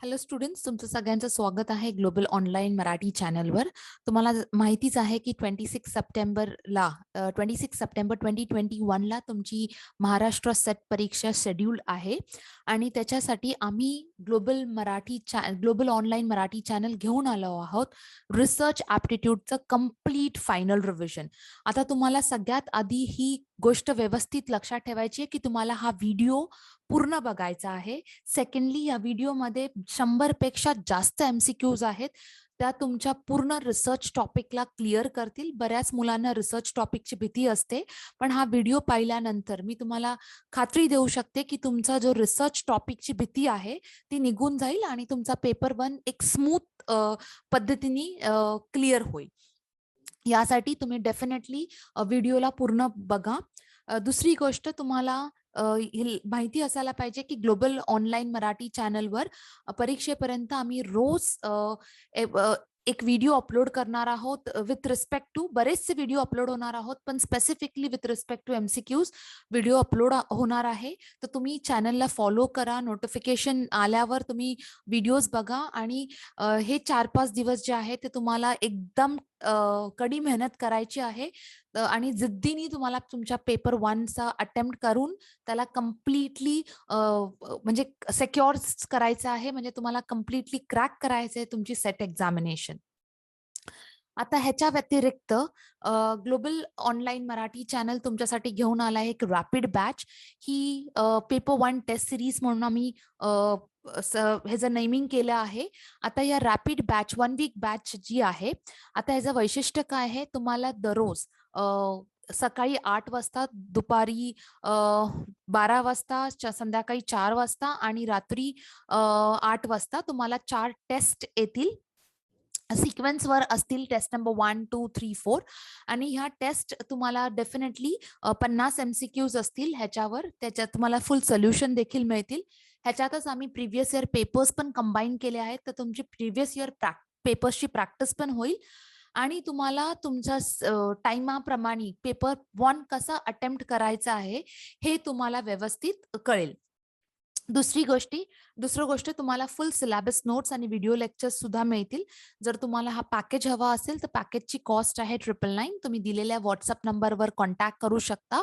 Hello students, तुमचं सगळ्यांचं स्वागत आहे ग्लोबल ऑनलाईन मराठी चॅनलवर. तुम्हाला माहितीच आहे की 26 सप्टेंबर 2021ला तुमची महाराष्ट्र सेट परीक्षा शेड्यूल आहे आणि त्याच्यासाठी आम्ही ग्लोबल ऑनलाईन मराठी चॅनल घेऊन आलो आहोत रिसर्च ॲप्टिट्यूडचं कम्प्लीट फायनल रिव्हिजन. आता तुम्हाला सगळ्यात आधी ही गोष्ट व्यवस्थित लक्षात ठेवायची आहे की तुम्हाला हा व्हिडिओ पूर्ण बघायचा आहे. सेकंडली, या व्हिडिओमध्ये 100 पेक्षा जास्त MCQs आहेत. त्या तुमच्या पूर्ण रिसर्च टॉपिकला क्लिअर करतील. बऱ्याच मुलांना रिसर्च टॉपिकची भीती असते, पण हा व्हिडिओ पाहिल्यानंतर मी तुम्हाला खात्री देऊ शकते की तुमचा जो रिसर्च टॉपिकची भीती आहे ती निघून जाईल आणि तुमचा पेपर 1 एक स्मूथ पद्धतीने क्लिअर होईल. यासाठी तुम्ही डेफिनेटली व्हिडिओला पूर्ण बघा. दुसरी गोष्ट तुम्हाला माहिती असायला पाहिजे की ग्लोबल ऑनलाईन मराठी चॅनलवर परीक्षेपर्यंत आम्ही रोज एक व्हिडिओ अपलोड करणार आहोत. विथ रिस्पेक्ट टू बरेचसे व्हिडिओ अपलोड होणार आहोत, पण specifically with respect to MCQs video upload होणार आहे. तर तुम्ही चॅनलला फॉलो करा. नोटिफिकेशन आल्यावर तुम्ही व्हिडिओज बघा आणि हे 4-5 दिवस जे आहे ते तुम्हाला एकदम कडी मेहनत करायची आहे आणि जिद्दीने तुम्हाला तुमच्या पेपर 1चा अटेम्प्ट करून त्याला कम्प्लिटली म्हणजे सिक्युअर करायचं आहे. म्हणजे तुम्हाला कम्प्लिटली क्रॅक करायचं आहे तुमची सेट एक्झामिनेशन. आता ह्याच्या व्यतिरिक्त ग्लोबल ऑनलाईन मराठी चॅनल तुमच्यासाठी घेऊन आला आहे एक रॅपिड बॅच. ही पेपर 1 टेस्ट सिरीज म्हणून आम्ही ह्याचं नेमिंग केलं आहे. आता या रॅपिड बॅच 1 वीक बॅच जी आहे, आता ह्याचं वैशिष्ट्य काय आहे, तुम्हाला दररोज सकाळी 8 वाजता, दुपारी 12 वाजता, संध्याकाळी 4 वाजता आणि रात्री 8 वाजता तुम्हाला 4 टेस्ट येतील. सिक्वेन्सवर असतील. टेस्ट नंबर 1, 2, 3, 4 आणि ह्या टेस्ट तुम्हाला डेफिनेटली 50 MCQs असतील ह्याच्यावर. त्याच्यात तुम्हाला फुल सोल्युशन देखील मिळतील. ह्याच्यातच आम्ही प्रिव्हियस इयर पेपर्स पण कंबाईन केले आहेत, तर तुमची प्रिव्हियस इयर पेपर्सची प्रॅक्टिस पण होईल आणि तुम्हाला तुमच्या टाइमाप्रमाणे पेपर 1 कसा अटेम्प्ट करायचा आहे हे तुम्हाला व्यवस्थित कळेल. दुसरी गोष्ट, तुम्हाला फुल सिलेबस नोट्स आणि व्हिडिओ लेक्चर्स सुद्धा मिळतील. जर तुम्हाला हा पॅकेज हवा असेल तर पॅकेजची कॉस्ट आहे 999. तुम्ही दिलेल्या व्हॉट्सअप नंबरवर कॉन्टॅक्ट करू शकता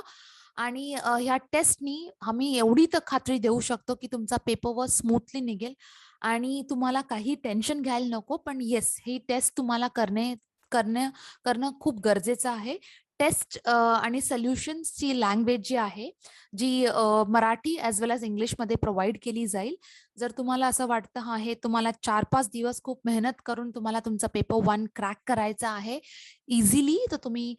आणि ह्या टेस्टनी आम्ही एवढी तर खात्री देऊ शकतो की तुमचा पेपर स्मूथली निघेल आणि तुम्हाला काही टेन्शन घ्यायला नको. पण येस, ही टेस्ट तुम्हाला करणं खूप गरजेचं आहे. टेस्ट आणि सोल्युशन्सची लँग्वेज जी आहे, जी मराठी ॲज वेल ॲज इंग्लिशमध्ये प्रोव्हाइड केली जाईल. जर तुम्हाला असं वाटतं हे तुम्हाला 4-5 दिवस खूप मेहनत करून तुम्हाला तुमचा पेपर 1 क्रॅक करायचा आहे इझिली, तर तुम्ही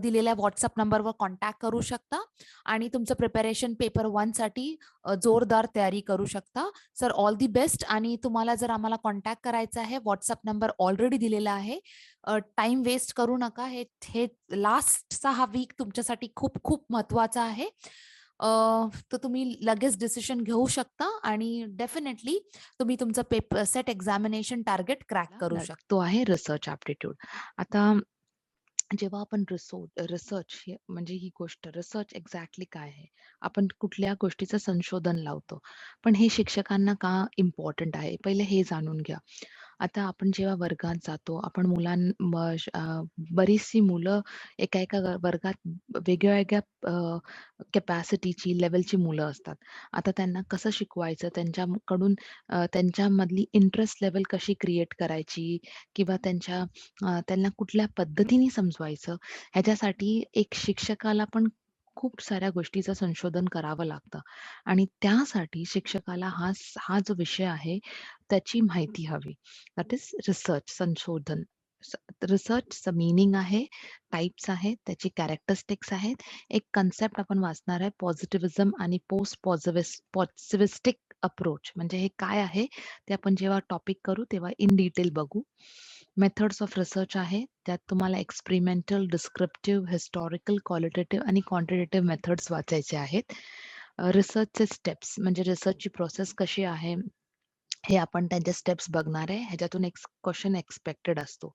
दिलेल्या व्हॉट्सअप नंबरवर कॉन्टॅक्ट करू शकता आणि तुमचं प्रिपरेशन पेपर 1 साठी जोरदार तयारी करू शकता. Sir, all the best. आणि तुम्हाला जर आम्हाला कॉन्टॅक्ट करायचा आहे, व्हॉट्सअप नंबर ऑलरेडी दिलेला आहे. टाइम वेस्ट करू नका. हे लास्टचा हा वीक तुमच्यासाठी खूप खूप महत्वाचा आहे. तर तुम्ही लगेच डिसिजन घेऊ शकता आणि डेफिनेटली तुम्ही तुमचं paper set examination target crack करू शकता. तो आहे रिसर्च ॲप्टिट्यूड. आता जेव्हा आपण रिसर्च म्हणजे ही गोष्ट रिसर्च एक्झॅक्टली काय आहे? आपण कुठल्या गोष्टीचं संशोधन लावतो. पण हे शिक्षकांना का इम्पॉर्टंट आहे? पहिले हे जाणून घ्या. आता आपण जेव्हा वर्गात जातो, आपण बरीचशी मुलं एका वर्गात वेगळ्या कॅपॅसिटीची, लेव्हलची मुलं असतात. आता त्यांना कसं शिकवायचं, त्यांच्यामधली इंटरेस्ट लेव्हल कशी क्रिएट करायची किंवा त्यांना कुठल्या पद्धतीने समजवायचं, ह्याच्यासाठी एक शिक्षकाला पण खूप साऱ्या गोष्टीचं संशोधन करावं लागतं आणि त्यासाठी शिक्षकाला हा जो विषय आहे, त्याची माहिती हवी. दॅट इज रिसर्च, संशोधन. रिसर्चचं मीनिंग आहे, टाइप्स आहेत, त्याची कॅरेक्टरिस्टिक्स आहेत. एक कन्सेप्ट आपण वाचणार आहे, पॉझिटिव्हिझम आणि पोस्ट पॉझिटिव्हिस्टिक अप्रोच. म्हणजे हे काय आहे, ते आपण जेव्हा टॉपिक करू तेव्हा इन डिटेल बघू. मेथड्स ऑफ रिसर्च आहे, त्यात तुम्हाला एक्सपेरिमेंटल, डिस्क्रिप्टिव्ह, हिस्टॉरिकल, क्वालिटेटिव्ह आणि क्वांटिटेटिव्ह मेथड्स वाचायचे आहेत. रिसर्चचे स्टेप्स म्हणजे रिसर्चची प्रोसेस कशी आहे, हे आपण त्यांचे स्टेप्स बघणार आहे. ह्याच्यातून एक क्वेश्चन एक्सपेक्टेड असतो.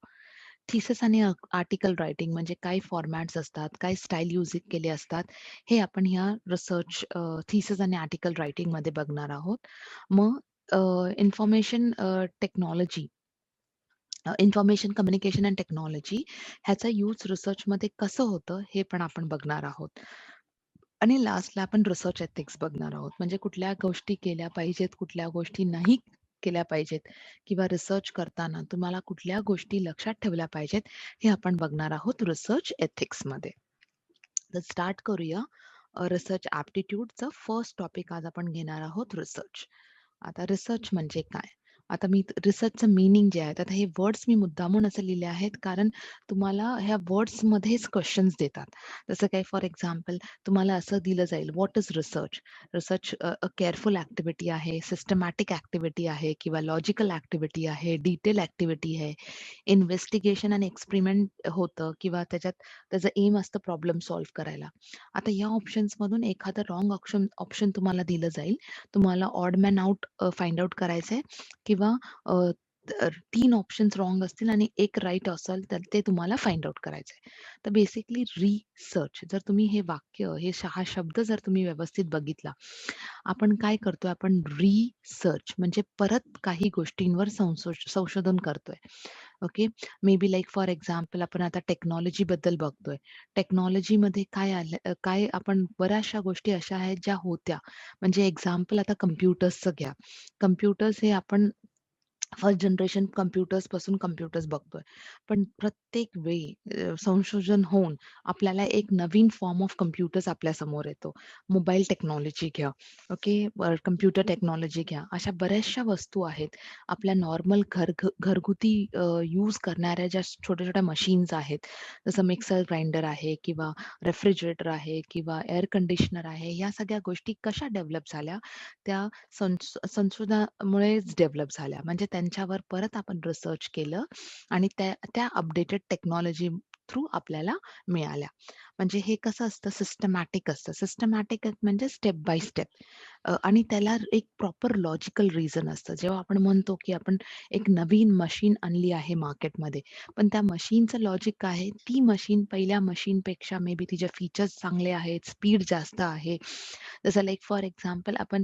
थिसिस आणि आर्टिकल रायटिंग म्हणजे काय फॉर्मॅट्स असतात, काय स्टाईल यूज केले असतात, हे आपण ह्या रिसर्च थिसिस आणि आर्टिकल रायटिंगमध्ये बघणार आहोत. मग information technology information communication and technology ह्याचा यूज रिसर्चमध्ये कसं होतं हे पण आपण बघणार आहोत. आणि लास्टला आपण रिसर्च एथिक्स बघणार आहोत. म्हणजे कुठल्या गोष्टी केल्या पाहिजेत, कुठल्या गोष्टी नाही केल्या पाहिजेत किंवा रिसर्च करताना तुम्हाला कुठल्या गोष्टी लक्षात ठेवल्या पाहिजेत, हे आपण बघणार आहोत रिसर्च एथिक्समध्ये. तर स्टार्ट करूया. रिसर्च ॲप्टिट्यूडचं फर्स्ट टॉपिक आज आपण घेणार आहोत रिसर्च. आता रिसर्च म्हणजे काय? आता मी रिसर्चचं मीनिंग जे आहे, आता हे वर्ड्स मी मुद्दामून असे लिहिले आहेत, कारण तुम्हाला ह्या वर्ड्समध्येच क्वेशन्स देतात. जसं काही फॉर एक्झाम्पल तुम्हाला असं दिलं जाईल, what is research? Research a careful activity आहे, सिस्टमॅटिक ॲक्टिव्हिटी आहे किंवा लॉजिकल ॲक्टिव्हिटी आहे, डिटेल ॲक्टिव्हिटी आहे. इन्व्हेस्टिगेशन आणि एक्सपेरिमेंट होतं किंवा त्याच्यात त्याचं एम असतं प्रॉब्लेम सॉल्व्ह करायला. आता या ऑप्शन्समधून एखादं रॉंग ऑप्शन ऑप्शन तुम्हाला दिलं जाईल. तुम्हाला odd man out find out करायचंय किंवा अ, 3 ऑप्शन्स रॉंग असतील आणि एक राइट असेल तर ते तुम्हाला फाइंड आउट करायचंय. तर बेसिकली रिसर्च जर तुम्ही हे वाक्य हा शब्द जर तुम्ही व्यवस्थित बघितला, आपण काय करतोय, आपण रिसर्च म्हणजे परत काही गोष्टींवर संशोधन करतोय. Okay. May be like for example आपण आता टेक्नॉलॉजीबद्दल बघतोय. टेक्नॉलॉजीमध्ये काय आलं काय आपण बऱ्याचशा गोष्टी अशा आहेत ज्या होत्या. म्हणजे एक्झाम्पल आता कॉम्प्युटर्सचं घ्या. कॉम्प्युटर्स हे आपण फर्स्ट जनरेशन कॉम्प्युटर्सपासून कॉम्प्युटर्स बघतोय. पण प्रत्येक वेळी संशोधन होऊन आपल्याला एक नवीन फॉर्म ऑफ कॉम्प्युटर्स आपल्यासमोर येतो. मोबाईल टेक्नॉलॉजी घ्या, ओके. कॉम्प्युटर टेक्नॉलॉजी घ्या. अशा बऱ्याचशा वस्तू आहेत. आपल्या नॉर्मल घरगुती यूज करणाऱ्या ज्या छोट्या-छोट्या मशीन्स आहेत, जसं मिक्सर ग्राइंडर आहे किंवा रेफ्रिजरेटर आहे किंवा एअर कंडिशनर आहे. ह्या सगळ्या गोष्टी कशा डेव्हलप झाल्या? त्या संशोधनामुळेच डेव्हलप झाल्या. म्हणजे त्यांच्यावर परत आपण रिसर्च केलं आणि त्या त्या अपडेटेड टेक्नॉलॉजी थ्रू आपल्याला मिळाल्या. म्हणजे हे कसं असतं सिस्टमॅटिक असतं. सिस्टमॅटिक म्हणजे स्टेप बाय स्टेप आणि त्याला एक प्रॉपर लॉजिकल रिझन असतं. जेव्हा आपण म्हणतो, की आपण एक नवीन मशीन आणली आहे मार्केटमध्ये, पण त्या मशीनचं लॉजिक काय आहे? ती मशीन पहिल्या मशीनपेक्षा मे बी तिचे फीचर्स चांगले आहेत, स्पीड जास्त आहे. जसं लाइक फॉर एक्झाम्पल आपण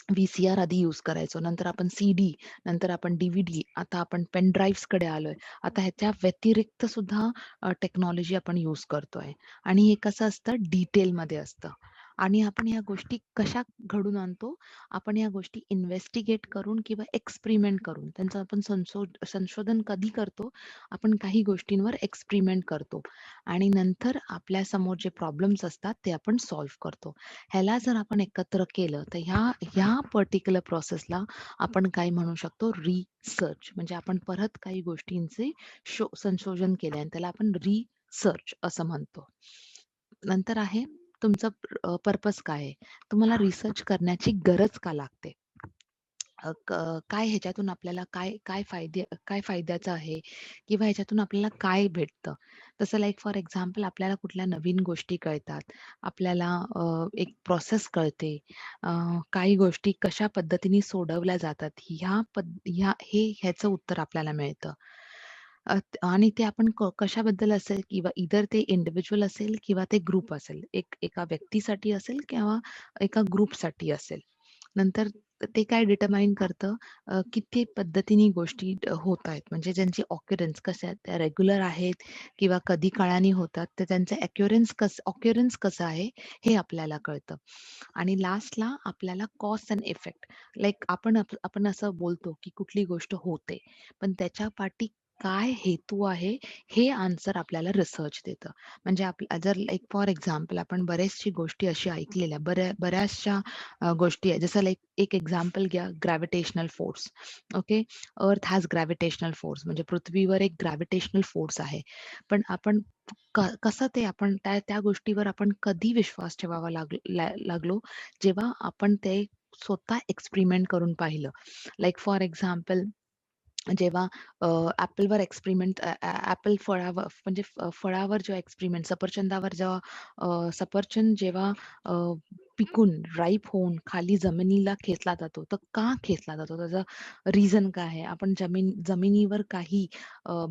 व्ही-सी-आर आधी यूज करायचो. नंतर आपण सी-डी, नंतर आपण डी आता आपण पेन ड्राइव्हजकडे आलोय. आता ह्याच्या व्यतिरिक्त सुद्धा टेक्नॉलॉजी आपण यूज करतोय आणि हे कसं असतं डिटेलमध्ये असतं आणि आपण ह्या गोष्टी कशा घडून आणतो? आपण या गोष्टी इन्व्हेस्टिगेट करून किंवा एक्सपेरिमेंट करून त्यांचं आपण संशोधन कधी करतो? आपण काही गोष्टींवर एक्सपेरिमेंट करतो आणि नंतर आपल्यासमोर जे प्रॉब्लेम्स असतात ते आपण सॉल्व्ह करतो. ह्याला जर आपण एकत्र केलं तर ह्या ह्या पर्टिक्युलर प्रोसेसला आपण काय म्हणू शकतो रिसर्च म्हणजे आपण परत काही गोष्टींचे संशोधन केले आणि त्याला आपण रिसर्च असं म्हणतो. नंतर आहे तुमचं पर्पज काय आहे? तुम्हाला रिसर्च करण्याची गरज का लागते? काय ह्याच्यातून आपल्याला काय फायद्याचं आहे किंवा ह्याच्यातून आपल्याला काय भेटतं? तसं लाइक फॉर एक्झाम्पल आपल्याला कुठल्या नवीन गोष्टी कळतात. आपल्याला एक प्रोसेस कळते. अ, काही गोष्टी कशा पद्धतीने सोडवल्या जातात ह्याचं उत्तर आपल्याला मिळतं. आणि ते आपण कशाबद्दल असेल किंवा इधर ते इंडिव्हिज्युअल असेल किंवा ते ग्रुप असेल. एका व्यक्तीसाठी असेल किंवा एका ग्रुपसाठी असेल. नंतर ते काय डिटरमाइन करतं किती पद्धतीने गोष्टी होतायत. म्हणजे ज्यांची ऑक्युरन्स कशा आहेत, त्या रेग्युलर आहेत किंवा कधी काळाने होतात, तर त्यांचं ऑक्युरन्स कसं आहे, हे आपल्याला कळतं. आणि लास्टला आपल्याला कॉज एंड इफेक्ट लाइक आपण असं बोलतो, की कुठली गोष्ट होते, पण त्याच्या पाठी काय हेतू आहे, हे आन्सर आपल्याला रिसर्च देतं. म्हणजे जर लाइक फॉर एक्झाम्पल आपण बऱ्याचशा गोष्टी अशा ऐकलेल्या, बऱ्याचशा गोष्टी आहेत. जसं लाइक एक एक्झाम्पल घ्या ग्रॅव्हिटेशनल फोर्स. ओके. अर्थ हॅज ग्रॅव्हिटेशनल फोर्स म्हणजे पृथ्वीवर एक ग्रॅव्हिटेशनल फोर्स आहे. पण आपण कसं ते आपण त्या त्या गोष्टीवर आपण कधी विश्वास ठेवावा लागलो, जेव्हा आपण ते स्वतः एक्सपेरिमेंट करून पाहिलं. लाइक फॉर एक्झाम्पल जेव्हा ॲपलवर एक्सपेरिमेंट ॲपल फळावर म्हणजे फळावर जेव्हा एक्सपेरिमेंट सफरचंदावर जेव्हा सफरचंद जेव्हा अ, पिकून राईप होऊन खाली जमिनीला खेचला जातो, तर का खेचला जातो? त्याचं रिझन काय आहे? आपण जमिनीवर काही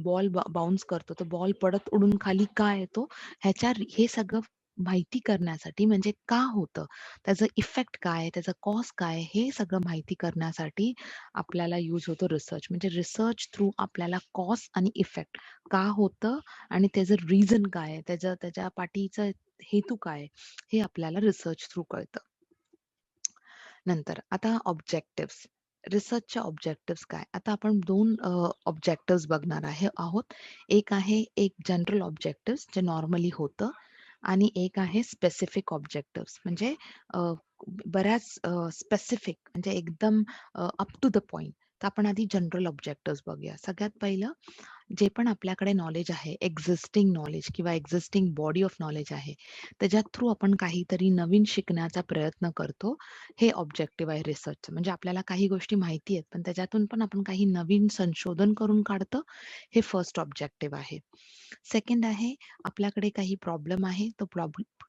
बॉल बाउन्स करतो, तर बॉल पडत उडून खाली का येतो? हे सगळं माहिती करण्यासाठी म्हणजे का होतं? त्याचं इफेक्ट काय? त्याचा कॉज काय? हे सगळं माहिती करण्यासाठी आपल्याला यूज होतो रिसर्च. म्हणजे रिसर्च थ्रू आपल्याला कॉज आणि इफेक्ट का होतं आणि त्याचं रिझन काय आहे? त्याच्या पाठीचा हेतू काय आहे? हे आपल्याला रिसर्च थ्रू कळतं. नंतर आता ऑब्जेक्टिव्हज. रिसर्चच्या ऑब्जेक्टिव्हज काय? आता आपण 2 ऑब्जेक्टिव्हज बघणार आहोत. एक आहे एक जनरल ऑब्जेक्टिव्हज जे नॉर्मली होतं आणि एक आहे स्पेसिफिक ऑब्जेक्टिव्हज म्हणजे अ, बऱ्याच स्पेसिफिक म्हणजे एकदम अप टू द पॉइंट. तर आपण आधी जनरल ऑब्जेक्टिव्हज बघूया. सगळ्यात पहिलं जे पण आपल्याकडे नॉलेज आहे, एक्झिस्टिंग नॉलेज किंवा एक्झिस्टिंग बॉडी ऑफ नॉलेज आहे, त्याच्या थ्रू आपण काहीतरी नवीन शिकण्याचा प्रयत्न करतो. हे ऑब्जेक्टिव्ह आहे रिसर्चचं. म्हणजे आपल्याला काही गोष्टी माहिती आहेत, पण त्याच्यातून पण आपण काही नवीन संशोधन करून काढतो. हे फर्स्ट ऑब्जेक्टिव्ह आहे. सेकंड आहे आपल्याकडे काही प्रॉब्लेम आहे,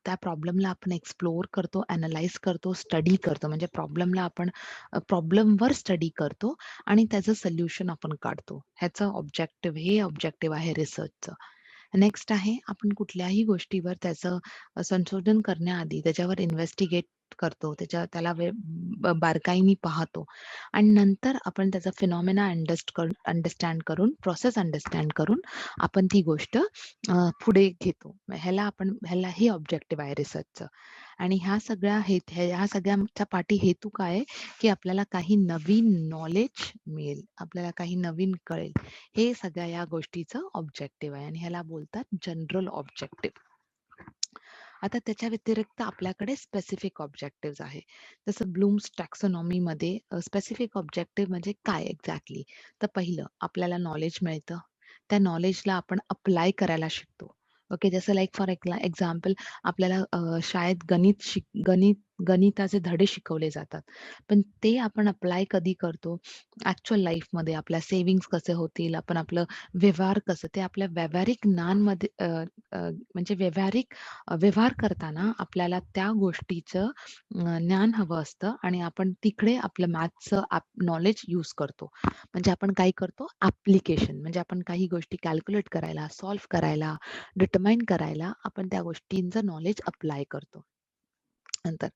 त्या प्रॉब्लेमला आपण एक्सप्लोर करतो, ॲनलाईज करतो, स्टडी करतो. म्हणजे प्रॉब्लेमला आपण प्रॉब्लेमवर स्टडी करतो आणि त्याचं सोल्युशन आपण काढतो. ह्याचं ऑब्जेक्टिव्ह हे ऑब्जेक्टिव्ह आहे रिसर्चचं. नेक्स्ट आहे आपण कुठल्याही गोष्टीवर त्याचं संशोधन करण्याआधी त्याच्यावर इन्व्हेस्टिगेट करतो. त्याला बारकाईने पाहतो आणि नंतर आपण त्याचा फिनॉमेना अंडरस्टँड करून, प्रोसेस अंडरस्टँड करून आपण ती गोष्ट पुढे घेतो. ह्याला हे ऑब्जेक्टिव्ह आहे रिसर्चचं. आणि ह्या सगळ्याच्या पाठी हेतू काय आहे, की आपल्याला काही नवीन नॉलेज मिळेल, आपल्याला काही नवीन कळेल. हे सगळ्या या गोष्टीचं ऑब्जेक्टिव्ह आहे आणि ह्याला बोलतात जनरल ऑब्जेक्टिव्ह. आता त्याच्या व्यतिरिक्त आपल्याकडे स्पेसिफिक ऑब्जेक्टिव्हज आहे. जसं ब्लूम्स टॅक्सॉनॉमीमध्ये स्पेसिफिक ऑब्जेक्टिव्ह म्हणजे काय एक्झॅक्टली? तर पहिलं आपल्याला नॉलेज मिळतं. त्या नॉलेजला आपण अप्लाय करायला शिकतो. ओके. जसं लाइक फॉर एक्झाम्पल आपल्याला शाळेत गणिताचे धडे शिकवले जातात. पण ते आपण अप्लाय कधी करतो? ॲक्चुअल लाईफमध्ये आपल्या सेव्हिंग्ज कसे होतील, आपण आपलं व्यवहार कसं ते आपल्या व्यावहारिक ज्ञानमध्ये म्हणजे व्यवहार करताना आपल्याला त्या गोष्टीचं ज्ञान हवं असतं आणि आपण तिकडे आपलं मॅथ्सचं नॉलेज यूज करतो. म्हणजे आपण काय करतो ॲप्लिकेशन म्हणजे आपण काही गोष्टी कॅल्क्युलेट करायला, सॉल्व्ह करायला, डिटरमाइन करायला आपण त्या गोष्टींचं नॉलेज अप्लाय करतो. नंतर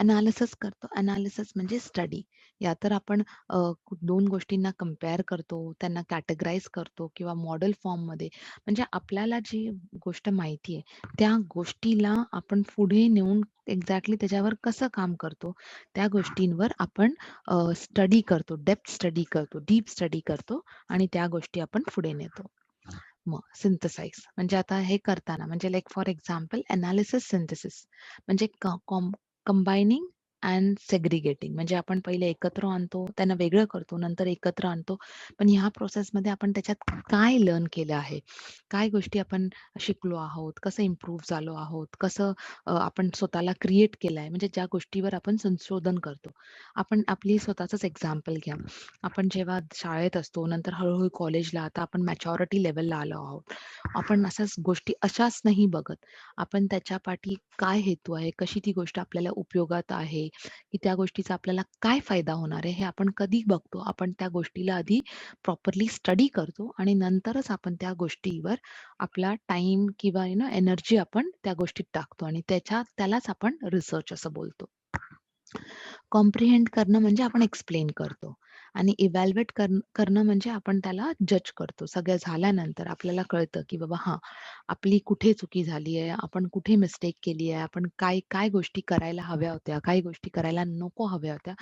एनालिसिस करतो. एनालिसिस म्हणजे स्टडी. या तर आपण 2 गोष्टींना कंपेअर करतो, त्यांना कॅटेगराईज करतो किंवा मॉडेल फॉर्ममध्ये म्हणजे आपल्याला जी गोष्ट माहिती आहे, त्या गोष्टीला आपण पुढे नेऊन एक्झॅक्टली त्याच्यावर कसं काम करतो, त्या गोष्टींवर आपण स्टडी करतो, डेप्थ स्टडी करतो, डीप स्टडी करतो आणि त्या गोष्टी आपण पुढे नेतो. मग सिंथेसाइज म्हणजे आता हे करताना म्हणजे like for example analysis synthesis म्हणजे कंबायनिंग अँड सेग्रिगेटिंग म्हणजे आपण पहिले एकत्र आणतो, त्यांना वेगळं करतो, नंतर एकत्र आणतो. पण ह्या प्रोसेसमध्ये आपण त्याच्यात काय लर्न केलं आहे, काय गोष्टी आपण शिकलो आहोत, कसं इम्प्रूव्ह झालो आहोत, कसं आपण स्वतःला क्रिएट केलं आहे, म्हणजे ज्या गोष्टीवर आपण संशोधन करतो. आपण आपली स्वतःचंच एक्झाम्पल घ्या. आपण जेव्हा शाळेत असतो, नंतर हळू कॉलेजला, आता आपण मॅच्युरिटी लेव्हलला आलो आहोत. आपण अशाच गोष्टी अशाच नाही बघत. आपण त्याच्या पाठी काय हेतू आहे, कशी ती गोष्ट आपल्याला उपयोगात आहे, की त्या गोष्टीचा आपल्याला काय फायदा होणार आहे, हे आपण कधी बघतो. आपण त्या गोष्टीला आधी प्रॉपरली स्टडी करतो आणि नंतरच आपण त्या गोष्टीवर आपला टाईम किंवा एनर्जी आपण त्या गोष्टीत टाकतो आणि त्यालाच आपण रिसर्च असं बोलतो. कॉम्प्रिहेंड करणं म्हणजे आपण एक्सप्लेन करतो आणि इव्हॅल्युएट करणं म्हणजे आपण त्याला जज करतो. सगळं झाल्यानंतर आपल्याला कळतं, की बाबा हां, आपली कुठे चुकी झाली आहे, आपण कुठे मिस्टेक केली आहे, आपण काय काय गोष्टी करायला हव्या होत्या, काही गोष्टी करायला नको हव्या होत्या.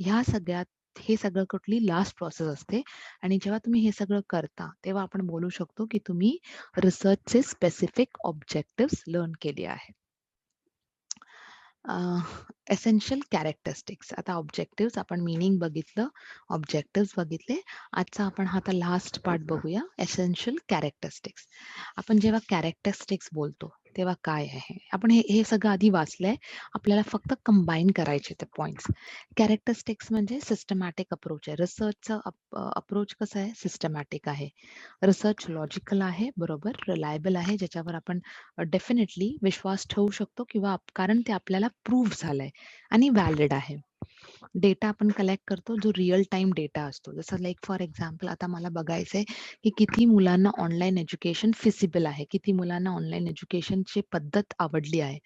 ह्या सगळ्यात हे सगळं कुठली लास्ट प्रोसेस असते आणि जेव्हा तुम्ही हे सगळं करता, तेव्हा आपण बोलू शकतो, की तुम्ही रिसर्चचे स्पेसिफिक ऑब्जेक्टिव्हज लर्न केले आहेत. एसेन्शियल कॅरेक्टरिस्टिक्स आता ऑब्जेक्टिव्हज आपण मीनिंग बघितलं, ऑब्जेक्टिव्हज बघितले. आजचा आपण हा आता लास्ट पार्ट बघूया एसेन्शियल कॅरेक्टरिस्टिक्स. आपण जेव्हा कॅरेक्टरिस्टिक्स बोलतो तेव्हा काय आहे? आपण हे हे सगळं आधी वाचलंय. आपल्याला फक्त कंबाईन करायचे ते पॉइंट्स. कॅरेक्टरिस्टिक्स म्हणजे सिस्टमॅटिक अप्रोच आहे. रिसर्चचं अप्रोच कसं आहे? सिस्टमॅटिक आहे. रिसर्च लॉजिकल आहे, बरोबर, रिलायबल आहे, ज्याच्यावर आपण डेफिनेटली विश्वास ठेवू शकतो किंवा कारण ते आपल्याला प्रूव्ह झालंय आणि व्हॅलिड आहे. डेटा आपण कलेक्ट करतो जो रिअल टाईम डेटा असतो. जसं लाइक फॉर एक्झाम्पल आता मला बघायचंय, की किती मुलांना ऑनलाईन एज्युकेशन फिजिबल आहे. किती मुलांना ऑनलाईन एज्युकेशनची पद्धत आवडली आहे.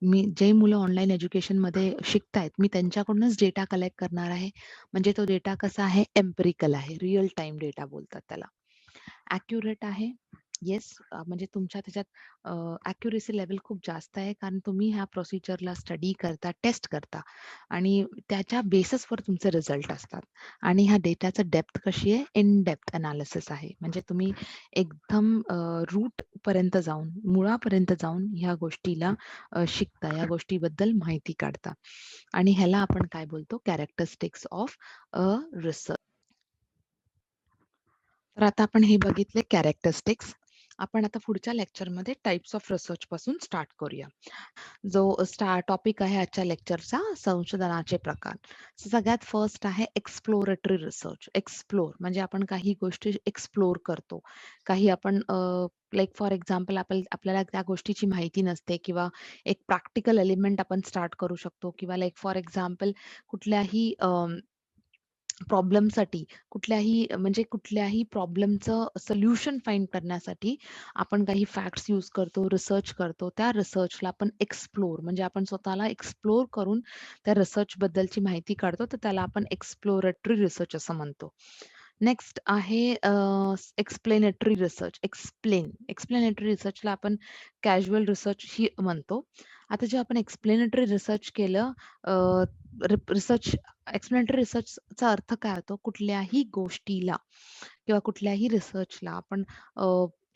मी जे मुलं ऑनलाईन एज्युकेशनमध्ये शिकतायत, मी त्यांच्याकडूनच डेटा कलेक्ट करणार आहे. म्हणजे तो डेटा कसा आहे? एम्पिरिकल आहे. रिअल टाईम डेटा बोलतात त्याला. ॲक्युरेट आहे. येस, म्हणजे तुमच्या त्याच्यात ॲक्युरेसी लेव्हल खूप जास्त आहे, कारण तुम्ही ह्या प्रोसिजरला स्टडी करता, टेस्ट करता आणि त्याच्या बेसिसवर तुमचे रिझल्ट असतात. आणि ह्या डेटाचं डेप्थ कशी आहे? इन डेप्थ एनालिसिस आहे. म्हणजे तुम्ही एकदम रूटपर्यंत जाऊन, मुळापर्यंत जाऊन ह्या गोष्टीला शिकता, या गोष्टीबद्दल माहिती काढता. आणि ह्याला आपण काय बोलतो? Characteristics of a research. तर आता आपण हे बघितले कॅरेक्टरिस्टिक्स. आपण आता पुढच्या लेक्चरमध्ये टाइप्स ऑफ रिसर्च पासून स्टार्ट करूया. जो टॉपिक आहे आजच्या लेक्चरचा, संशोधनाचे प्रकार. सगळ्यात फर्स्ट आहे एक्सप्लोरेटरी रिसर्च. एक्सप्लोर म्हणजे आपण काही गोष्टी एक्सप्लोर करतो. काही आपण लाइक फॉर एक्झाम्पल आपल्याला त्या गोष्टीची माहिती नसते किंवा एक प्रॅक्टिकल एलिमेंट आपण स्टार्ट करू शकतो किंवा लाइक फॉर एक्झाम्पल कुठल्याही प्रॉब्लेमसाठी म्हणजे कुठल्याही प्रॉब्लेमचं सोल्युशन फाइंड करण्यासाठी आपण काही फॅक्ट्स यूज करतो, रिसर्च करतो. त्या रिसर्चला आपण एक्सप्लोर म्हणजे आपण स्वतःला एक्सप्लोर करून त्या रिसर्च बद्दलची माहिती काढतो. तर त्याला आपण एक्सप्लोरेटरी रिसर्च असं म्हणतो. नेक्स्ट आहे एक्सप्लेनेटरी रिसर्च. एक्सप्लेनेटरी रिसर्चला आपण कॅज्युअल रिसर्च ही म्हणतो. आता जे आपण एक्सप्लेनेटरी रिसर्च केलं, रिसर्च एक्सप्लेनेटरी रिसर्चचा अर्थ काय होतो? कुठल्याही गोष्टीला किंवा कुठल्याही रिसर्चला आपण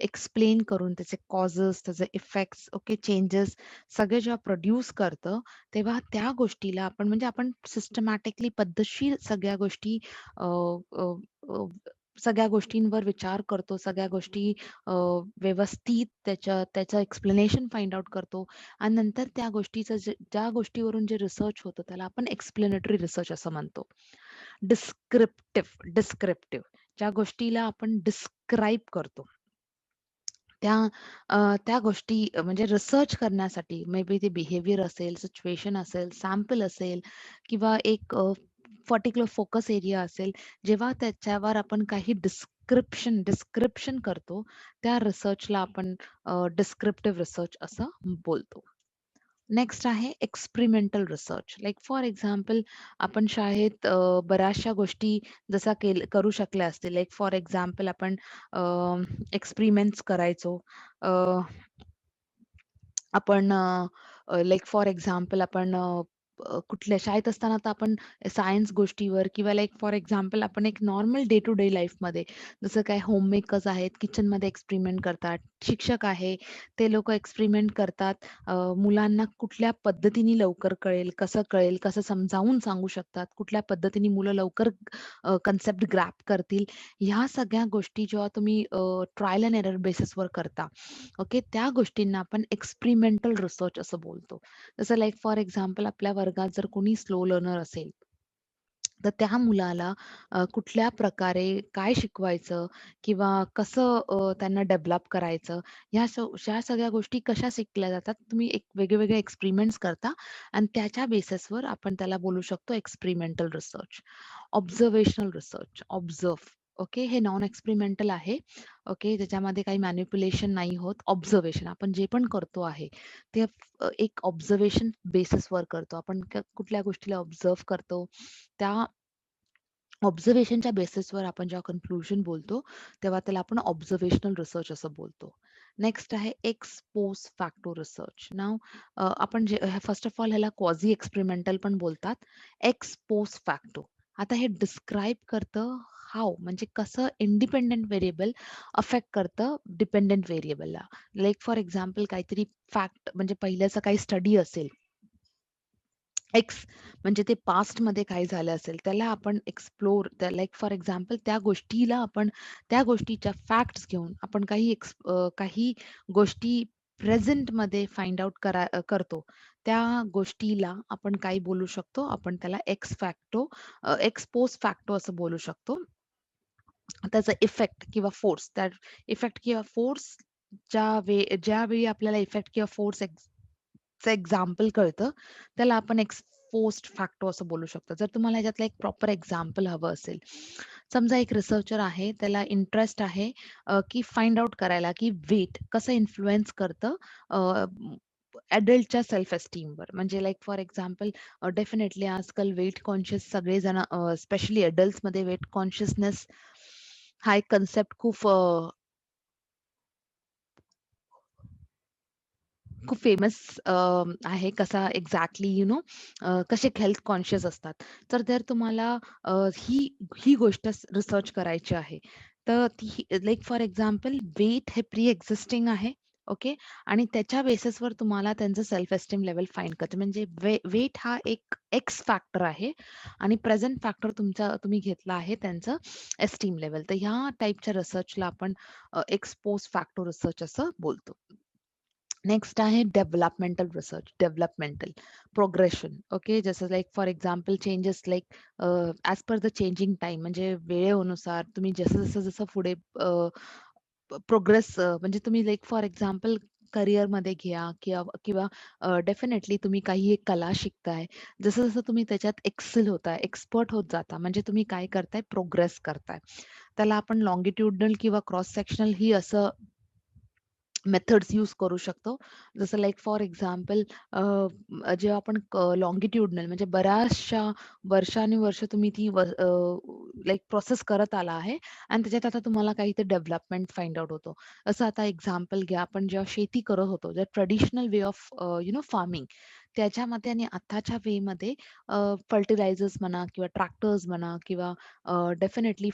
एक्सप्लेन करून त्याचे कॉजेस, त्याचे इफेक्ट्स, ओके, चेंजेस सगळे जेव्हा प्रोड्यूस करतं, तेव्हा त्या गोष्टीला आपण म्हणजे आपण सिस्टमॅटिकली पद्धतशीर अ, अ, अ, सगळ्या गोष्टींवर विचार करतो, सगळ्या गोष्टी व्यवस्थित त्याचं एक्सप्लेनेशन फाइंड आउट करतो आणि नंतर त्या गोष्टीचं ज्या गोष्टीवरून जे रिसर्च होतं त्याला आपण एक्सप्लेनेटरी रिसर्च असं म्हणतो. डिस्क्रिप्टिव्ह ज्या गोष्टीला आपण डिस्क्राईब करतो. त्या त्या गोष्टी म्हणजे रिसर्च करण्यासाठी मे बी ते बिहेवियर असेल, सिच्युएशन असेल, सॅम्पल असेल किंवा एक पर्टिक्युलर फोकस एरिया असेल. जेव्हा त्याच्यावर आपण काही डिस्क्रिप्शन करतो, त्या रिसर्चला आपण डिस्क्रिप्टिव्ह रिसर्च असं बोलतो. नेक्स्ट आहे experimental research. Like for example आपण शाळेत बऱ्याचशा गोष्टी जसा करू शकल्या असतील. लाइक फॉर एक्झाम्पल आपण एक्सपेरिमेंट्स करायचो. अ, आपण लाइक फॉर एक्झाम्पल आपण कुठल्या शाळेत असताना तर आपण सायन्स गोष्टीवर किंवा लाइक फॉर एक्झाम्पल आपण एक नॉर्मल डे टू डे लाईफमध्ये जसं काय होममेकर्स आहेत, किचनमध्ये एक्सपेरिमेंट करतात. शिक्षक आहे, ते लोकं एक्सपेरिमेंट करतात. मुलांना कुठल्या पद्धतीने लवकर कळेल, कसं समजावून सांगू शकतात, कुठल्या पद्धतीने मुलं लवकर कन्सेप्ट ग्रॅब करतील. ह्या सगळ्या गोष्टी जेव्हा तुम्ही ट्रायल एंड एरर बेसिसवर करता, ओके, त्या गोष्टींना आपण एक्सपेरिमेंटल रिसर्च असं बोलतो. जसं लाइक फॉर एक्झाम्पल आपल्या वर्गात जर कोणी स्लो लर्नर असेल, तर त्या मुलाला कुठल्या प्रकारे काय शिकवायचं किंवा कसं त्यांना डेव्हलप करायचं, ह्या सगळ्या गोष्टी कशा शिकल्या जातात. तुम्ही एक वेगळे-वेगळे एक्सपेरिमेंट्स करता आणि त्याच्या बेसिसवर आपण त्याला बोलू शकतो experimental research. Observational research, okay, हे नॉन एक्सपेरिमेंटल आहे. ओके, त्याच्यामध्ये काही मॅनिप्युलेशन नाही होत. ऑब्झर्वेशन आपण जे पण करतो आहे, ते एक ऑब्झर्वेशन बेसिसवर करतो. आपण कुठल्या गोष्टीला ऑब्झर्व्ह करतो, त्या ऑब्झर्वेशनच्या बेसिसवर आपण जेव्हा कन्क्लुजन बोलतो, तेव्हा त्याला आपण ऑब्झर्वेशनल रिसर्च असं बोलतो. नेक्स्ट आहे एक्स पोस्ट फॅक्टो रिसर्च. नाव आपण जे फर्स्ट ऑफ ऑल ह्याला क्वाझी एक्सपेरिमेंटल पण बोलतात. X post facto. आता हे डिस्क्राईब करतं हाऊ म्हणजे कसं इंडिपेंडंट व्हेरिएबल अफेक्ट करतं डिपेंडंट व्हेरिएबलला. लाइक फॉर एक्झाम्पल काहीतरी फॅक्ट म्हणजे पहिल्याचा काही स्टडी असेल, एक्स म्हणजे ते पास्टमध्ये काय झालं असेल, त्याला आपण एक्सप्लोर लाइक फॉर एक्झाम्पल त्या गोष्टीला आपण त्या गोष्टीच्या फॅक्ट्स घेऊन आपण काही गोष्टी प्रेझेंटमध्ये फाइंड आउट करतो. त्या गोष्टीला आपण काय बोलू शकतो? आपण त्याला एक्स पोस्ट फॅक्टो असं बोलू शकतो. त्याचा इफेक्ट किंवा फोर्स त्या इफेक्ट किंवा फोर्स ज्यावेळी आपल्याला इफेक्ट किंवा फोर्स एक्झाम्पल कळतं, त्याला आपण पोस्ट फॅक्टो असं बोलू शकतो. जर तुम्हाला ह्याच्यातलं एक प्रॉपर एक्झाम्पल हवं असेल, समजा एक रिसर्चर आहे, त्याला इंटरेस्ट आहे की फाइंड आउट करायला की वेट कसं इन्फ्लुअन्स करतं अडल्टच्या सेल्फ एस्टीमवर. म्हणजे लाइक फॉर एक्झाम्पल डेफिनेटली आजकाल वेट कॉन्शियस सगळेजण स्पेशली अडल्ट्समध्ये वेट कॉन्शियसनेस हा एक कन्सेप्ट खूप फेमस आहे. कसा एक्झॅक्टली कसे हेल्थ कॉन्शियस असतात. तर जर तुम्हाला ही ही गोष्ट रिसर्च करायची आहे, तर ती लाइक फॉर एक्झाम्पल वेट हे प्री एक्झिस्टिंग आहे. ओके. आणि त्याच्या बेसिसवर तुम्हाला त्यांचं सेल्फ एस्टीम लेव्हल फाइंड करायचं. म्हणजे वेट हा एक एक्स फॅक्टर आहे आणि प्रेझेंट फॅक्टर तुम्ही घेतला आहे त्यांचं एस्टीम लेव्हल. तर ह्या टाइपच्या रिसर्चला आपण एक्स फॅक्टर रिसर्च असं बोलतो. नेक्स्ट आहे developmental research, developmental progression. Okay. जसं like for example changes like as per the changing time, म्हणजे वेळेनुसार तुम्ही जसं पुढे प्रोग्रेस म्हणजे तुम्ही लाइक फॉर एक्झाम्पल करिअरमध्ये घ्या किंवा किंवा डेफिनेटली तुम्ही काही एक कला शिकताय. जसं-जसं तुम्ही त्याच्यात एक्सेल होताय, एक्सपर्ट होत जाता, म्हणजे तुम्ही काय करताय, प्रोग्रेस करताय. त्याला आपण लॉन्गिट्युडिनल किंवा क्रॉस सेक्शनल ही असं मेथड्स यूज करू शकतो. जसं लाइक फॉर एक्झाम्पल जेव्हा आपण लॉन्गिट्युडिनल म्हणजे बऱ्याचशा वर्षानुवर्ष तुम्ही ती लाइक प्रोसेस करत आला आहे आणि त्याच्यात आता तुम्हाला काही ते डेव्हलपमेंट फाइंड आउट होतो. असं आता एक्झाम्पल घ्या, आपण जेव्हा शेती करत होतो, जे ट्रेडिशनल वे ऑफ फार्मिंग, त्याच्यामध्ये आणि आताच्या वेमध्ये फर्टिलायझर्स म्हणा किंवा ट्रॅक्टर्स म्हणा किंवा डेफिनेटली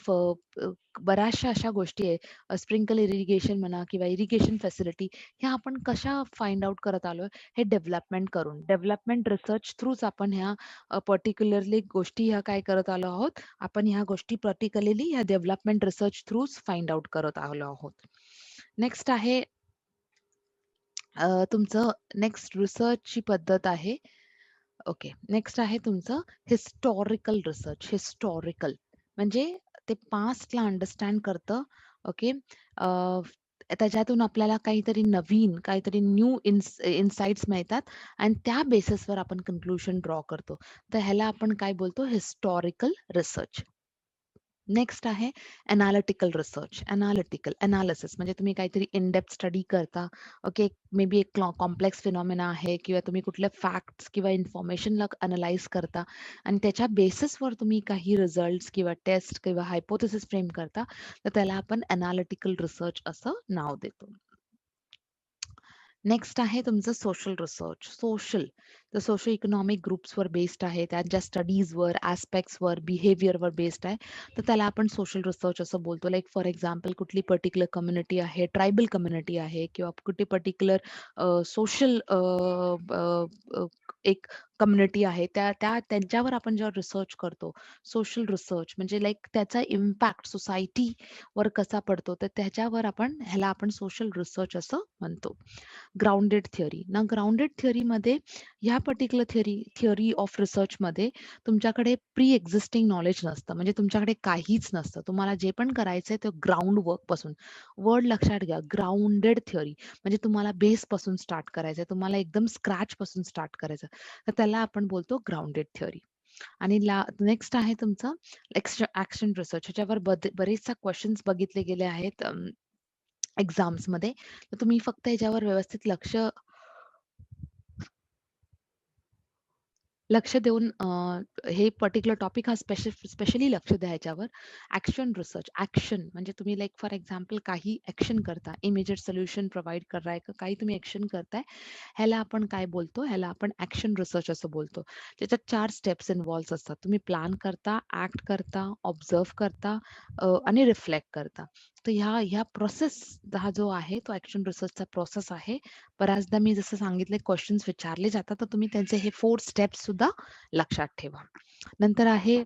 बऱ्याचशा अशा गोष्टी आहे, स्प्रिंकल इरिगेशन म्हणा किंवा इरिगेशन फॅसिलिटी, ह्या आपण कशा फाइंड आउट करत आलोय, हे डेव्हलपमेंट करून, डेव्हलपमेंट रिसर्च थ्रूच आपण ह्या पर्टिक्युलरली गोष्टी ह्या काय करत आलो आहोत, आपण ह्या गोष्टी पर्टिक्युलरली ह्या डेव्हलपमेंट रिसर्च थ्रूच फाइंड आउट करत आलो आहोत. नेक्स्ट आहे तुमचं नेक्स्ट रिसर्चची पद्धत आहे. ओके. नेक्स्ट आहे तुमचं हिस्टॉरिकल रिसर्च. हिस्टॉरिकल म्हणजे ते पास्टला अंडरस्टँड करतं. ओके. त्याच्यातून आपल्याला काहीतरी नवीन, काहीतरी न्यू इन्साइट्स मिळतात आणि त्या बेसिसवर आपण कन्क्लुजन ड्रॉ करतो. तर ह्याला आपण काय बोलतो, हिस्टॉरिकल रिसर्च. नेक्स्ट आहे एनालिटिकल रिसर्च. एनालिटिकल एनालिसिस म्हणजे तुम्ही काहीतरी इन डेप्थ स्टडी करता. ओके. मे बी एक कॉम्प्लेक्स फिनॉमिना आहे किंवा तुम्ही कुठल्या फॅक्ट्स किंवा इन्फॉर्मेशनला अनलाइज करता आणि त्याच्या बेसिसवर तुम्ही काही रिझल्ट्स किंवा टेस्ट किंवा हायपोथेसिस फ्रेम करता. तर त्याला आपण एनालिटिकल रिसर्च असं नाव देतो. नेक्स्ट आहे तुमचं सोशल रिसर्च. सोशल तर सोशो इकॉनॉमिक ग्रुप्सवर बेस्ड आहे. त्यांच्या स्टडीजवर, ॲस्पेक्ट्सवर, बिहेवियरवर बेस्ड आहे. तर त्याला आपण सोशल रिसर्च असं बोलतो. लाइक फॉर एक्झाम्पल कुठली पर्टिक्युलर कम्युनिटी आहे, ट्रायबल कम्युनिटी आहे किंवा कुठली पर्टिक्युलर सोशल एक कम्युनिटी आहे. त्यांच्यावर आपण जेव्हा रिसर्च करतो, सोशल रिसर्च म्हणजे लाइक त्याचा इम्पॅक्ट सोसायटीवर कसा पडतो, तर त्याच्यावर ह्याला आपण सोशल रिसर्च असं म्हणतो. ग्राउंडेड थिअरी ना, ग्राउंडेड थिअरीमध्ये ह्या पर्टिक्युलर थिअरी ऑफ रिसर्चमध्ये तुमच्याकडे प्री एक्झिस्टिंग नॉलेज नसतं. म्हणजे तुमच्याकडे काहीच नसतं. तुम्हाला जे पण करायचंय ते ग्राउंड वर्कपासून. वर्ड लक्षात घ्या, ग्राउंडेड थिअरी म्हणजे तुम्हाला बेसपासून स्टार्ट करायचंय. तुम्हाला एकदम स्क्रॅचपासून स्टार्ट करायचं. तर त्याला आपण बोलतो ग्राउंडेड थिअरी. आणि नेक्स्ट आहे तुमचं ॲक्शन रिसर्च. ह्याच्यावर बरेचसे क्वेशन्स बघितले गेले आहेत एक्झाम्समध्ये. तर तुम्ही फक्त ह्याच्यावर व्यवस्थित लक्ष देऊन हे पर्टिक्युलर टॉपिक हा स्पेशली लक्ष द्या ह्याच्यावर. Action research. ॲक्शन म्हणजे तुम्ही लाइक फॉर एक्झाम्पल काही ॲक्शन करता, इमिजिएट सोल्युशन प्रोव्हाईड कराय काही तुम्ही ॲक्शन करताय, ह्याला आपण काय बोलतो, ह्याला आपण ॲक्शन रिसर्च असं बोलतो. त्याच्यात 4 स्टेप्स इन्व्हॉल्व्ह असतात. तुम्ही प्लॅन करता, ॲक्ट करता, ऑब्झर्व्ह करता आणि रिफ्लेक्ट करता. तर ह्या प्रोसेस हा जो आहे तो ॲक्शन रिसर्चचा प्रोसेस आहे. बऱ्याचदा मी जसं सांगितलं क्वेशन्स विचारले जातात, तर तुम्ही त्यांचे हे 4 स्टेप्स सुद्धा लक्षात ठेवा. नंतर आहे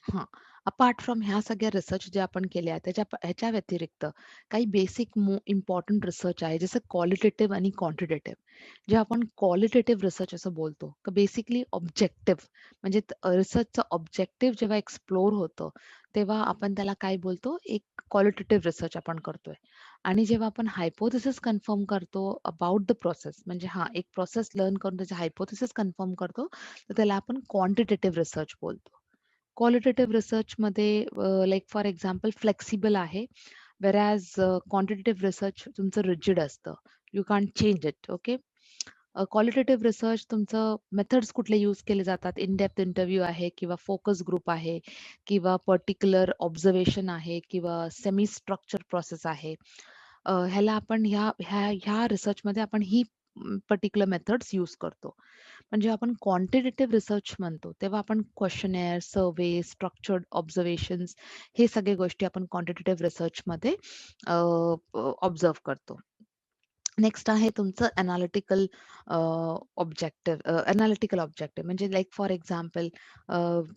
हां, अपार्ट फ्रॉम ह्या सगळ्या रिसर्च जे आपण केल्या ह्याच्या व्यतिरिक्त काही बेसिक इम्पोर्टंट रिसर्च आहे, जसं क्वालिटेटिव्ह आणि क्वांटिटेटिव्ह. जे आपण क्वालिटेटिव्ह रिसर्च असं बोलतो, तर बेसिकली ऑब्जेक्टिव्ह म्हणजे रिसर्चचं ऑब्जेक्टिव्ह जेव्हा एक्सप्लोर होतं, तेव्हा आपण त्याला काय बोलतो, एक क्वालिटेटिव्ह रिसर्च आपण करतोय. आणि जेव्हा आपण हायपोथेसिस कन्फर्म करतो अबाउट द प्रोसेस, म्हणजे एक प्रोसेस लर्न करून त्याचे हायपोथेसिस कन्फर्म करतो, तर त्याला आपण क्वांटिटेटिव्ह रिसर्च बोलतो. क्वालिटेटिव्ह रिसर्चमध्ये लाइक फॉर एक्झाम्पल फ्लेक्सिबल आहे. व्हेअरॅज क्वांटिटेटिव्ह रिसर्च तुमचं रिजिड असतं. You can't change it. Okay. Qualitative research तुमचं मेथड्स कुठले यूज केले जातात? इन डेप्थ इंटरव्ह्यू आहे किंवा फोकस ग्रुप आहे किंवा पर्टिक्युलर ऑब्झर्वेशन आहे किंवा सेमी स्ट्रक्चर प्रोसेस आहे. ह्याला आपण ह्या रिसर्चमध्ये आपण ही पर्टिक्युलर मेथड्स यूज करतो. पण जेव्हा आपण क्वांटिटेटिव्ह रिसर्च म्हणतो, तेव्हा आपण क्वेश्चनेअर, सर्व्हे, स्ट्रक्चर्ड ऑब्झर्वेशन्स हे सगळे गोष्टी आपण क्वांटिटेटिव्ह रिसर्चमध्ये ऑब्झर्व्ह करतो. नेक्स्ट आहे तुमचं एनालिटिकल ऑब्जेक्टिव्ह म्हणजे लाइक फॉर एक्झाम्पल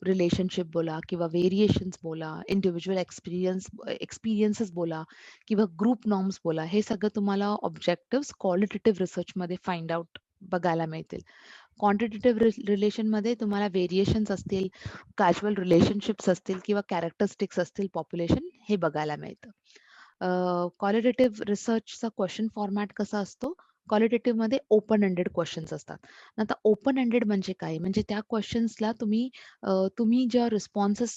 रिलेशनशिप बोला किंवा व्हेरिएशन्स बोला, इंडिव्हिज्युअल एक्सपिरियन्सेस बोला किंवा ग्रुप नॉर्म्स बोला, हे सगळं तुम्हाला ऑब्जेक्टिव्हज क्वालिटेटिव्ह रिसर्चमध्ये फाइंड आउट बघायला मिळतील. क्वांटिटेटिव्ह रिलेशनमध्ये तुम्हाला व्हेरिएशन्स असतील, कॅज्युअल रिलेशनशिप्स असतील किंवा कॅरेक्टरिस्टिक्स असतील पॉप्युलेशन, हे बघायला मिळतं. क्वालिटेटिव्ह रिसर्चचा क्वेश्चन फॉर्मॅट कसा असतो? क्वालिटेटिव्हमध्ये ओपन एंडेड क्वेश्चन्स असतात. आता ओपन एंडेड म्हणजे काय? म्हणजे त्या क्वेश्चन्सला तुम्ही जेव्हा रिस्पॉन्सेस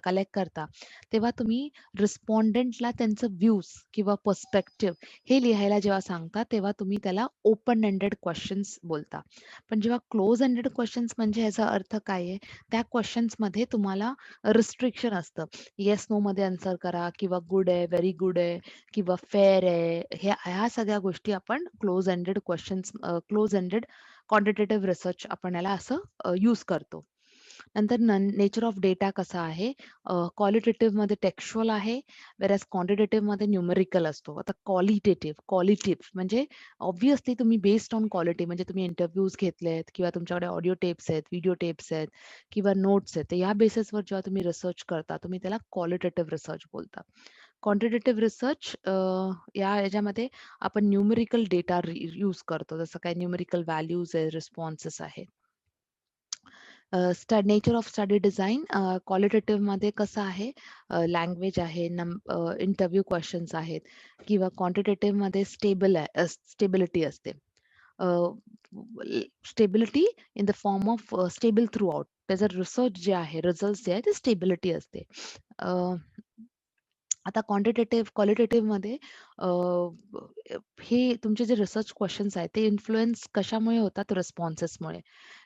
कलेक्ट करता, तेव्हा तुम्ही रिस्पॉन्डंटला त्यांचं व्ह्यूज किंवा पर्स्पेक्टिव्ह हे लिहायला जेव्हा सांगता, तेव्हा तुम्ही त्याला ओपन एंडेड क्वेश्चन्स बोलता. पण जेव्हा क्लोज एंडेड क्वेश्चन्स म्हणजे ह्याचा अर्थ काय आहे? त्या क्वेश्चन्समध्ये तुम्हाला रिस्ट्रिक्शन असतं. येस, नो मध्ये आन्सर करा किंवा गुड आहे, व्हेरी गुड आहे किंवा फेअर आहे. ह्या सगळ्या गोष्टी आपण क्लोज एंडेड क्वांटिटेटिव्ह रिसर्च आपण याला असं यूज करतो. नंतर नेचर ऑफ डेटा कसा आहे? क्वालिटेटिव्हमध्ये टेक्स्चुअल आहे, व्हेअरएज क्वांटिटेटिव्हमध्ये न्यूमेरिकल असतो. आता क्वालिटेटिव्ह म्हणजे ऑब्व्हियसली तुम्ही बेस्ड ऑन क्वालिटी म्हणजे तुम्ही इंटरव्ह्यूज घेतलेत किंवा तुमच्याकडे ऑडिओ टेप्स आहेत, व्हिडिओ टेप्स आहेत किंवा नोट्स आहेत. तर या बेसिसवर जेव्हा तुम्ही रिसर्च करता, तुम्ही त्याला क्वालिटेटिव्ह रिसर्च बोलता. क्वांटिटेटिव्ह रिसर्च याच्यामध्ये आपण न्यूमेरिकल डेटा यूज करतो. जसं काही न्यूमेरिकल व्हॅल्यूज आहे, रिस्पॉन्सेस आहेत. नेचर ऑफ स्टडी डिझाईन क्वालिटेटिव्हमध्ये कसं आहे? लँग्वेज आहे, इंटरव्ह्यू क्वेश्चन्स आहेत किंवा क्वांटिटेटिव्हमध्ये स्टेबिलिटी असते. Stability in the form of stable through out. त्याचं रिसर्च जे आहे, रिझल्ट जे आहे ते स्टेबिलिटी असते. आता क्वालिटेटिव्हमध्ये हे तुमचे जे रिसर्च क्वेश्चन्स आहेत ते इन्फ्लुअन्स कशामुळे होतात? रिस्पॉन्सेसमुळे.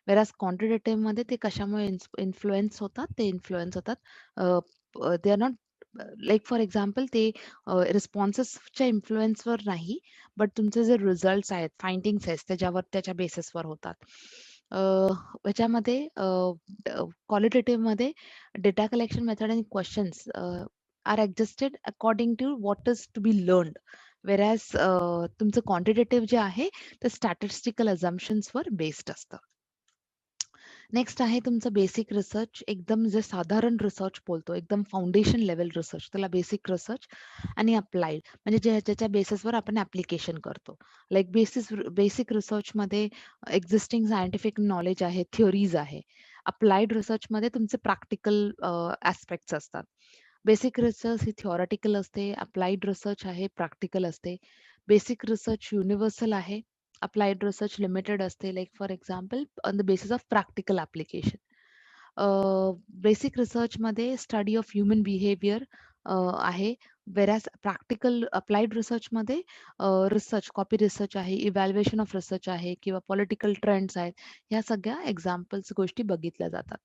व्हेअरएज क्वांटिटेटिव्हमध्ये ते कशामुळे इन्फ्लुअन्स होतात? ते इन्फ्लुअन्स होतात they are not like for example ते रिस्पॉन्सेसच्या इन्फ्लुअन्सवर नाही, बट तुमचे जे रिझल्ट्स आहेत, फाइंडिंग्स आहेत त्याच्या बेसिसवर होतात. ह्याच्यामध्ये क्वालिटेटिव्हमध्ये डेटा कलेक्शन मेथड आणि questions are adjusted according to what is to be learned. Whereas तुमचं क्वांटिटेटिव्ह जे आहे ते स्टॅटिस्टिकल वर बेस्ड असतं. नेक्स्ट आहे तुमचं बेसिक रिसर्च. एकदम जे साधारण रिसर्च बोलतो, एकदम फाउंडेशन लेवल रिसर्च, त्याला बेसिक रिसर्च आणि अप्लाइड म्हणजे ज्याच्या बेसिसवर आपण ऍप्लिकेशन करतो. लाइक बेसिक रिसर्चमध्ये एक्झिस्टिंग सायंटिफिक नॉलेज आहे, थिअरीज आहे. अप्लाइड रिसर्चमध्ये तुमचे प्रॅक्टिकल ऍस्पेक्ट्स असतात. बेसिक रिसर्च ही थिओरिटिकल असते, अप्लाइड रिसर्च आहे प्रॅक्टिकल असते. बेसिक रिसर्च युनिव्हर्सल आहे, अप्लाइड रिसर्च लिमिटेड असते. Like for example on the basis of practical application. Basic रिसर्चमध्ये स्टडी ऑफ ह्युमन बिहेवियर आहे. व्हेरॅज प्रॅक्टिकल अप्लाइड रिसर्चमध्ये रिसर्च, कॉपी रिसर्च आहे, evaluation of research आहे किंवा पॉलिटिकल ट्रेंड्स आहेत. ह्या सगळ्या एक्झाम्पल्स गोष्टी बघितल्या जातात.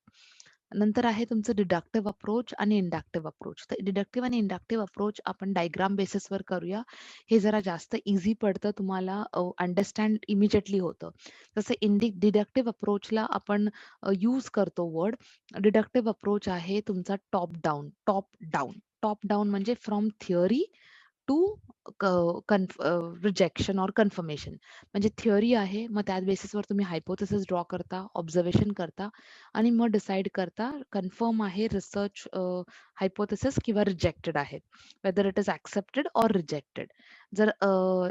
नंतर आहे तुमचं डिडक्टिव्ह अप्रोच आणि इंडक्टिव्ह अप्रोच. तर डिडक्टिव्ह आणि इंडक्टिव्ह अप्रोच आपण डायग्राम बेसिसवर करूया. हे जरा जास्त इझी पडतं तुम्हाला अंडरस्टँड इमिजिएटली होतं. जसं डिडक्टिव्ह अप्रोचला आपण यूज करतो वर्ड. डिडक्टिव्ह अप्रोच आहे तुमचा टॉप डाउन म्हणजे from theory to rejection or confirmation. म्हणजे थिअरी आहे, मग त्या बेसिसवर तुम्ही हायपोथेसिस ड्रॉ करता, ऑब्झर्वेशन करता आणि मग डिसाईड करता कन्फर्म आहे रिसर्च हायपोथेसिस किंवा रिजेक्टेड आहे. Whether it is accepted or rejected. जर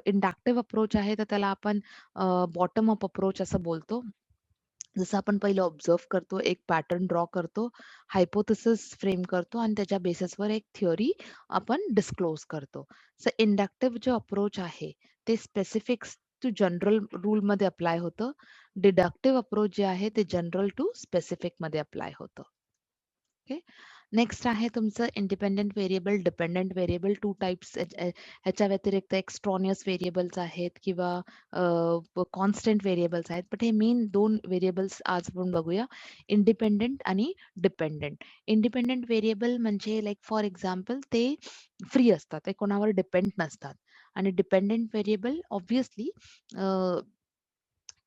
इंडक्टिव्ह अप्रोच आहे तर त्याला आपण बॉटम अप अप्रोच असं बोलतो. जसं आपण पहिलं ऑब्झर्व्ह करतो, एक पॅटर्न ड्रॉ करतो, हायपोथेसिस फ्रेम करतो आणि त्याच्या बेसिसवर एक थिअरी आपण डिस्क्लोज करतो. सो इंडक्टिव्ह जो अप्रोच आहे, ते स्पेसिफिक्स टू जनरल रूलमध्ये अप्लाय होतं. डिडक्टिव्ह अप्रोच जे आहे, ते जनरल टू स्पेसिफिकमध्ये अप्लाय होतं. ओके. नेक्स्ट आहे तुमचं independent variable, dependent variable 2 types ह्याच्या व्यतिरिक्त एक्स्ट्रॉनियस व्हेरिएबल्स आहेत किंवा कॉन्स्टंट व्हेरिएबल्स आहेत. बट हे मेन 2 व्हेरिएबल्स आज आपण बघूया. इंडिपेंडंट आणि डिपेंडंट. इंडिपेंडंट व्हेरिएबल म्हणजे लाइक फॉर एक्झाम्पल ते फ्री असतात. ते कोणावर डिपेंड नसतात आणि डिपेंडंट व्हेरिएबल ऑब्व्हियसली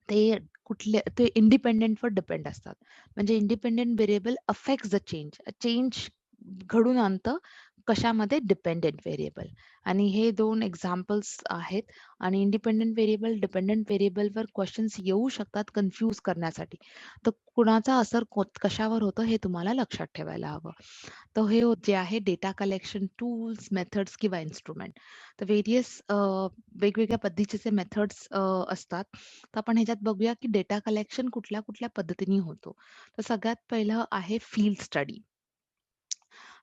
ते ते इंडिपेंडंटवर डिपेंड असतात. म्हणजे independent variable affects the change. Change घडवून आणतं कशामध्ये? Dependent variable. आणि हे 2 एक्झाम्पल्स आहेत आणि इंडिपेंडंट व्हेरिएबल, डिपेंडंट व्हेरिएबलवर क्वेशन्स येऊ शकतात कन्फ्यूज करण्यासाठी. तर कुणाचा असर कशावर होतं हे तुम्हाला लक्षात ठेवायला हवं. तर हे जे आहे डेटा कलेक्शन टूल्स, मेथड्स किंवा इन्स्ट्रुमेंट. तर वेगवेगळ्या पद्धतीचे मेथड्स असतात. तर आपण ह्याच्यात बघूया की डेटा कलेक्शन कुठल्या-कुठल्या पद्धतीने होतो. तर सगळ्यात पहिलं आहे फील्ड स्टडी.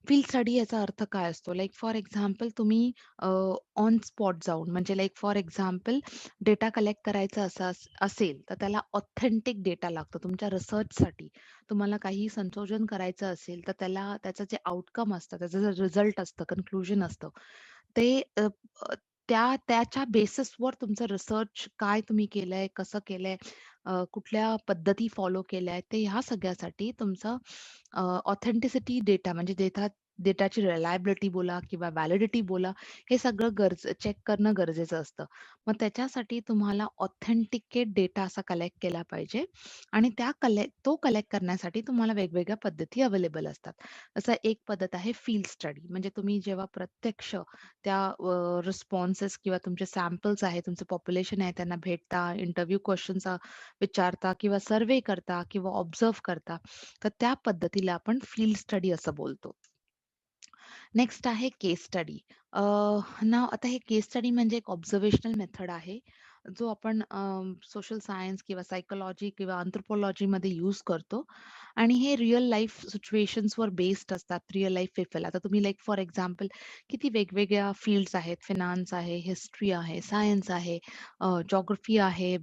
फील्ड स्टडी याचा अर्थ काय असतो? लाइक फॉर एक्झाम्पल तुम्ही ऑन स्पॉट जाऊन म्हणजे like for example data collect करायचा असेल, तर त्याला ऑथेंटिक डेटा लागतो तुमच्या रिसर्चसाठी. तुम्हाला काही संशोधन करायचं असेल, तर त्याचं जे आउटकम असतं, त्याचं जे रिझल्ट असतं, कन्क्लुजन असतं, ते अ, त्याच्या बेसिसवर तुमचं रिसर्च काय तुम्ही केलंय, कसं केलंय, कुठल्या पद्धती फॉलो केल्यात, ते ह्या सगळ्यासाठी तुमचं ऑथेंटिसिटी डेटा म्हणजे डेटाची रिलायबिलिटी बोला किंवा व्हॅलिडिटी बोला, हे सगळं चेक करणं गरजेचं असतं. मग त्याच्यासाठी तुम्हाला ऑथेंटिकेट डेटा असा कलेक्ट केला पाहिजे आणि तो कलेक्ट करण्यासाठी तुम्हाला वेगवेगळ्या पद्धती अवेलेबल असतात. जसं एक पद्धत आहे फील्ड स्टडी. म्हणजे तुम्ही जेव्हा प्रत्यक्ष त्या रिस्पॉन्सेस किंवा तुमचे सॅम्पल्स आहेत, तुमचं पॉप्युलेशन आहे, त्यांना भेटता, इंटरव्ह्यू क्वेशन्स विचारता किंवा सर्व्हे करता किंवा ऑब्झर्व्ह करता, तर त्या पद्धतीला आपण फील्ड स्टडी असं बोलतो. नेक्स्ट आहे केस स्टडी. आता हे केस स्टडी म्हणजे एक ऑब्झर्वेशनल मेथड आहे, जो आपण सोशल सायन्स किंवा सायकॉलॉजी किंवा अँथ्रोपॉलॉजीमध्ये यूज करतो आणि हे रिअल लाईफ सिच्युएशन्सवर बेस्ड असतात, रिअल लाईफ पीपल. आता तुम्ही लाइक फॉर एक्झाम्पल किती वेगवेगळ्या फील्ड्स आहेत, फिनान्स आहे, हिस्ट्री आहे, सायन्स आहे, जिओग्राफी आहे,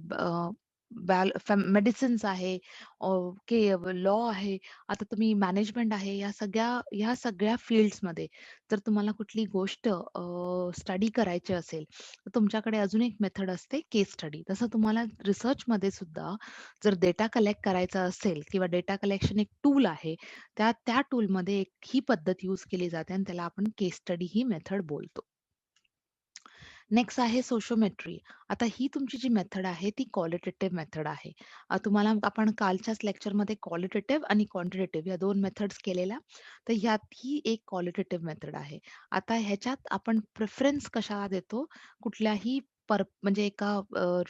मेडिसिन्स आहे, लॉ आहे, आता तुम्ही मॅनेजमेंट आहे, ह्या सगळ्या फील्ड्समध्ये जर तुम्हाला कुठली गोष्ट स्टडी करायची असेल, तर तुमच्याकडे अजून एक मेथड असते केस स्टडी. तसं तुम्हाला रिसर्चमध्ये सुद्धा जर डेटा कलेक्ट करायचा असेल किंवा डेटा कलेक्शन एक टूल आहे, त्या टूलमध्ये एक ही पद्धत यूज केली जाते आणि त्याला आपण केस स्टडी ही मेथड बोलतो. नेक्स्ट आहे सोशिओमेट्री. आता ही तुमची जी मेथड आहे ती क्वालिटेटिव्ह मेथड आहे. तुम्हाला आपण कालच्याच लेक्चरमध्ये क्वालिटेटिव्ह आणि क्वांटिटेटिव्ह या 2 मेथड्स केलेल्या. तर ह्यात ही एक क्वालिटेटिव्ह मेथड आहे. आता ह्याच्यात आपण प्रेफरन्स कशाला देतो? कुठल्याही म्हणजे एका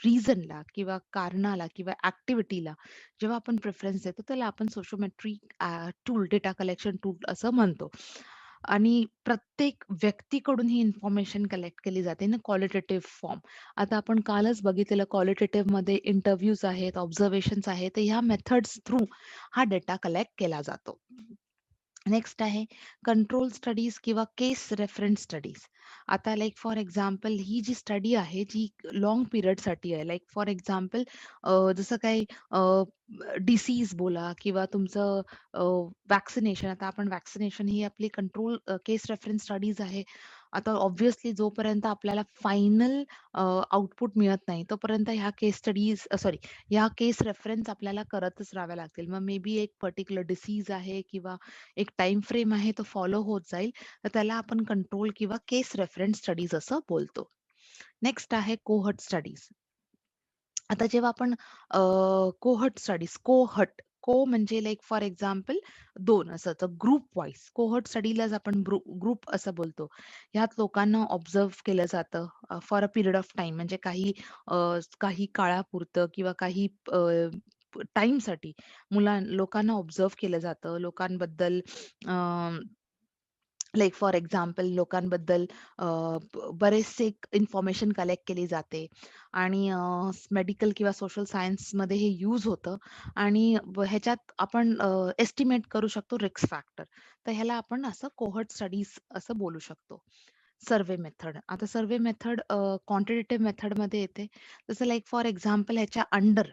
रिझनला किंवा कारणाला किंवा ॲक्टिव्हिटीला जेव्हा आपण प्रेफरन्स देतो त्याला आपण सोशिओमेट्री टूल, डेटा कलेक्शन टूल असं म्हणतो. आणि प्रत्येक व्यक्तीकडून ही इन्फॉर्मेशन कलेक्ट केली जाते ना क्वालिटेटिव्ह फॉर्म. आता आपण कालच बघितलेलं क्वालिटेटिव्हमध्ये इंटरव्ह्यूज आहेत, ऑब्झर्वेशन्स आहेत. तर ह्या मेथड्स थ्रू हा डेटा कलेक्ट केला जातो. नेक्स्ट आहे कंट्रोल स्टडीज किंवा केस रेफरन्स स्टडीज. आता लाइक फॉर एक्झाम्पल ही जी स्टडी आहे जी लाँग पिरियडसाठी आहे. लाइक फॉर एक्झाम्पल जसं काही डिसीज बोला किंवा तुमचं व्हॅक्सिनेशन. आता आपण व्हॅक्सिनेशन ही आपली कंट्रोल केस रेफरन्स स्टडीज आहे. आता ऑब्व्हियसली जोपर्यंत आपल्याला फायनल आउटपुट मिळत नाही, तोपर्यंत ह्या केस रेफरन्स आपल्याला करतच राहाव्या लागतील. मग मे बी एक पर्टिक्युलर डिसीज आहे किंवा एक टाईम फ्रेम आहे तो फॉलो होत जाईल. तर त्याला आपण कंट्रोल किंवा केस रेफरन्स स्टडीज असं बोलतो. नेक्स्ट आहे कोहर्ट स्टडीज. आता जेव्हा आपण म्हणजे लाइक फॉर एक्झाम्पल 2 असं तर ग्रुप वाईज कोहॉर्ट स्टडीलाच आपण ग्रुप असं बोलतो. ह्यात लोकांना ऑब्झर्व्ह केलं जातं for a period of time म्हणजे काही काळापुरतं किंवा काही टाईमसाठी लोकांना ऑब्झर्व्ह केलं जातं. लोकांबद्दल लाइक फॉर एक्झाम्पल लोकांबद्दल बरेचसे इन्फॉर्मेशन कलेक्ट केली जाते आणि मेडिकल किंवा सोशल सायन्समध्ये हे यूज होतं आणि ह्याच्यात आपण एस्टिमेट करू शकतो रिस्क फॅक्टर. तर ह्याला आपण असं कोहॉर्ट स्टडीज असं बोलू शकतो. Survey method. आता सर्व्हे मेथड क्वांटिटेटिव्ह मेथडमध्ये येते. जसं लाइक फॉर एक्झाम्पल ह्याच्या अंडर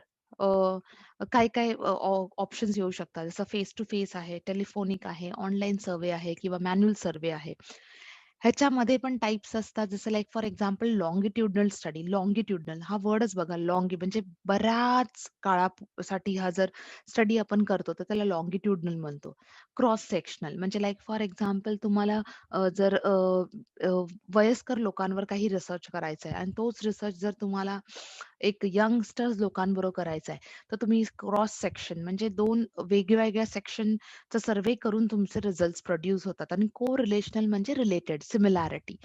काय-काय ऑप्शन्स येऊ शकतात. जसं फेस टू फेस आहे, टेलिफोनिक आहे, ऑनलाईन सर्व्हे आहे किंवा मॅन्युअल सर्व्हे आहे. ह्याच्यामध्ये पण टाइप्स असतात. जसं like for example longitudinal study. Longitudinal हा वर्डच बघा म्हणजे बऱ्याच काळासाठी हा जर स्टडी आपण करतो, तर त्याला लॉन्गिट्युडनल म्हणतो. क्रॉस सेक्शनल म्हणजे लाइक फॉर एक्झाम्पल तुम्हाला जर अ, वयस्कर लोकांवर काही रिसर्च करायचा आहे आणि तोच रिसर्च जर तुम्हाला एक यंगस्टर्स लोकांबरोबर करायचा आहे, तर तुम्ही क्रॉस सेक्शन म्हणजे 2 वेगवेगळ्या सेक्शनचा सर्व्हे करून तुमचे रिझल्ट्स प्रोड्यूस होतात आणि को-रिलेशनल म्हणजे रिलेटेड, सिमिलॅरिटी.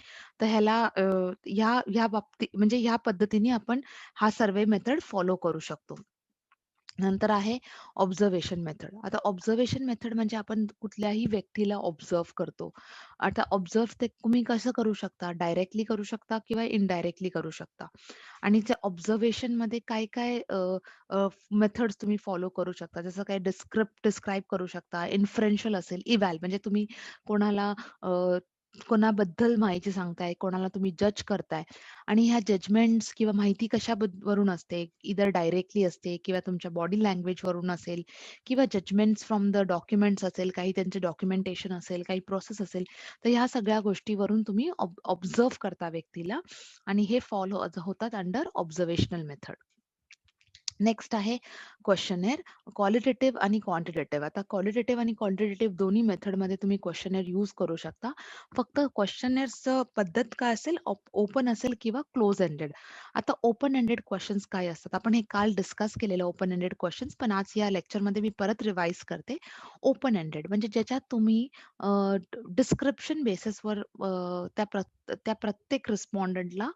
तर ह्याला ह्या बाबतीत म्हणजे ह्या पद्धतीने आपण हा सर्व्हे मेथड फॉलो करू शकतो. नंतर आहे ऑब्झर्वेशन मेथड. आता ऑब्झर्वेशन मेथड म्हणजे आपण कुठल्याही व्यक्तीला ऑब्झर्व्ह करतो. आता ऑब्झर्व्ह ते तुम्ही कसं करू शकता? डायरेक्टली करू शकता किंवा इनडायरेक्टली करू शकता. आणि त्या ऑब्झर्वेशनमध्ये काय-काय मेथड्स तुम्ही फॉलो करू शकता. जसं काही डिस्क्राईब करू शकता. इन्फरेन्शियल असेल, इव्हॅल म्हणजे तुम्ही कोणाला कोणाबद्दल माहिती सांगताय, कोणाला तुम्ही जज करताय आणि ह्या जजमेंट्स किंवा माहिती वरून असते. इदर डायरेक्टली असते किंवा तुमच्या बॉडी लँग्वेजवरून असेल किंवा जजमेंट्स फ्रॉम द डॉक्युमेंट्स असेल, काही त्यांचे डॉक्युमेंटेशन असेल, काही प्रोसेस असेल. तर ह्या सगळ्या गोष्टीवरून तुम्ही ऑब्झर्व्ह करता व्यक्तीला आणि हे फॉलो होतात अंडर ऑब्झर्वेशनल मेथड. नेक्स्ट आहे क्वेशनेअर. क्वालिटेटिव्ह आणि क्वांटिटेटिव्ह. आता क्वालिटेटिव्ह आणि क्वांटिटेटिव्ह दोन्ही मेथडमध्ये तुम्ही क्वेशनेअर यूज करू शकता. फक्त क्वेशनेअरचं पद्धत काय असेल, ओपन असेल किंवा क्लोज एंडेड. आता ओपन एंडेड क्वेशन्स काय असतात? आपण हे काल डिस्कस केलेलं ओपन एंडेड क्वेशन्स, पण आज या लेक्चरमध्ये मी परत रिवाईज करते. ओपन एंडेड म्हणजे ज्याच्यात तुम्ही डिस्क्रिप्शन बेसिसवर त्या प्रत्येक रिस्पॉन्डंटला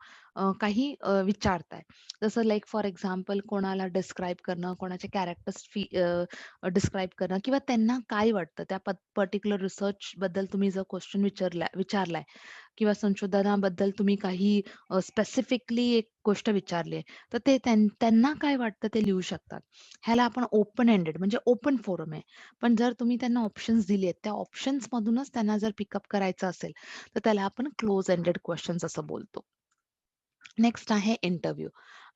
काही विचारताय. जसं लाइक फॉर एक्झाम्पल कोणाला डिस्क्राईब करणं, कोणाचे कॅरेक्टर्स डिस्क्राईब करणं किंवा त्यांना काय वाटतं त्या पर्टिक्युलर रिसर्चबद्दल तुम्ही जर क्वेश्चन विचारलाय किंवा संशोधनाबद्दल तुम्ही काही स्पेसिफिकली एक गोष्ट विचारली आहे, तर ते त्यांना काय वाटतं ते लिहू शकतात. ह्याला आपण ओपन एंडेड म्हणजे ओपन फोरम आहे. पण जर तुम्ही त्यांना ऑप्शन्स दिलेत, त्या ऑप्शन्समधूनच त्यांना जर पिकअप करायचं असेल, तर त्याला आपण क्लोज एंडेड क्वेशन्स असं बोलतो. नेक्स्ट आहे इंटरव्ह्यू.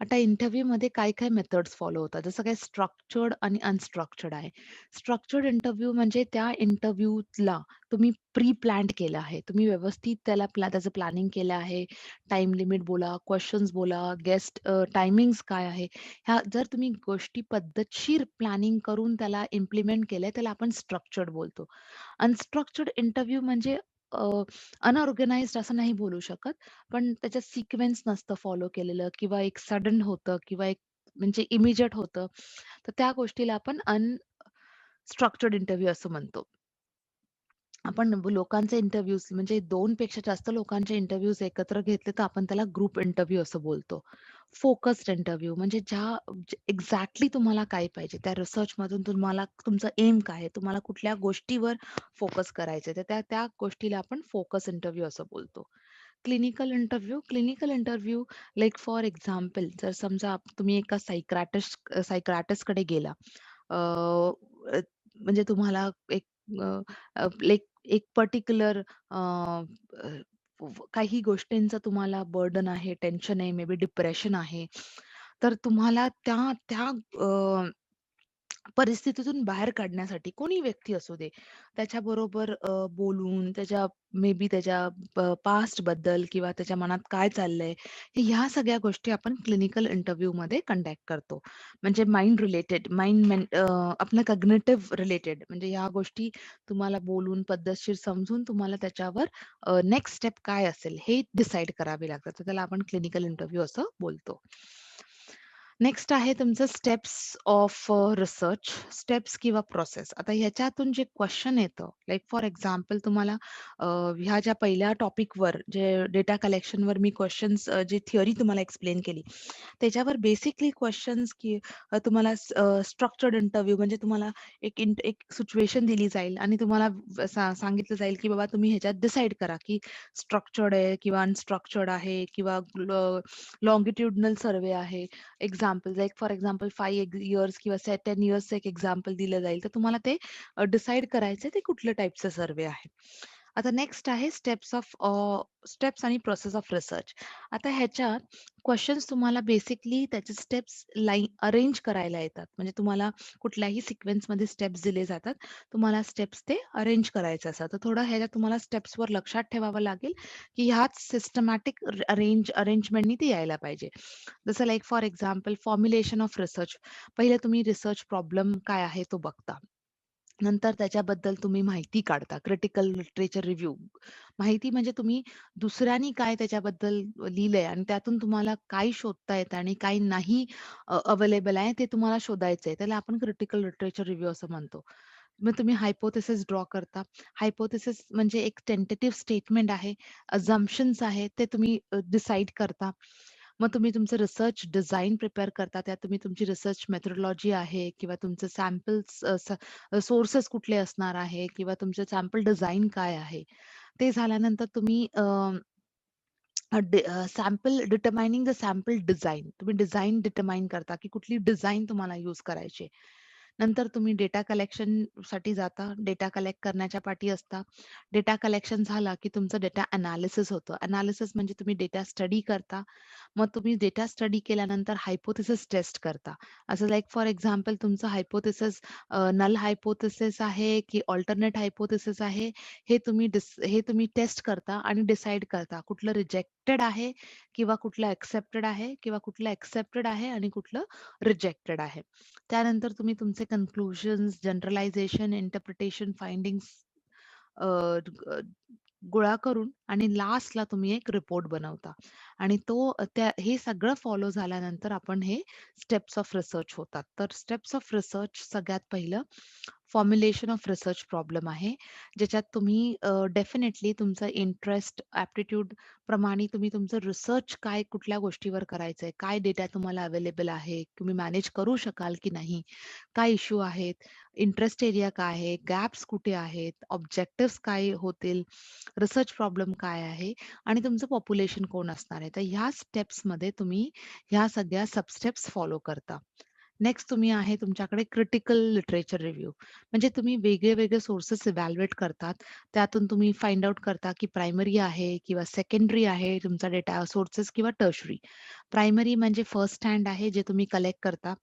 आता इंटरव्ह्यूमध्ये काय-काय मेथड्स फॉलो होतात. जसं काही स्ट्रक्चर्ड आणि अनस्ट्रक्चर्ड आहे. स्ट्रक्चर्ड इंटरव्ह्यू म्हणजे त्या इंटरव्ह्यूला तुम्ही प्री प्लॅन्ड केलं आहे. तुम्ही व्यवस्थित त्याचं प्लॅनिंग केलं आहे. टाईम लिमिट बोला, क्वेशन्स बोला, गेस्ट टायमिंग्स काय आहे. ह्या जर तुम्ही गोष्टी पद्धतशीर प्लॅनिंग करून त्याला इम्प्लिमेंट केलंय, त्याला आपण स्ट्रक्चर्ड बोलतो. अनस्ट्रक्चर्ड इंटरव्ह्यू म्हणजे अनऑर्गनाइज्ड असं नाही बोलू शकत. पण त्याच्यात सिक्वेन्स नसतं फॉलो केलेलं किंवा एक सडन होतं किंवा एक म्हणजे इमिजिएट होतं. तर त्या गोष्टीला आपण अनस्ट्रक्चर्ड इंटरव्ह्यू असं म्हणतो. आपण लोकांचे इंटरव्ह्यूज म्हणजे 2 पेक्षा जास्त लोकांचे इंटरव्ह्यूज एकत्र घेतले, तर आपण त्याला ग्रुप इंटरव्ह्यू असं बोलतो. फोकस्ड इंटरव्ह्यू म्हणजे एक्झॅक्टली तुम्हाला काय पाहिजे, त्या रिसर्चमधून तुम्हाला तुमचं एम काय आहे, तुम्हाला कुठल्या गोष्टीवर फोकस करायचं तर त्या त्या गोष्टीला आपण फोकस इंटरव्ह्यू असं बोलतो. Clinical interview like for example जर समजा तुम्ही एका सायकियाट्रिस्टकडे गेला. अ, अ, म्हणजे तुम्हाला एक लाइक एक पर्टिक्युलर काही गोष्टींचं तुम्हाला बर्डन आहे, टेन्शन आहे, मे बी डिप्रेशन आहे. तर तुम्हाला त्या त्या परिस्थितीतून बाहेर काढण्यासाठी कोणी व्यक्ती असू दे, त्याच्याबरोबर बोलून मे बी त्याच्या पास्टबद्दल किंवा त्याच्या मनात काय चाललंय, ह्या सगळ्या गोष्टी आपण क्लिनिकल इंटरव्ह्यूमध्ये कंडक्ट करतो. म्हणजे माइंड रिलेटेड आपलं कॉग्निटिव्ह रिलेटेड म्हणजे ह्या गोष्टी तुम्हाला बोलून पद्धतशीर समजून तुम्हाला त्याच्यावर नेक्स्ट स्टेप काय असेल हे डिसाईड करावे लागतात. तर त्याला आपण क्लिनिकल इंटरव्ह्यू असं बोलतो. नेक्स्ट आहे तुमचं स्टेप्स ऑफ रिसर्च, स्टेप्स किंवा प्रोसेस. आता ह्याच्यातून जे क्वेशन येतं, लाइक फॉर एक्झाम्पल तुम्हाला ह्या ज्या पहिल्या टॉपिकवर जे डेटा कलेक्शनवर मी क्वेशन्स जी थिअरी तुम्हाला एक्सप्लेन केली, त्याच्यावर बेसिकली क्वेशन्स की तुम्हाला स्ट्रक्चर्ड इंटरव्ह्यू म्हणजे तुम्हाला एक सिच्युएशन दिली जाईल आणि तुम्हाला सांगितलं जाईल, की बाबा तुम्ही ह्याच्यात डिसाईड करा, की स्ट्रक्चर्ड आहे किंवा अनस्ट्रक्चर्ड आहे किंवा सर्व्हे आहे. Example like for example 5 years किंवा 10 इयर्सचं एक एक्झाम्पल दिलं जाईल, तर तुम्हाला ते डिसाईड करायचं ते कुठल्या टाइपचं सर्व्हे आहे. आता नेक्स्ट आहे स्टेप्स आणि प्रोसेस ऑफ रिसर्च. आता ह्याच्यात क्वेशन्स तुम्हाला बेसिकली त्याचे स्टेप्स अरेंज करायला येतात. म्हणजे तुम्हाला कुठल्याही सिक्वेन्समध्ये स्टेप्स दिले जातात. तुम्हाला स्टेप्स ते अरेंज करायचे असतात. तर थोडं ह्याच्यात तुम्हाला स्टेप्सवर लक्षात ठेवावं लागेल, की ह्याच सिस्टमॅटिक अरेंजमेंटनी ते यायला पाहिजे. जसं like for example formulation of research. पहिले तुम्ही रिसर्च प्रॉब्लेम काय आहे तो बघता. नंतर त्याच्याबद्दल तुम्ही माहिती काढता. Critical literature review. माहिती म्हणजे तुम्ही दुसऱ्यांनी काय त्याच्याबद्दल लिहिलंय आणि त्यातून तुम्हाला काय शोधता येतं आणि काय नाही अवेलेबल आहे ते तुम्हाला शोधायचंय. त्याला आपण क्रिटिकल लिटरेचर रिव्ह्यू असं म्हणतो. मग तुम्ही हायपोथेसिस ड्रॉ करता. हायपोथेसिस म्हणजे एक टेंटेटिव्ह स्टेटमेंट आहे. अझम्पशन्स आहेत ते तुम्ही डिसाईड करता. मग तुम्ही तुमचं रिसर्च डिझाइन प्रिपेअर करता. त्यात तुम्ही तुमची रिसर्च मेथोडॉलॉजी आहे किंवा तुमचं सोर्सेस कुठले असणार आहे किंवा तुमचं सॅम्पल डिझाइन काय आहे. ते झाल्यानंतर तुम्ही सॅम्पल डिटरमायनिंग द सॅम्पल डिझाइन. तुम्ही डिझाइन डिटरमाइन करता, की कुठली डिझाइन तुम्हाला यूज करायची आहे. नंतर तुम्ही डेटा कलेक्शनसाठी जाता. डेटा कलेक्ट करण्याच्या पाठी असता. डेटा कलेक्शन झाला, की तुमचं डेटा एनालिसिस होतं. एनालिसिस म्हणजे तुम्ही डेटा स्टडी करता. मग तुम्ही डेटा स्टडी केल्यानंतर हायपोथेसिस टेस्ट करता. असं लाइक फॉर एक्झाम्पल तुमचं हायपोथेसिस नल हायपोथेसिस आहे, की अल्टरनेट हायपोथेसिस आहे, हे तुम्ही टेस्ट करता आणि डिसाईड करता. कुठलं रिजेक्टेड आहे किंवा कुठलं एक्सेप्टेड आहे किंवा कुठलं एक्सेप्टेड आहे आणि कुठलं रिजेक्टेड आहे. त्यानंतर तुम्ही तुमचे कन्क्लुजन्स, जनरलायझेशन, इंटरप्रिटेशन, फाइंडिंग्स अ, ग गोळा करून आणि लास्टला तुम्ही एक रिपोर्ट बनवता आणि हे सगळं फॉलो झाल्यानंतर आपण हे स्टेप्स ऑफ रिसर्च होतात. तर स्टेप्स ऑफ रिसर्च सगळ्यात पहिलं फॉर्म्युलेशन ऑफ रिसर्च प्रॉब्लेम आहे. ज्याच्यात तुम्ही डेफिनेटली तुमचं इंटरेस्ट, ॲप्टिट्यूड प्रमाणे तुम्ही तुमचं रिसर्च कुठल्या गोष्टीवर करायचंय, काय डेटा तुम्हाला अवेलेबल आहे, तुम्ही मॅनेज करू शकाल की नाही, काय इश्यू आहेत, इंटरेस्ट एरिया काय आहे, गॅप्स कुठे आहेत, ऑब्जेक्टिव्हज काय होतील, रिसर्च प्रॉब्लेम काय आहे आणि तुमचं पॉप्युलेशन कोण असणार आहे. तर ह्या स्टेप्समध्ये तुम्ही ह्या सगळ्या सब स्टेप्स फॉलो करता. नेक्स्ट तुम्ही आहे तुमच्याकडे क्रिटिकल लिटरेचर रिव्ह्यू. म्हणजे तुम्ही वेगळे-वेगळे सोर्सेस इव्हॅल्युएट करतात. त्यातून तुम्ही फाइंड आउट करता, की प्रायमरी आहे किंवा सेकंडरी आहे तुमचा डेटा सोर्सेस किंवा टर्शरी. प्रायमरी म्हणजे फर्स्ट हँड आहे जे तुम्ही कलेक्ट करता.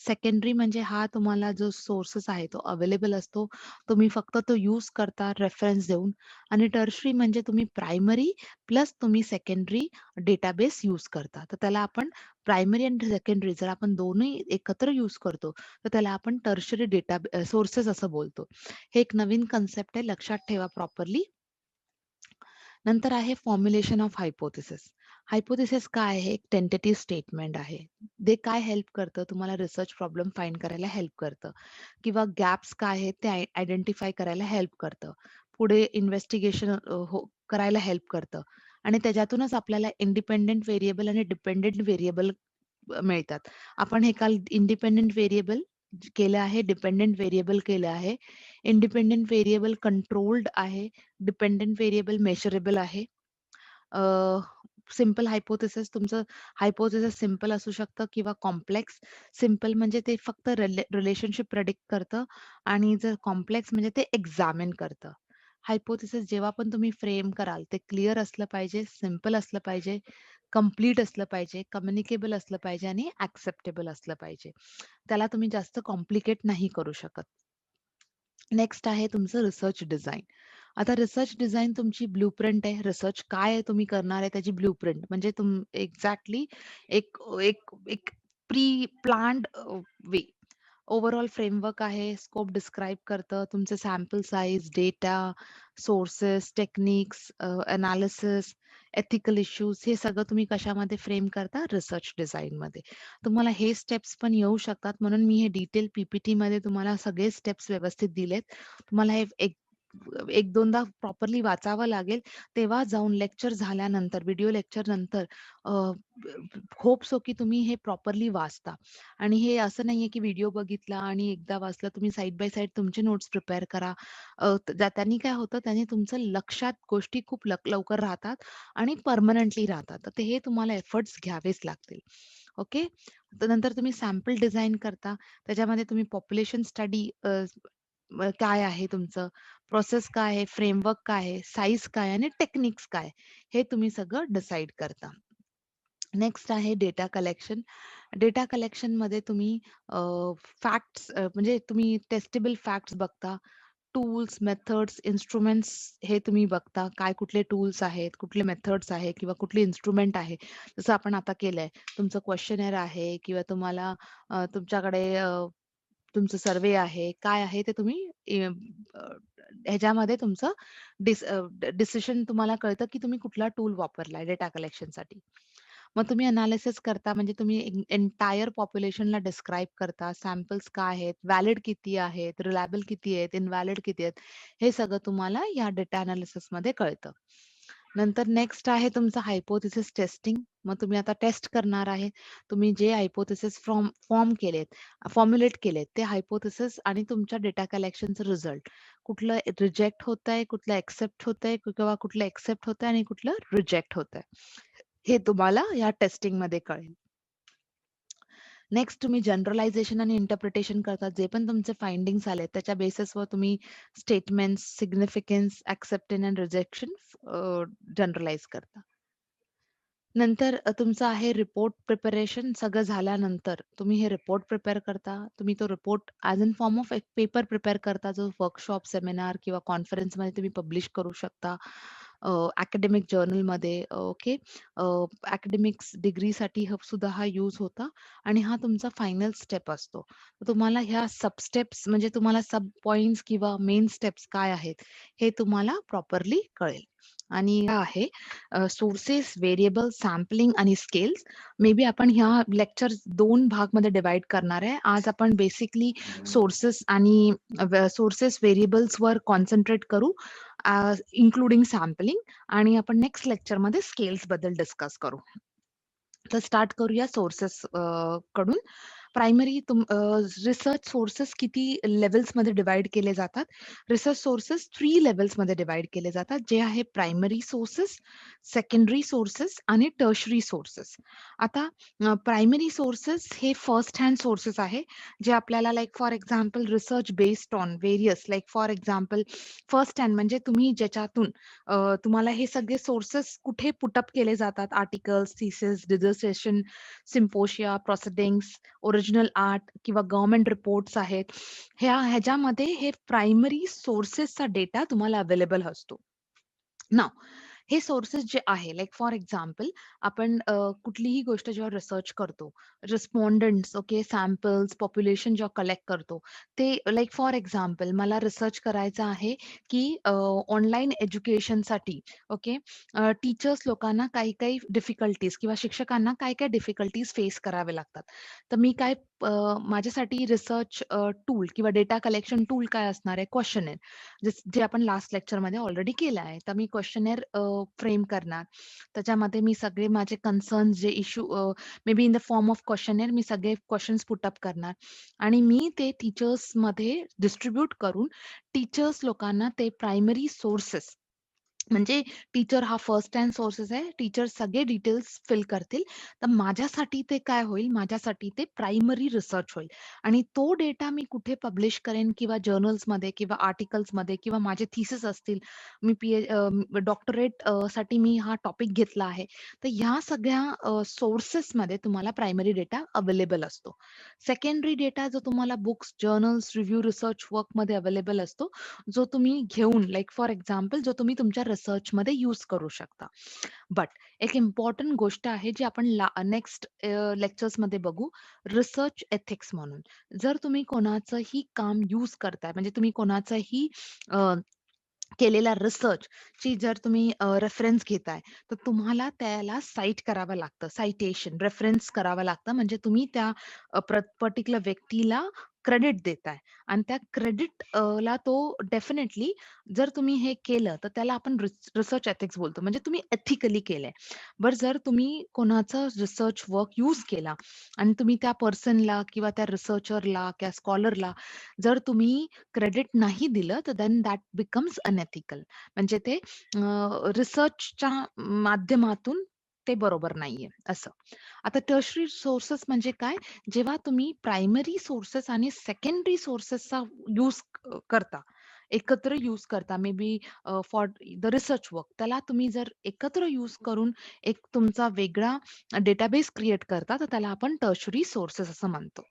सेकंडरी म्हणजे हा तुम्हाला जो सोर्सेस आहे तो अवेलेबल असतो. तुम्ही फक्त तो यूज करता रेफरन्स देऊन आणि टर्शरी म्हणजे तुम्ही प्रायमरी प्लस तुम्ही सेकंडरी डेटाबेस यूज करता. तर त्याला आपण प्रायमरी आणि सेकंडरी जर आपण दोन्ही एकत्र यूज करतो, तर त्याला आपण टर्शरी सोर्सेस असं बोलतो. हे एक नवीन कन्सेप्ट आहे लक्षात ठेवा प्रॉपरली. नंतर आहे फॉर्म्युलेशन ऑफ हायपोथेसिस. हायपोथेसिस काय आहे? एक टेंटेटिव्ह स्टेटमेंट आहे. ते काय हेल्प करतं? तुम्हाला रिसर्च प्रॉब्लेम फाइंड करायला हेल्प करतं किंवा गॅप्स काय आहेत ते आयडेंटिफाय करायला हेल्प करतं. पुढे इन्व्हेस्टिगेशन करायला हेल्प करतं आणि त्याच्यातूनच आपल्याला इंडिपेंडंट व्हेरिएबल आणि डिपेंडंट व्हेरिएबल मिळतात. आपण हे काल इंडिपेंडंट व्हेरिएबल केलं आहे, डिपेंडंट व्हेरिएबल केलं आहे. इंडिपेंडंट व्हेरिएबल कंट्रोल्ड आहे, डिपेंडंट व्हेरिएबल मेजरेबल आहे. सिंपल हायपोथेसिस तुमचं हायपोथेसिस सिंपल असू शकतं किंवा कॉम्प्लेक्स. सिंपल म्हणजे ते फक्त रिलेशनशिप प्रेडिक्ट करतं आणि जर कॉम्प्लेक्स म्हणजे ते एक्झामिन करतं. हायपोथेसिस जेव्हा पण तुम्ही फ्रेम कराल, ते क्लिअर असलं पाहिजे, सिंपल असलं पाहिजे, कंप्लीट असलं पाहिजे, कम्युनिकेबल असलं पाहिजे आणि एक्सेप्टेबल असलं पाहिजे. त्याला तुम्ही जास्त कॉम्प्लिकेट नाही करू शकत. नेक्स्ट आहे तुमचं रिसर्च डिझाइन. आता रिसर्च डिझाइन तुमची ब्लूप्रिंट आहे. रिसर्च काय आहे तुम्ही करणार आहे त्याची ब्लूप्रिंट म्हणजे एक्झॅक्टली एक एक एक प्री प्लॅन्ड वे. ओव्हरऑल फ्रेमवर्क आहे, स्कोप डिस्क्राईब करतं, तुमचे sample size, data, sources, techniques, analysis, ethical issues हे सगळं तुम्ही कशामध्ये फ्रेम करता? रिसर्च डिझाइनमध्ये. तुम्हाला हे स्टेप्स पण येऊ शकतात म्हणून मी हे डिटेल PPTमध्ये तुम्हाला सगळे स्टेप्स व्यवस्थित दिलेत. तुम्हाला हे एक 1-2दा प्रॉपरली वाचावं लागेल. तेव्हा जाऊन लेक्चर झाल्यानंतर, व्हिडिओ लेक्चर नंतर होप सो की तुम्ही हे प्रॉपरली वाचता. आणि हे असं नाहीये की व्हिडिओ बघितला आणि एकदा वाचला तुम्ही साइड बाय साइड तुमचे नोट्स प्रिपेअर करा. त्यांनी काय होतं त्याने तुमचं लक्षात गोष्टी खूप लवकर राहतात आणि परमनंटली राहतात. तर हे तुम्हाला एफर्ट्स घ्यावेच लागतील. ओके. तर नंतर तुम्ही सॅम्पल डिझाइन करता. त्याच्यामध्ये तुम्ही पॉप्युलेशन स्टडी काय आहे तुमचं, प्रोसेस काय आहे, फ्रेमवर्क काय आहे, साईज काय आहे आणि टेक्निक्स काय, हे तुम्ही सगळं डिसाईड करता. नेक्स्ट आहे डेटा कलेक्शन. डेटा कलेक्शनमध्ये तुम्ही फॅक्ट्स म्हणजे तुम्ही टेस्टेबल फॅक्ट्स बघता. टूल्स, मेथड्स, इन्स्ट्रुमेंट्स हे तुम्ही बघता. काय कुठले टूल्स आहेत, कुठले मेथड्स आहे किंवा कुठली इन्स्ट्रुमेंट आहे. जसं आपण आता केलंय. तुमचं क्वेशनेअर आहे किंवा तुम्हाला तुमच्याकडे तुमचं सर्व्हे आहे, काय आहे ते तुम्ही ह्याच्यामध्ये तुमचं डिसिजन तुम्हाला कळतं, की तुम्ही कुठला टूल वापरलाय डेटा कलेक्शनसाठी. मग तुम्ही एनालिसिस करता म्हणजे तुम्ही एंटायर पॉप्युलेशनला डिस्क्राईब करता. सॅम्पल्स काय आहेत, व्हॅलिड किती आहेत, रिलायबल किती आहेत, इनव्हॅलिड किती आहेत, हे सगळं तुम्हाला या डेटा एनालिसिसमध्ये कळतं. नंतर नेक्स्ट आहे तुमचं हायपोथेसिस टेस्टिंग. मग तुम्ही आता टेस्ट करणार आहे. तुम्ही जे हायपोथेसिस फॉर्म्युलेट केलेत, ते हायपोथेसिस आणि तुमच्या डेटा कलेक्शनचं रिझल्ट. कुठलं रिजेक्ट होतंय, कुठलं एक्सेप्ट होतंय किंवा कुठलं एक्सेप्ट होतंय आणि कुठलं रिजेक्ट होतंय. हे तुम्हाला या टेस्टिंगमध्ये कळेल. नेक्स्ट तुम्ही जनरलायझेशन आणि इंटरप्रिटेशन करता. जे पण तुमचे फाइंडिंग्स आलेत त्याच्या बेसिसवर तुम्ही statements, significance, acceptance and rejection generalize करता. नंतर तुमचं आहे रिपोर्ट प्रिपरेशन. सगळं झाल्यानंतर तुम्ही हे रिपोर्ट प्रिपेअर करता. तुम्ही तो report as in form of एक पेपर प्रिपेअर करता, जो वर्कशॉप, सेमिनार किंवा कॉन्फरन्समध्ये तुम्ही पब्लिश करू शकता. अकॅडमिक जर्नलमध्ये ओके. अकॅडमिक्स डिग्रीसाठी सुद्धा हा यूज होता आणि हा तुमचा फायनल स्टेप असतो. तुम्हाला ह्या सब स्टेप्स म्हणजे तुम्हाला सब पॉइंट्स किंवा मेन स्टेप्स काय आहेत, हे तुम्हाला प्रॉपरली कळेल. आणि आहे सोर्सेस, व्हेरिएबल, सॅम्पलिंग आणि स्केल्स. मे बी आपण ह्या लेक्चर 2 भागमध्ये डिव्हाईड करणार आहे. आज आपण बेसिकली सोर्सेस आणि सोर्सेस, व्हेरिएबल्सवर कॉन्सन्ट्रेट करू, इन्क्लुडिंग सॅम्पलिंग आणि आपण नेक्स्ट लेक्चरमध्ये स्केल्सबद्दल डिस्कस करू. तर स्टार्ट करूया सोर्सेस कडून. प्रायमरी रिसर्च सोर्सेस किती लेव्हल्समध्ये डिव्हाईड केले जातात? रिसर्च सोर्सेस 3 लेव्हल्समध्ये डिव्हाईड केले जातात. जे आहे प्रायमरी सोर्सेस, सेकंडरी सोर्सेस आणि टर्शरी सोर्सेस. आता प्रायमरी सोर्सेस हे फर्स्ट हँड सोर्सेस आहे, जे आपल्याला like for example research based on various like for example first hand म्हणजे तुम्ही ज्याच्यातून तुम्हाला हे सगळे सोर्सेस कुठे पुट अप केले जातात articles, thesis, dissertation, symposia, proceedings, original art किंवा गव्हर्नमेंट रिपोर्ट्स आहेत. ह्याच्यामध्ये हे प्रायमरी सोर्सेसचा डेटा तुम्हाला अवेलेबल असतो. नाऊ हे सोर्सेस जे आहे लाइक फॉर एक्झाम्पल आपण कुठलीही गोष्ट जेव्हा रिसर्च करतो, रिस्पॉन्डंट्स ओके, सॅम्पल्स, पॉप्युलेशन जेव्हा कलेक्ट करतो, ते लाइक फॉर एक्झाम्पल मला रिसर्च करायचा आहे, की ऑनलाईन एज्युकेशनसाठी ओके, टीचर्स लोकांना काही-काही डिफिकल्टीज किंवा शिक्षकांना काय-काय डिफिकल्टीज फेस करावे लागतात. तर मी काय माझ्यासाठी रिसर्च टूल किंवा डेटा कलेक्शन टूल काय असणार आहे? क्वेशनेअर. जे आपण लास्ट लेक्चरमध्ये ऑलरेडी केलं आहे. तर मी क्वेशनेअर फ्रेम करणार. त्याच्यामध्ये मी सगळे माझे कन्सर्न्स जे issue may be in the form of questionnaire मी सगळे क्वेशन्स पुट अप करणार आणि मी ते टीचर्समध्ये डिस्ट्रिब्यूट करून टीचर्स लोकांना ते प्रायमरी सोर्सेस म्हणजे टीचर हा फर्स्ट हँड सोर्सेस आहे. टीचर सगळे डिटेल्स फिल करतील. तर माझ्यासाठी ते काय होईल, माझ्यासाठी ते प्रायमरी रिसर्च होईल आणि तो डेटा मी कुठे पब्लिश करेन किंवा जर्नल्समध्ये किंवा आर्टिकल्समध्ये किंवा माझे थिसिस असतील. मी डॉक्टरेट साठी मी हा टॉपिक घेतला आहे. तर ह्या सगळ्या सोर्सेसमध्ये तुम्हाला प्रायमरी डेटा अवेलेबल असतो. सेकंडरी डेटा जो तुम्हाला बुक्स, जर्नल्स, रिव्ह्यू, रिसर्च वर्कमध्ये अवेलेबल असतो. जो तुम्ही घेऊन लाइक फॉर एक्झाम्पल जो तुम्ही तुमच्या रिसर्चमध्ये यूज करू शकता. बट एक इम्पोर्टंट गोष्ट आहे जी आपण नेक्स्ट लेक्चर्समध्ये बघू, रिसर्च एथिक्स म्हणून. जर तुम्ही कोणाचंही काम यूज करताय, म्हणजे तुम्ही कोणाचंही केलेला रिसर्चची जर तुम्ही रेफरन्स घेताय, तर तुम्हाला त्याला साईट करावं लागतं. सायटेशन, रेफरन्स करावं लागतं. म्हणजे तुम्ही त्या पर्टिक्युलर व्यक्तीला क्रेडिट देताय आणि त्या क्रेडिट ला तो डेफिनिटली जर तुम्ही हे केलं, तर त्याला आपण रिसर्च एथिक्स बोलतो. म्हणजे तुम्ही एथिकली केलंय. बरं जर तुम्ही कोणाचा रिसर्च वर्क यूज केला आणि तुम्ही त्या पर्सनला किंवा त्या रिसर्चरला किंवा स्कॉलरला जर तुम्ही क्रेडिट नाही दिलं, तर देन दॅट बिकम्स अनएथिकल. म्हणजे ते रिसर्चच्या माध्यमातून ते बरोबर नाहीये असं. आता टर्शरी सोर्सेस म्हणजे काय? जेव्हा तुम्ही प्रायमरी सोर्सेस आणि सेकंडरी सोर्सेसचा यूज करता, एकत्र यूज करता may be for the research work त्याला तुम्ही जर एकत्र यूज करून एक तुमचा वेगळा डेटाबेस क्रिएट करता, तर त्याला आपण टर्शरी सोर्सेस असं म्हणतो.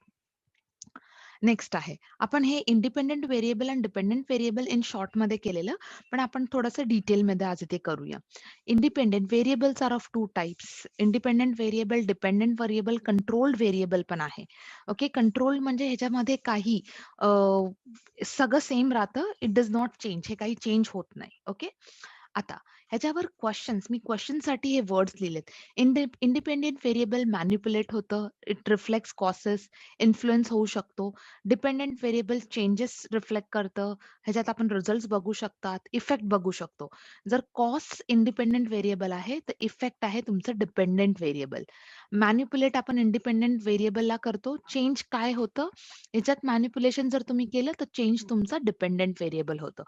नेक्स्ट आहे. आपण हे इंडिपेंडंट व्हेरिएबल आणि डिपेंडंट व्हेरिएबल इन शॉर्टमध्ये केलेलं, पण आपण थोडंसं डिटेलमध्ये आज इथे करूया. Independent variables are of 2 types. Independent variable, dependent variable, controlled variable पण आहे. ओके. कंट्रोल म्हणजे ह्याच्यामध्ये काही अ, सगळं सेम राहतं. It does not change. हे काही चेंज होत नाही. ओके. आता ह्याच्यावर क्वेशन्स मी क्वेशनसाठी हे वर्ड्स लिहिलेत. इंडिपेंडंट व्हेरिएबल मॅनिप्युलेट होतं. इट रिफ्लेक्ट्स कॉसेस, इन्फ्लुअन्स होऊ शकतो. डिपेंडंट व्हेरिएबल चेंजेस रिफ्लेक्ट करतं. ह्याच्यात आपण रिझल्ट्स बघू शकतात, इफेक्ट बघू शकतो. जर कॉस्ट इंडिपेंडंट व्हेरिएबल आहे, तर इफेक्ट आहे तुमचं डिपेंडंट व्हेरिएबल. मॅनिप्युलेट आपण इंडिपेंडंट व्हेरिएबलला करतो. चेंज काय होतं? ह्याच्यात मॅनिप्युलेशन जर तुम्ही केलं, तर चेंज तुमचा डिपेंडंट व्हेरिएबल होतं.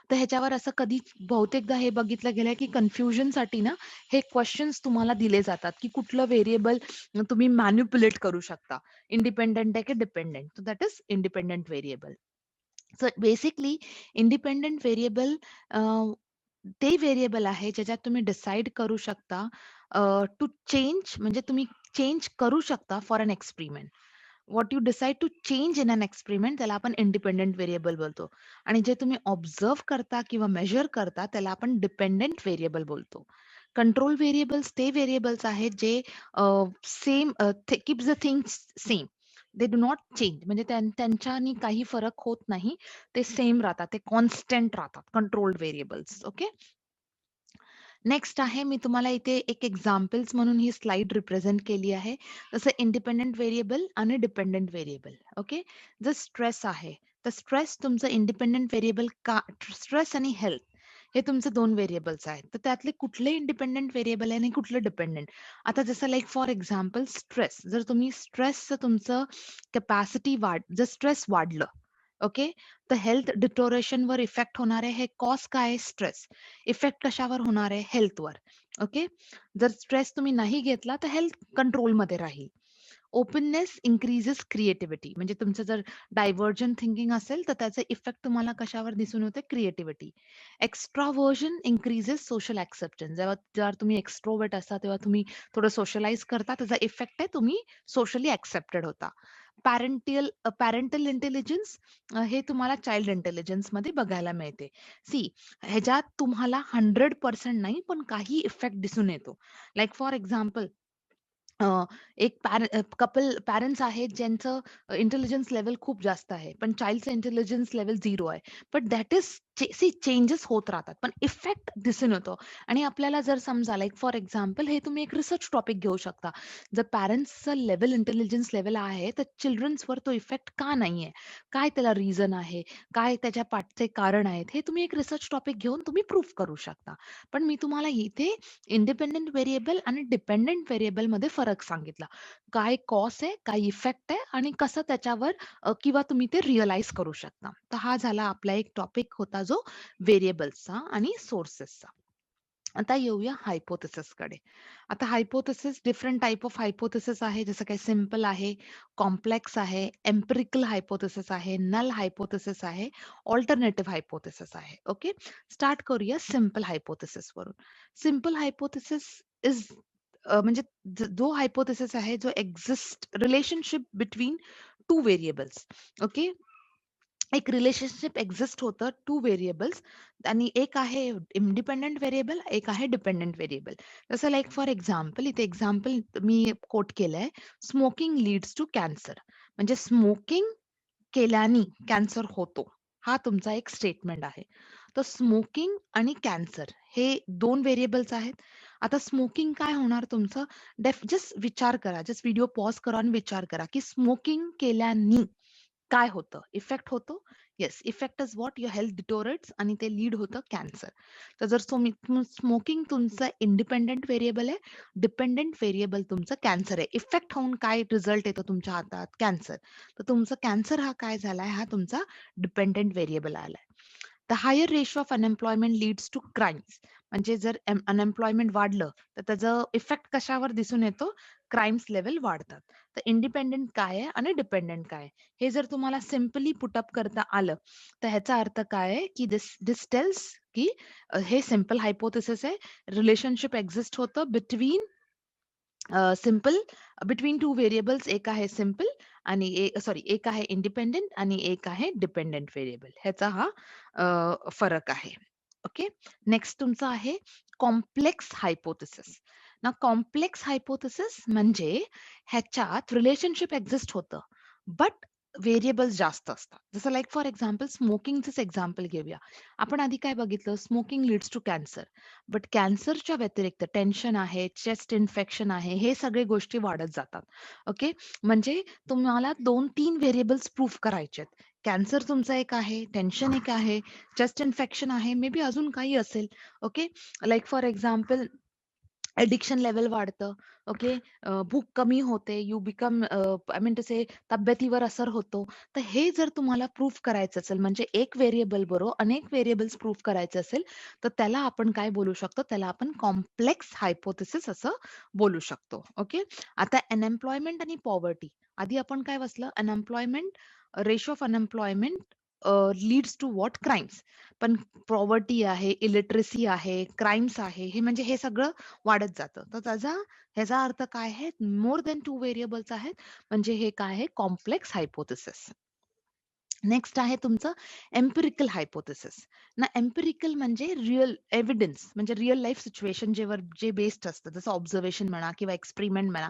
तर ह्याच्यावर असं कधी बहुतेकदा हे बघितलं गेलंय, की कन्फ्युजनसाठी ना हे क्वेशन्स तुम्हाला दिले जातात, की कुठलं व्हेरिएबल तुम्ही मॅनिप्युलेट करू शकता. इंडिपेंडंट आहे की dependent. So that is independent variable. So basically independent variable ते व्हेरिएबल आहे ज्याच्यात तुम्ही डिसाईड करू शकता टू चेंज म्हणजे तुम्ही चेंज करू शकता for an experiment. What you decide to change in an experiment त्याला आपण इंडिपेंडंट व्हेरिएबल बोलतो. आणि जे तुम्ही ऑब्झर्व्ह करता किंवा मेजर करता त्याला आपण डिपेंडंट व्हेरिएबल बोलतो. कंट्रोल व्हेरिएबल्स ते व्हेरिएबल्स आहेत जे same keeps the things same. They do not change म्हणजे त्यांच्यानी काही फरक होत नाही. ते सेम राहतात. ते कॉन्स्टंट राहतात. Controlled variables. ओके. नेक्स्ट आहे मी तुम्हाला इथे एक एक्झाम्पल्स म्हणून ही स्लाइड रिप्रेझेंट केली आहे. जसं इंडिपेंडंट व्हेरिएबल आणि डिपेंडंट व्हेरिएबल. ओके. जर स्ट्रेस आहे, तर स्ट्रेस तुमचं इंडिपेंडंट व्हेरिएबल का स्ट्रेस आणि हेल्थ हे तुमचे 2 व्हेरिएबल्स आहेत. तर त्यातले कुठले इंडिपेंडंट व्हेरिएबल आहे आणि कुठलं डिपेंडंट. आता जसं लाइक फॉर एक्झाम्पल स्ट्रेस. जर तुम्ही स्ट्रेसचं तुमचं कॅपॅसिटी जर स्ट्रेस वाढलं, ओके. तर हेल्थ डिटोरेशनवर इफेक्ट होणार आहे. हे कॉज काय आहे? स्ट्रेस. इफेक्ट कशावर होणार आहे? हेल्थवर. ओके. जर स्ट्रेस तुम्ही नाही घेतला, तर हेल्थ कंट्रोलमध्ये राहील. ओपननेस इन्क्रीजेस क्रिएटिव्हिटी म्हणजे तुमचं जर डायव्हर्जंट थिंकिंग असेल, तर त्याचा इफेक्ट तुम्हाला कशावर दिसून येते? Creativity. Extraversion increases social acceptance. जेव्हा जेव्हा तुम्ही एक्स्ट्रोव्हर्ट असता, तेव्हा तुम्ही थोडं सोशलाइज करता. त्याचा इफेक्ट आहे तुम्ही सोशली एक्सेप्टेड होता. पॅरेंटल इंटेलिजन्स हे तुम्हाला चाइल्ड इंटेलिजन्समध्ये बघायला मिळते. सी ह्याच्यात तुम्हाला 100% नाही, पण काही इफेक्ट दिसून येतो. लाइक फॉर एक्झाम्पल अ, एक कपल पॅरेंट्स आहेत ज्यांचं इंटेलिजन्स लेव्हल खूप जास्त आहे. पण चाइल्डचं इंटेलिजन्स लेव्हल 0 आहे. बट दॅट इज चेंजेस होत राहतात. पण इफेक्ट दिसून येतो. आणि आपल्याला जर समजा लाइक फॉर एक्झाम्पल हे तुम्ही एक रिसर्च टॉपिक घेऊ शकता. जर पॅरेंट्सचं लेव्हल इंटेलिजन्स लेव्हल आहे, तर चिल्ड्रन्सवर तो इफेक्ट का नाहीये? काय त्याला रिझन आहे? काय त्याच्या पाठचे कारण आहेत? हे तुम्ही एक रिसर्च टॉपिक घेऊन तुम्ही प्रूव्ह करू शकता. पण मी तुम्हाला इथे इंडिपेंडंट व्हेरिएबल आणि डिपेंडंट व्हेरिएबलमध्ये फरक सांगितला. काय कॉज आहे, काय इफेक्ट आहे आणि कसं त्याच्यावर किंवा तुम्ही ते रिअलाईज करू शकता. तर हा झाला आपला एक टॉपिक होता जो व्हेरिएबल्सचा आणि सोर्सेसचा. आता येऊया हायपोथेसिसकडे. आता hypothesis different type of hypothesis आहे. जसं काही सिंपल आहे, कॉम्प्लेक्स आहे, एम्पिरिकल हायपोथेसिस आहे, नल हायपोथेसिस आहे, अल्टरनेटिव्ह हायपोथेसिस आहे. ओके. स्टार्ट करूया सिंपल हायपोथेसिस वरून. सिंपल हायपोथेसिस इज म्हणजे जो हायपोथेसिस आहे जो exist relationship between 2 variables. Okay. एक रिलेशनशिप एक्झिस्ट होतं 2 व्हेरिएबल्स आणि एक आहे इंडिपेंडंट व्हेरिएबल, एक आहे डिपेंडंट व्हेरिएबल. जसं लाइक फॉर एक्झाम्पल इथे एक्झाम्पल मी कोट केलंय, स्मोकिंग लीड्स टू कॅन्सर. म्हणजे स्मोकिंग केल्याने कॅन्सर होतो. हा तुमचा एक स्टेटमेंट आहे. तर स्मोकिंग आणि कॅन्सर हे 2 व्हेरिएबल्स आहेत. आता स्मोकिंग काय होणार तुमचं जस्ट विचार करा. जस्ट व्हिडिओ पॉज करा आणि विचार करा, की स्मोकिंग केल्याने काय होतं? इफेक्ट होतो? Yes. Effect is what? Your health deteriorates आणि ते लीड होतं कॅन्सर. तर जर स्मोकिंग तुमचं इंडिपेंडंट व्हेरिएबल आहे, डिपेंडंट व्हेरिएबल तुमचं कॅन्सर आहे. इफेक्ट होऊन काय रिझल्ट येतो तुमच्या हातात? कॅन्सर. तर तुमचं कॅन्सर हा काय झालाय? हा तुमचा डिपेंडंट व्हेरिएबल आलाय. The higher ratio of unemployment leads to crimes. म्हणजे जर अनएम्प्लॉयमेंट वाढलं, तर त्याचा इफेक्ट कशावर दिसून येतो? क्राईम्स लेव्हल वाढतात. तर इंडिपेंडंट काय आहे आणि डिपेंडंट काय आहे? हे जर तुम्हाला सिंपली पुट अप करता आलं, तर ह्याचा अर्थ काय आहे, की दिस दिस टेल्स की हे सिंपल हायपोथेसिस आहे. रिलेशनशिप एक्झिस्ट होतं सिंपल बिटवीन 2 व्हेरिएबल्स. एक आहे सिंपल आणि एक आहे इंडिपेंडंट आणि एक आहे डिपेंडंट व्हेरिएबल. ह्याचा हा फरक आहे. ओके. नेक्स्ट तुमचं आहे कॉम्प्लेक्स हायपोथेसिस. ना कॉम्प्लेक्स हायपोथेसिस म्हणजे ह्याच्यात रिलेशनशिप एक्झिस्ट होतं, बट व्हेरिएबल्स जास्त असतात. जसं लाइक फॉर एक्झाम्पल स्मोकिंगचंच एक्झाम्पल घेऊया. आपण आधी काय बघितलं? Smoking leads to cancer. But कॅन्सरच्या व्यतिरिक्त टेन्शन आहे, चेस्ट इन्फेक्शन आहे, हे सगळे गोष्टी वाढत जातात. ओके. म्हणजे तुम्हाला 2-3 व्हेरिएबल्स प्रूव्ह करायचे आहेत. कॅन्सर तुमचा एक आहे, टेन्शन एक आहे, चेस्ट इन्फेक्शन आहे, मे बी अजून काही असेल. Okay. Like for example addiction level वाढतं. ओके. भूक कमी होते. You become I mean to say तब्येतीवर असर होतो. तर हे जर तुम्हाला प्रूव्ह करायचं असेल, म्हणजे एक व्हेरिएबल बरोबर अनेक व्हेरिएबल्स प्रूव्ह करायचे असेल, तर त्याला आपण काय बोलू शकतो? त्याला आपण कॉम्प्लेक्स हायपोथेसिस असं बोलू शकतो. ओके. आता अनएम्प्लॉयमेंट आणि पॉवर्टी. आधी आपण काय वाचलं? Unemployment ratio of unemployment leads to what? Crimes. पण पॉवर्टी आहे, इलिटरसी आहे, क्राईम्स आहे, हे म्हणजे हे सगळं वाढत जातं. तर ह्याचा अर्थ काय आहे? मोर दॅन 2 व्हेरिएबल्स आहेत. म्हणजे हे काय आहे? Complex hypothesis. नेक्स्ट आहे तुमचं एम्पिरिकल हायपोथेसिस. ना एम्पिरिकल म्हणजे रिअल एव्हिडन्स, म्हणजे रिअल लाईफ सिच्युएशन जे बेस्ड असतं. जसं ऑब्झर्वेशन म्हणा किंवा एक्सपेरिमेंट म्हणा.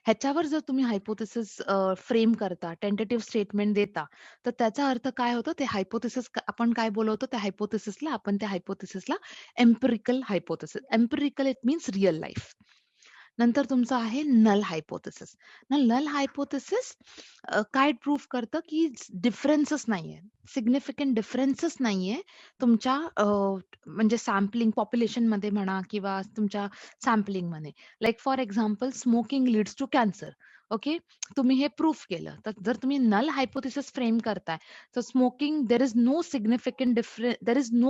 ह्याच्यावर जर तुम्ही हायपोथेसिस फ्रेम करता, टेंटेटिव्ह स्टेटमेंट देता, तर त्याचा अर्थ काय होतो? ते हायपोथेसिस आपण काय बोलवतो? त्या हायपोथेसिसला empirical hypothesis. Empirical it means real life. नंतर तुमचं आहे नल हायपोथेसिस. ना नल हायपोथेसिस काय प्रूव्ह करतं, की डिफरन्सच नाहीये. सिग्निफिकंट डिफरन्सच नाहीये तुमच्या म्हणजे सॅम्पलिंग पॉप्युलेशनमध्ये म्हणा किंवा तुमच्या सॅम्पलिंगमध्ये. Like for example smoking leads to cancer. Okay. तुम्ही हे प्रूव्ह केलं. तर जर तुम्ही नल हायपोथेसिस फ्रेम करताय, तर smoking there is no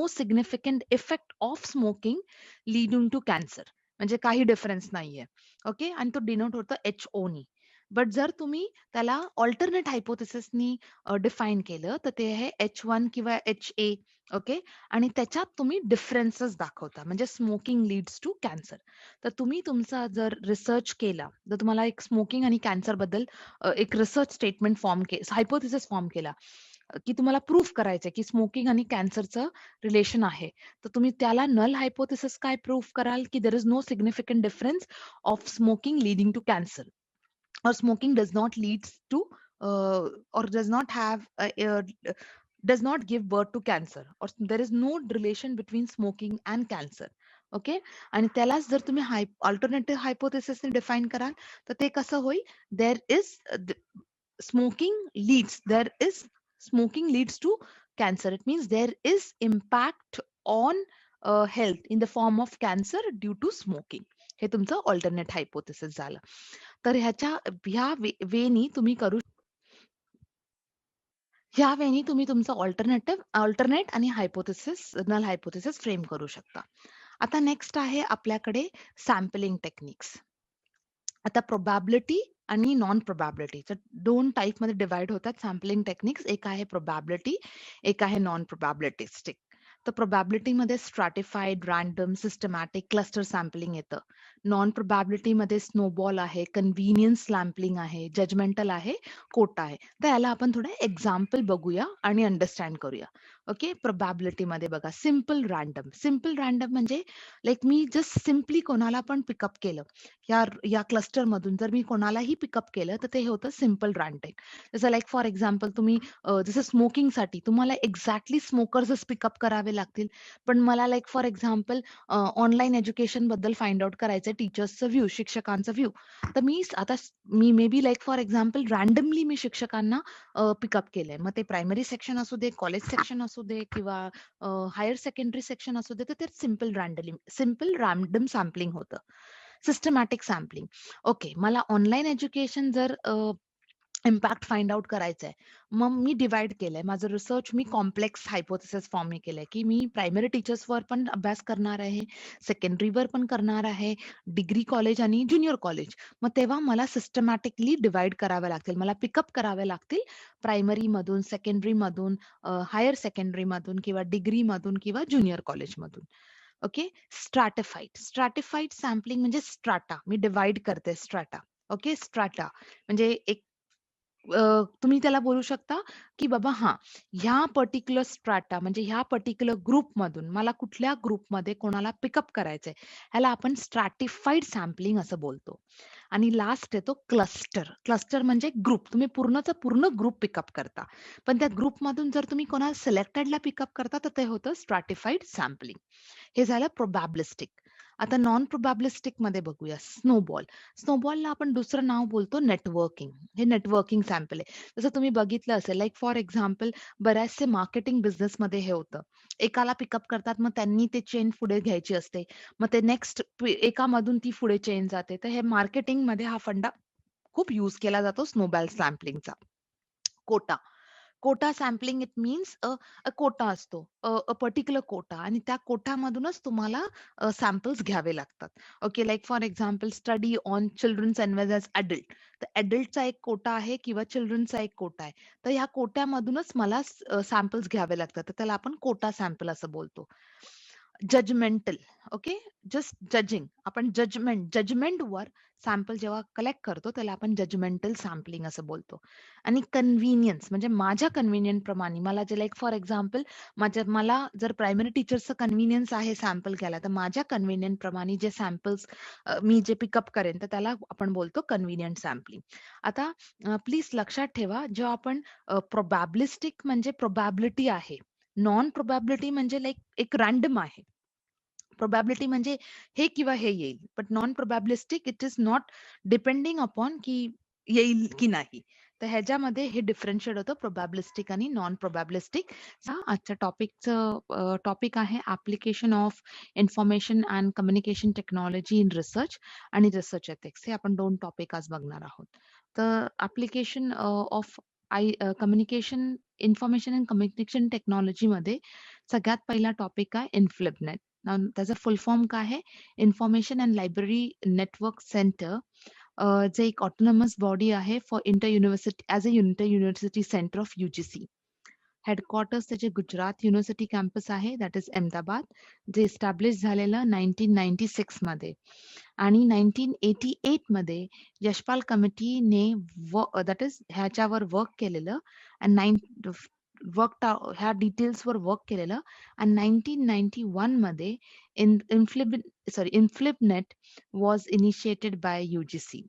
significant effect of smoking leading to cancer. म्हणजे काही डिफरन्स नाहीये. ओके. आणि तो डिनोट होतं HOनी. बट जर तुम्ही त्याला अल्टरनेट हायपोथेसिसनी डिफाईन केलं, तर ते आहे H1 किंवा HA. ओके. आणि त्याच्यात तुम्ही डिफरन्सेस दाखवता. म्हणजे स्मोकिंग लीड्स टू कॅन्सर. तर तुम्ही तुमचा जर रिसर्च केला, जर तुम्हाला एक स्मोकिंग आणि कॅन्सरबद्दल एक रिसर्च स्टेटमेंट हायपोथेसिस फॉर्म केला, की तुम्हाला प्रूव्ह करायचंय, की स्मोकिंग आणि कॅन्सरचं रिलेशन आहे. तर तुम्ही त्याला नल हायपोथेसिस काय प्रूव्ह कराल, की there is no significant difference of smoking leading to cancer. or smoking does not leads to or does not have does not give birth to cancer, or there is no relation between smoking and cancer. Okay. आणि त्यालाच जर तुम्ही alternative हायपोथेसिसने define कराल, तर ते कसं होईल? There is smoking smoking leads to cancer. It means there is impact on health in the form of cancer due to smoking. हे तुमचं अल्टरनेट हायपोथेसिस झालं. तर वेनी तुम्ही करू ह्या वेनी तुम्ही तुमचं अल्टरनेट आणि नल हायपोथेसिस फ्रेम करू शकता. आता नेक्स्ट आहे आपल्याकडे सॅम्पलिंग टेक्निक्स. आता प्रोबॅबिलिटी आणि नॉन प्रोबॅबिलिटी 2 टाइपमध्ये डिव्हाईड होतात सॅम्पलिंग टेक्निक्स. एक आहे प्रोबॅबिलिटी, एक आहे नॉन प्रोबॅबिलिस्टिक. तर प्रोबॅबिलिटीमध्ये stratified, random, systematic, cluster sampling येतं. नॉन प्रोबॅबिलिटीमध्ये स्नोबॉल आहे, कन्व्हिनियन्स सॅम्पलिंग आहे, जजमेंटल आहे, कोटा आहे. तर याला आपण थोडं एक्झाम्पल बघूया आणि अंडरस्टँड करूया. ओके. प्रोबॅबिलिटीमध्ये बघा सिंपल रँडम. सिंपल रँडम म्हणजे लाइक मी जस्ट सिम्पली कोणाला पण पिकअप केलं. या क्लस्टरमधून जर मी कोणालाही पिकअप केलं, तर ते होतं सिंपल रँडम. जसं लाइक फॉर एक्झाम्पल तुम्ही जसं स्मोकिंगसाठी तुम्हाला एक्झॅक्टली स्मोकर्सच पिकअप करावे लागतील. पण मला लाइक फॉर एक्झाम्पल ऑनलाईन एज्युकेशनबद्दल फाइंड आउट करायचंय टीचर्सचं व्ह्यू, शिक्षकांचा व्ह्यू. तर मी may be like for example randomly मी शिक्षकांना पिकअप केलंय. मग ते प्रायमरी सेक्शन असू दे, कॉलेज सेक्शन असू दे किंवा हायर सेकंडरी सेक्शन असू दे, तर ते सिंपल रँडम सॅम्पलिंग होतं. Systematic sampling. ओके. मला ऑनलाईन एज्युकेशन जर इम्पॅक्ट फाइंड आउट करायचा आहे. मग मी डिव्हाईड केलंय. माझं रिसर्च मी कॉम्प्लेक्स हायपोथेसिस फॉर्म केलंय, की मी प्रायमरी टीचर्सवर पण अभ्यास करणार आहे, सेकंडरीवर पण करणार आहे, डिग्री कॉलेज आणि ज्युनियर कॉलेज. मग तेव्हा मला सिस्टमॅटिकली डिव्हाईड कराव्या लागतील. मला पिकअप करावे लागतील प्रायमरीमधून, सेकंडरीमधून, हायर सेकंडरीमधून किंवा डिग्रीमधून किंवा ज्युनियर कॉलेजमधून. ओके. स्ट्रॅटिफाईड सॅम्पलिंग म्हणजे स्ट्राटा. मी डिव्हाईड करते स्ट्राटा. ओके. स्ट्राटा म्हणजे एक तुम्ही त्याला बोलू शकता, की बाबा हां, ह्या पर्टिक्युलर स्ट्रॅटा म्हणजे ह्या पर्टिक्युलर ग्रुपमधून मला कुठल्या ग्रुपमध्ये कोणाला पिकअप करायचंय, ह्याला आपण स्ट्रॅटिफाईड सॅम्पलिंग असं बोलतो. आणि लास्ट येतो क्लस्टर. क्लस्टर म्हणजे ग्रुप. तुम्ही पूर्णचा पूर्ण ग्रुप पिकअप करता. पण त्या ग्रुपमधून जर तुम्ही कोणाला सिलेक्टेडला पिकअप करता, तर ते होतं स्ट्रॅटिफाईड सॅम्पलिंग. हे झालं प्रोबॅबिलिस्टिक. आता नॉन प्रोबॅबिलिस्टिकमध्ये बघूया स्नोबॉल. स्नोबॉलला आपण दुसरं नाव बोलतो नेटवर्किंग. हे नेटवर्किंग सॅम्पल आहे. जसं तुम्ही बघितलं असेल लाइक फॉर एक्झाम्पल बऱ्याचशे मार्केटिंग बिझनेसमध्ये हे होतं. एकाला पिकअप करतात, मग त्यांनी ते चेन पुढे घ्यायची असते. मग ते नेक्स्ट एकामधून ती पुढे चेन जाते. तर हे मार्केटिंगमध्ये हा फंडा खूप यूज केला जातो स्नोबॉल सॅम्पलिंगचा. Quota. Quota sampling it means quota असतो. पर्टिक्युलर कोटा आणि त्या कोटामधूनच तुम्हाला सॅम्पल्स घ्यावे लागतात. Okay. Like for example study on childrens as well as adult. तर अडल्टचा एक कोटा आहे किंवा चिल्ड्रनचा एक कोटा आहे. तर ह्या कोट्यामधूनच मला सॅम्पल्स घ्यावे लागतात. तर त्याला आपण कोटा सॅम्पल असं बोलतो. जजमेंटल. ओके. Just judging. आपण जजमेंटवर सॅम्पल जेव्हा कलेक्ट करतो त्याला आपण जजमेंटल सॅम्पलिंग असं बोलतो. आणि कन्व्हिनियन्स म्हणजे माझ्या कन्व्हिनियंट प्रमाणे मला जे लाइक फॉर एक्झाम्पल मला जर प्रायमरी टीचरचं कन्व्हिनियन्स आहे सॅम्पल घ्यायला, तर माझ्या कन्व्हिनियंट प्रमाणे जे सॅम्पल्स मी जे पिकअप करेन, तर त्याला आपण बोलतो कन्व्हिनियंट सॅम्पलिंग. आता प्लीज लक्षात ठेवा, जेव्हा आपण प्रोबॅबिलिस्टिक म्हणजे प्रोबॅबिलिटी आहे. नॉन प्रोबॅबिलिटी म्हणजे लाइक एक रँडम आहे. प्रोबॅबिलिटी म्हणजे हे किंवा हे येईल. But non probabilistic it is not depending upon की येईल की नाही. तर ह्याच्यामध्ये हे डिफरन्शिएट होतं प्रोबॅबिलिस्टिक आणि नॉन प्रोबॅबिलिस्टिक. आजच्या टॉपिक आहे application of information and communication technology in research आणि रिसर्च एथिक्स. हे आपण 2 टॉपिक आज बघणार आहोत. तर application of communication information and communication टेक्नॉलॉजीमध्ये सगळ्यात पहिला टॉपिक आहे इन्फ्लिबनेट. त्याचा फुल फॉर्म काय आहे? Information and library network centre. जे एक ऑटोनॉमस बॉडी आहे for inter university as a inter university centre of UGC. Headquarters त्याचे गुजरात युनिव्हर्सिटी कॅम्पस आहे दॅट इज अहमदाबाद. जे एस्टॅब्लिश झालेलं 1996 मध्ये आणि 1988 मध्ये यशपाल कमिटीने दॅट इज ह्याच्यावर वर्क केलेलं आणि ह्या डिटेल्सवर वर्क केलेलं आणि 1991 मध्ये इन्फ्लिबनेट वॉज इनिशिएटेड बाय UGC.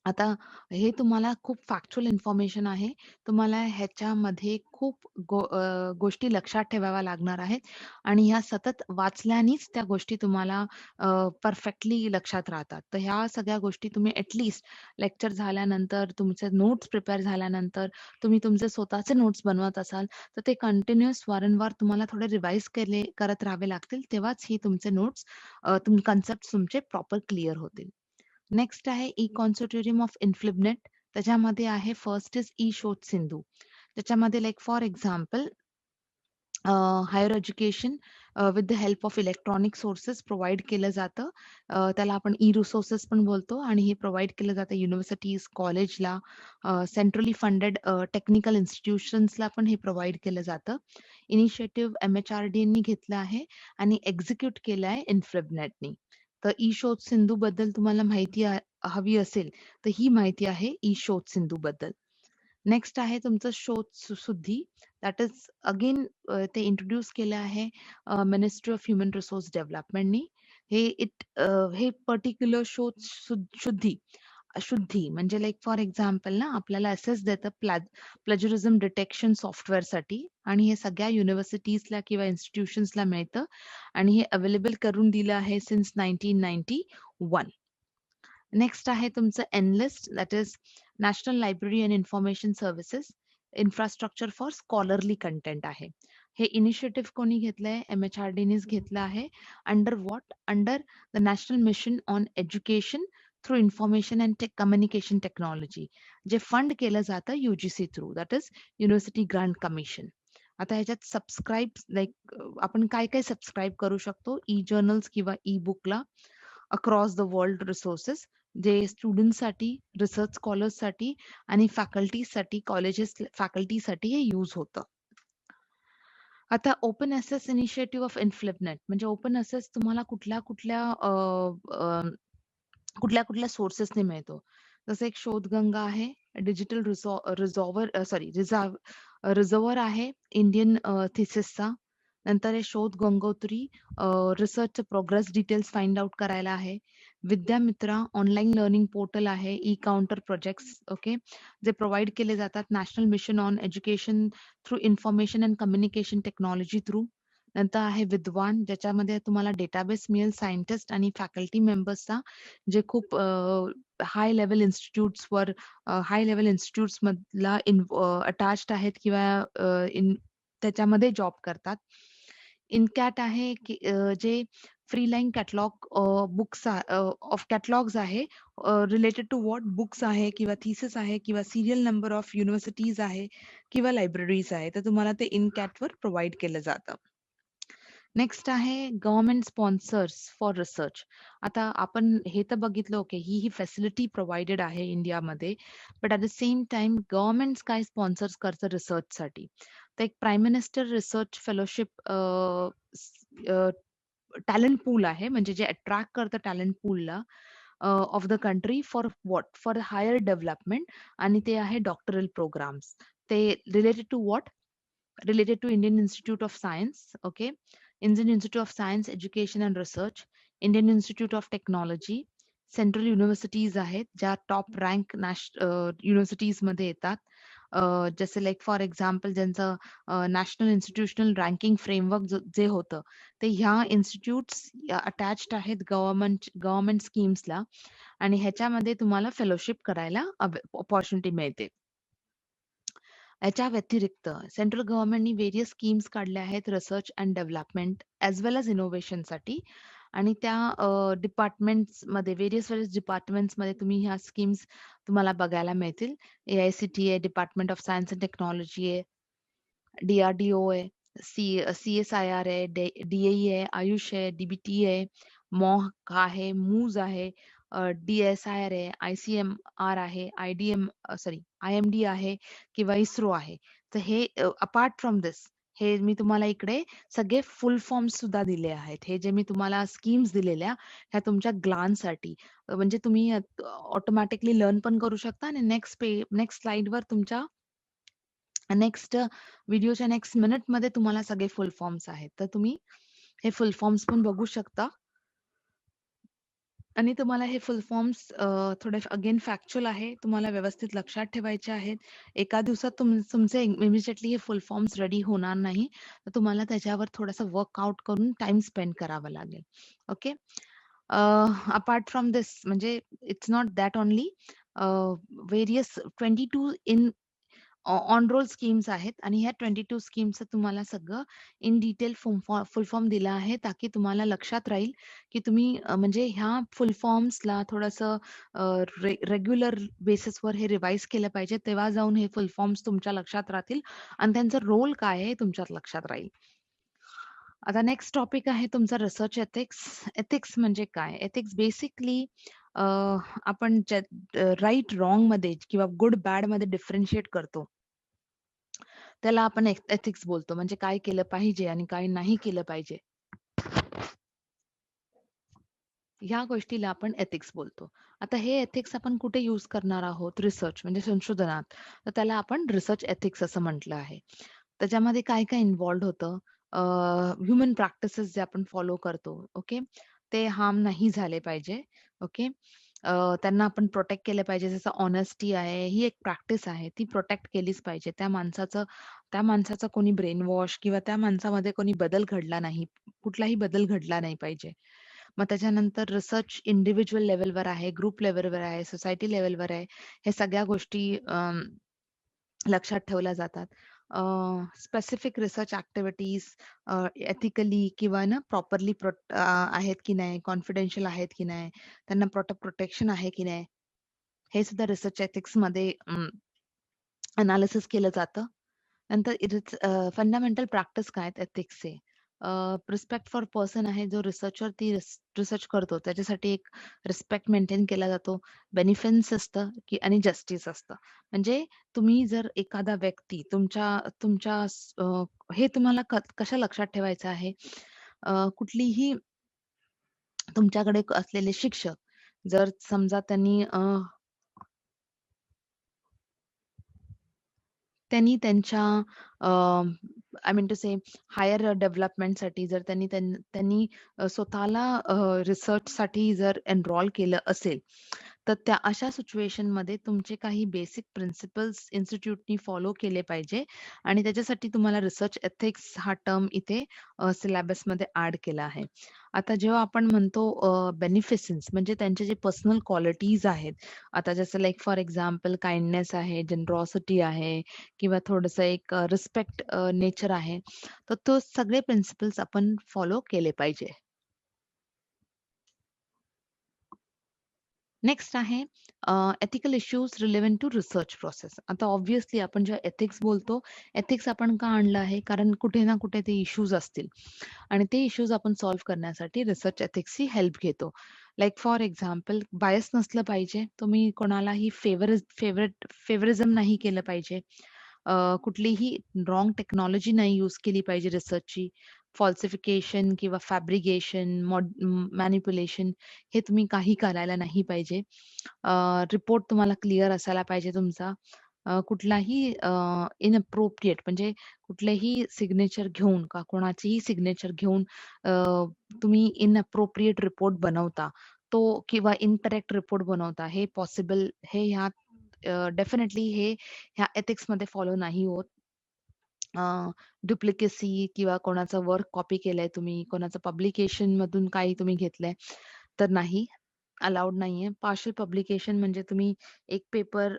आता हे तुम्हाला खूप फॅक्च्युअल इन्फॉर्मेशन आहे. तुम्हाला ह्याच्यामध्ये खूप गोष्टी लक्षात ठेवाव्या लागणार आहेत आणि ह्या सतत वाचल्यानेच त्या गोष्टी तुम्हाला परफेक्टली लक्षात राहतात. तर ह्या सगळ्या गोष्टी तुम्ही लेक्चर झाल्यानंतर, तुमचे नोट्स प्रिपेअर झाल्यानंतर, तुम्ही तुमचे स्वतःचे नोट्स बनवत असाल, तर ते कंटिन्युअस वारंवार तुम्हाला थोडे रिवाईज करत राहावे लागतील. तेव्हाच ही तुमचे नोट्स कन्सेप्ट तुमचे प्रॉपर क्लिअर होतील. नेक्स्ट आहे ई कॉन्सोर्टियम ऑफ इन्फ्लिबनेट. त्याच्यामध्ये आहे first is e Shodh Sindhu. त्याच्यामध्ये like for example higher education with the help of electronic sources provide केलं जातं. त्याला आपण ई-रिसोर्सेस पण बोलतो आणि हे प्रोव्हाईड केलं जातं युनिव्हर्सिटीज, कॉलेजला, सेंट्रली फंडेड टेक्निकल इन्स्टिट्यूशन्सला पण हे प्रोव्हाईड केलं जातं. इनिशिएटिव्ह MHRDनी घेतलं आहे आणि एक्झिक्यूट केलं आहे इन्फिबनेटनी. तर ई शोध सिंधू बद्दल तुम्हाला माहिती हवी असेल तर ही माहिती आहे ई शोध सिंधू बद्दल. नेक्स्ट आहे तुमचं शोध सुद्धी. दॅट इज अगेन ते इंट्रोड्यूस केलं आहे मिनिस्ट्री ऑफ ह्युमन रिसोर्स डेव्हलपमेंटनी. हे पर्टिक्युलर शोध शुद्धी शुद्धी म्हणजे लाईक फॉर एक्झाम्पल ना आपल्याला असेच देतं प्लॅजरिझम डिटेक्शन सॉफ्टवेअरसाठी आणि हे सगळ्या युनिव्हर्सिटीजला किंवा इन्स्टिट्यूशन्सला मिळतं आणि हे अवेलेबल करून दिलं आहे सिन्स 1991. नेक्स्ट आहे तुमचं NLIST that is national library and information services infrastructure for scholarly content आहे. हे इनिशिएटिव्ह कोणी घेतलंय? MHRDनीच घेतलं आहे. Under what? Under the national mission on education through information and communication technology, जे फंड केलं जातं UGC through, that is university grant commission. आता ह्याच्यात सबस्क्राईब लाईक आपण काय काय सबस्क्राईब करू शकतो? ई जर्नल्स किंवा ई बुकला अक्रॉस द वर्ल्ड रिसोर्सेस, जे स्टुडंटसाठी, रिसर्च स्कॉलर्ससाठी आणि फॅकल्टीसाठी, कॉलेजेस फॅकल्टीसाठी हे यूज होतं. आता ओपन ॲसेस इनिशिएटिव्ह ऑफ इन्फिबनेट म्हणजे ओपन ॲसेस तुम्हाला कुठल्या कुठल्या कुठल्या कुठल्या सोर्सेसने मिळतो. जसं एक शोधगंगा आहे, डिजिटल रिझर्व्हर आहे इंडियन थिसिसचा. नंतर आहे शोध Gangotri, research progress details find out करायला आहे. विद्यामित्रा ऑनलाईन लर्निंग पोर्टल आहे, ई काउंटर प्रोजेक्ट्स ओके, जे प्रोव्हाइड केले जातात national mission on education through information and communication technology through. नंतर आहे विद्वान, ज्याच्यामध्ये तुम्हाला डेटाबेस मिळेल सायंटिस्ट आणि फॅकल्टी मेंबर्सचा, जे खूप हाय लेव्हल इन्स्टिट्यूट्सवर हाय लेव्हल इन्स्टिट्यूट्स मधला अटॅच्ड आहेत किंवा त्याच्यामध्ये जॉब करतात. इनकॅट आहे की जे free line catalogue books of catalogues आहे, रिलेटेड टू व्हॉट बुक्स आहे किंवा थिसिस आहे किंवा सिरियल नंबर ऑफ युनिव्हर्सिटीज आहे किंवा लायब्ररीज आहे, तर तुम्हाला ते इनकॅटवर प्रोव्हाइड केलं जातं. नेक्स्ट आहे गव्हर्नमेंट स्पॉन्सर्स फॉर रिसर्च. आता आपण हे तर बघितलं ओके, ही फॅसिलिटी प्रोव्हाइडेड आहे इंडियामध्ये, but at the same time government काय स्पॉन्सर्स करतं रिसर्चसाठी. तर एक prime minister research fellowship talent pool आहे, म्हणजे जे अट्रॅक्ट करतं टॅलेंट पूलला of the country for what? For higher development, आणि ते आहे डॉक्टरल प्रोग्राम्स. ते related to what? related to Indian Institute of Science, okay, Indian Institute of Science, Education and Research, Indian Institute of Technology, central universities आहेत ज्या top rank universities मध्ये येतात. जसे like for example ज्यांचं national institutional ranking framework जे होतं, ते ह्या इन्स्टिट्यूट्स अटॅच्ड आहेत गव्हर्नमेंट स्कीम्सला, आणि ह्याच्यामध्ये तुम्हाला फेलोशिप करायला ऑपॉर्च्युनिटी मिळते. याच्या व्यतिरिक्त सेंट्रल गव्हर्नमेंटनी व्हेरियस स्कीम्स काढल्या आहेत research and development as well as इनोव्हेशनसाठी, आणि त्या डिपार्टमेंट्समध्ये व्हेरियस डिपार्टमेंट्समध्ये तुम्ही ह्या स्कीम्स तुम्हाला बघायला मिळतील. AICTE आहे, department of science and technology आहे, DRDO आहे, CSIR आहे, DAE आहे, आयुष आहे, DBT आहे, MOHC आहे, मूज आहे, DSIR आहे, ICMR आहे, IMD आहे किंवा इस्रो आहे. तर हे अपार्ट फ्रॉम दिस, हे मी तुम्हाला इकडे सगळे फुल फॉर्म्स सुद्धा दिले आहेत. हे जे मी तुम्हाला स्कीम्स दिलेल्या ह्या तुमच्या ग्लान्ससाठी, म्हणजे तुम्ही ऑटोमॅटिकली लर्न पण करू शकता आणि नेक्स्ट स्लाइडवर तुमच्या नेक्स्ट व्हिडिओच्या नेक्स्ट मिनिटमध्ये तुम्हाला सगळे फुल फॉर्म्स आहेत. तर तुम्ही हे फुल फॉर्म्स पण बघू शकता. आणि तुम्हाला हे फुल फॉर्म्स थोडे अगेन फॅक्च्युअल आहे, तुम्हाला व्यवस्थित लक्षात ठेवायचे आहेत. एका दिवसात तुमचे इमिजिएटली हे फुल फॉर्म्स रेडी होणार नाही. तर तुम्हाला त्याच्यावर थोडंसं वर्कआउट करून टाइम स्पेंड करावा लागेल. ओके. अपार्ट फ्रॉम दिस, म्हणजे it's not that only, various 22 on roll schemes आहेत आणि ह्या 22 स्कीम्सचं तुम्हाला सगळं इन डिटेल फुल फॉर्म दिला आहे, ताकी तुम्हाला लक्षात राहील की तुम्ही म्हणजे ह्या फुल फॉर्म्सला थोडंसं रेग्युलर बेसिसवर हे रिवाइज केलं पाहिजे, तेव्हा जाऊन हे फुल फॉर्म्स तुमच्या लक्षात राहतील आणि त्यांचा रोल काय आहे हे तुमच्यात लक्षात राहील. आता नेक्स्ट टॉपिक आहे तुमचा रिसर्च एथिक्स. एथिक्स म्हणजे काय? एथिक्स बेसिकली आपण राइट रॉंगमध्ये किंवा गुड बॅडमध्ये डिफरन्शिएट करतो. त्याला आपण एथिक्स बोलतो. म्हणजे काय केलं पाहिजे आणि काय नाही केलं पाहिजे. ह्या गोष्टीला आपण एथिक्स बोलतो. आता हे एथिक्स आपण कुठे यूज करणार आहोत? रिसर्च म्हणजे संशोधनात. तर त्याला आपण रिसर्च एथिक्स असं म्हटलं आहे. त्याच्यामध्ये काय-काय इन्व्हॉल्व्ड होतं? ह्युमन प्रॅक्टिसेस जे आपण फॉलो करतो, ओके? ते हार्म नाही झाले पाहिजे, ओके? त्यांना आपण प्रोटेक्ट केलं पाहिजे. जसं ऑनेस्टी आहे, ही एक प्रॅक्टिस आहे. ती प्रोटेक्ट केलीच पाहिजे. त्या माणसाचा कोणी ब्रेन वॉश किंवा त्या माणसामध्ये कोणी बदल घडला नाही. कुठलाही बदल घडला नाही पाहिजे. मग त्याच्यानंतर रिसर्च इंडिव्हिज्युअल लेव्हलवर आहे, ग्रुप लेव्हलवर आहे, सोसायटी लेव्हलवर आहे. हे सगळ्या गोष्टी लक्षात ठेवल्या जातात. स्पेसिफिक रिसर्च ॲक्टिव्हिटीज एथिकली किंवा ना प्रॉपरली आहेत की नाही, कॉन्फिडेन्शियल आहेत की नाही, त्यांना प्रोटेक्शन आहे की नाही, हे सुद्धा रिसर्च एथिक्समध्ये एनालिसिस केलं जातं. नंतर फंडामेंटल प्रॅक्टिस काय आहेत एथिक्सचे? रिस्पेक्ट फॉर पर्सन आहे जो रिसर्चवरती रिसर्च करतो त्याच्यासाठी एक रिस्पेक्ट मेंटेन केला जातो. बेनिफिट्स असतं की आणि जस्टिस असतं. म्हणजे तुम्ही जर एखादा व्यक्ती तुमच्या तुमच्या हे तुम्हाला कशा लक्षात ठेवायचं आहे? कुठलीही तुमच्याकडे असलेले शिक्षक जर समजा त्यांनी त्यांनी त्यांच्या uh, I mean to say higher डेव्हलपमेंटसाठी जर त्यांनी स्वतःला रिसर्चसाठी जर एनरोल केलं असेल, तर त्या अशा सिच्युएशनमध्ये तुमचे काही बेसिक प्रिन्सिपल्स इन्स्टिट्यूटनी फॉलो केले पाहिजे आणि त्याच्यासाठी तुम्हाला रिसर्च एथिक्स हा टर्म इथे सिलेबसमध्ये ॲड केला आहे. आता जेव्हा आपण म्हणतो बेनिफिसन्स म्हणजे त्यांचे जे पर्सनल क्वालिटीज आहेत. आता जसं लाइक फॉर एक्झाम्पल काइंडनेस आहे, जनरॉसिटी आहे किंवा थोडंसं एक रिस्पेक्ट नेचर आहे. तर तो सगळे प्रिन्सिपल्स आपण फॉलो केले पाहिजे. नेक्स्ट आहे ethical issues relevant to research process. आता ऑब्व्हियसली आपण जेव्हा एथिक्स बोलतो, एथिक्स आपण का आणलं आहे? कारण कुठे ना कुठे ते इश्यूज असतील आणि ते इश्यूज आपण सॉल्व्ह करण्यासाठी रिसर्च एथिक्सची हेल्प घेतो. लाइक फॉर एक्झाम्पल बायस नसलं पाहिजे. तुम्ही कोणालाही फेव्हरिझम नाही केलं पाहिजे. कुठलीही रॉंग टेक्नॉलॉजी नाही यूज केली पाहिजे रिसर्चची. फॉल्सिफिकेशन किंवा फॅब्रिकेशन, मॅनिप्युलेशन हे तुम्ही काही करायला नाही पाहिजे. रिपोर्ट तुम्हाला क्लिअर असायला पाहिजे तुमचा. कुठलाही इनअप्रोप्रिएट म्हणजे कुठलेही सिग्नेचर घेऊन का कोणाचीही सिग्नेचर घेऊन अ, तुम्ही इनअप्रोप्रिएट रिपोर्ट बनवता, तो किंवा इनकरेक्ट रिपोर्ट बनवता, हे पॉसिबल हे ह्यात डेफिनेटली हे ह्या एथिक्समध्ये फॉलो नाही होत. डुप्लिकेसी किंवा कोणाचं वर्क कॉपी केलंय तुम्ही, कोणाचं पब्लिकेशनमधून काही तुम्ही घेतलंय, तर नाही, अलाउड नाहीये. पार्शल पब्लिकेशन म्हणजे तुम्ही एक पेपर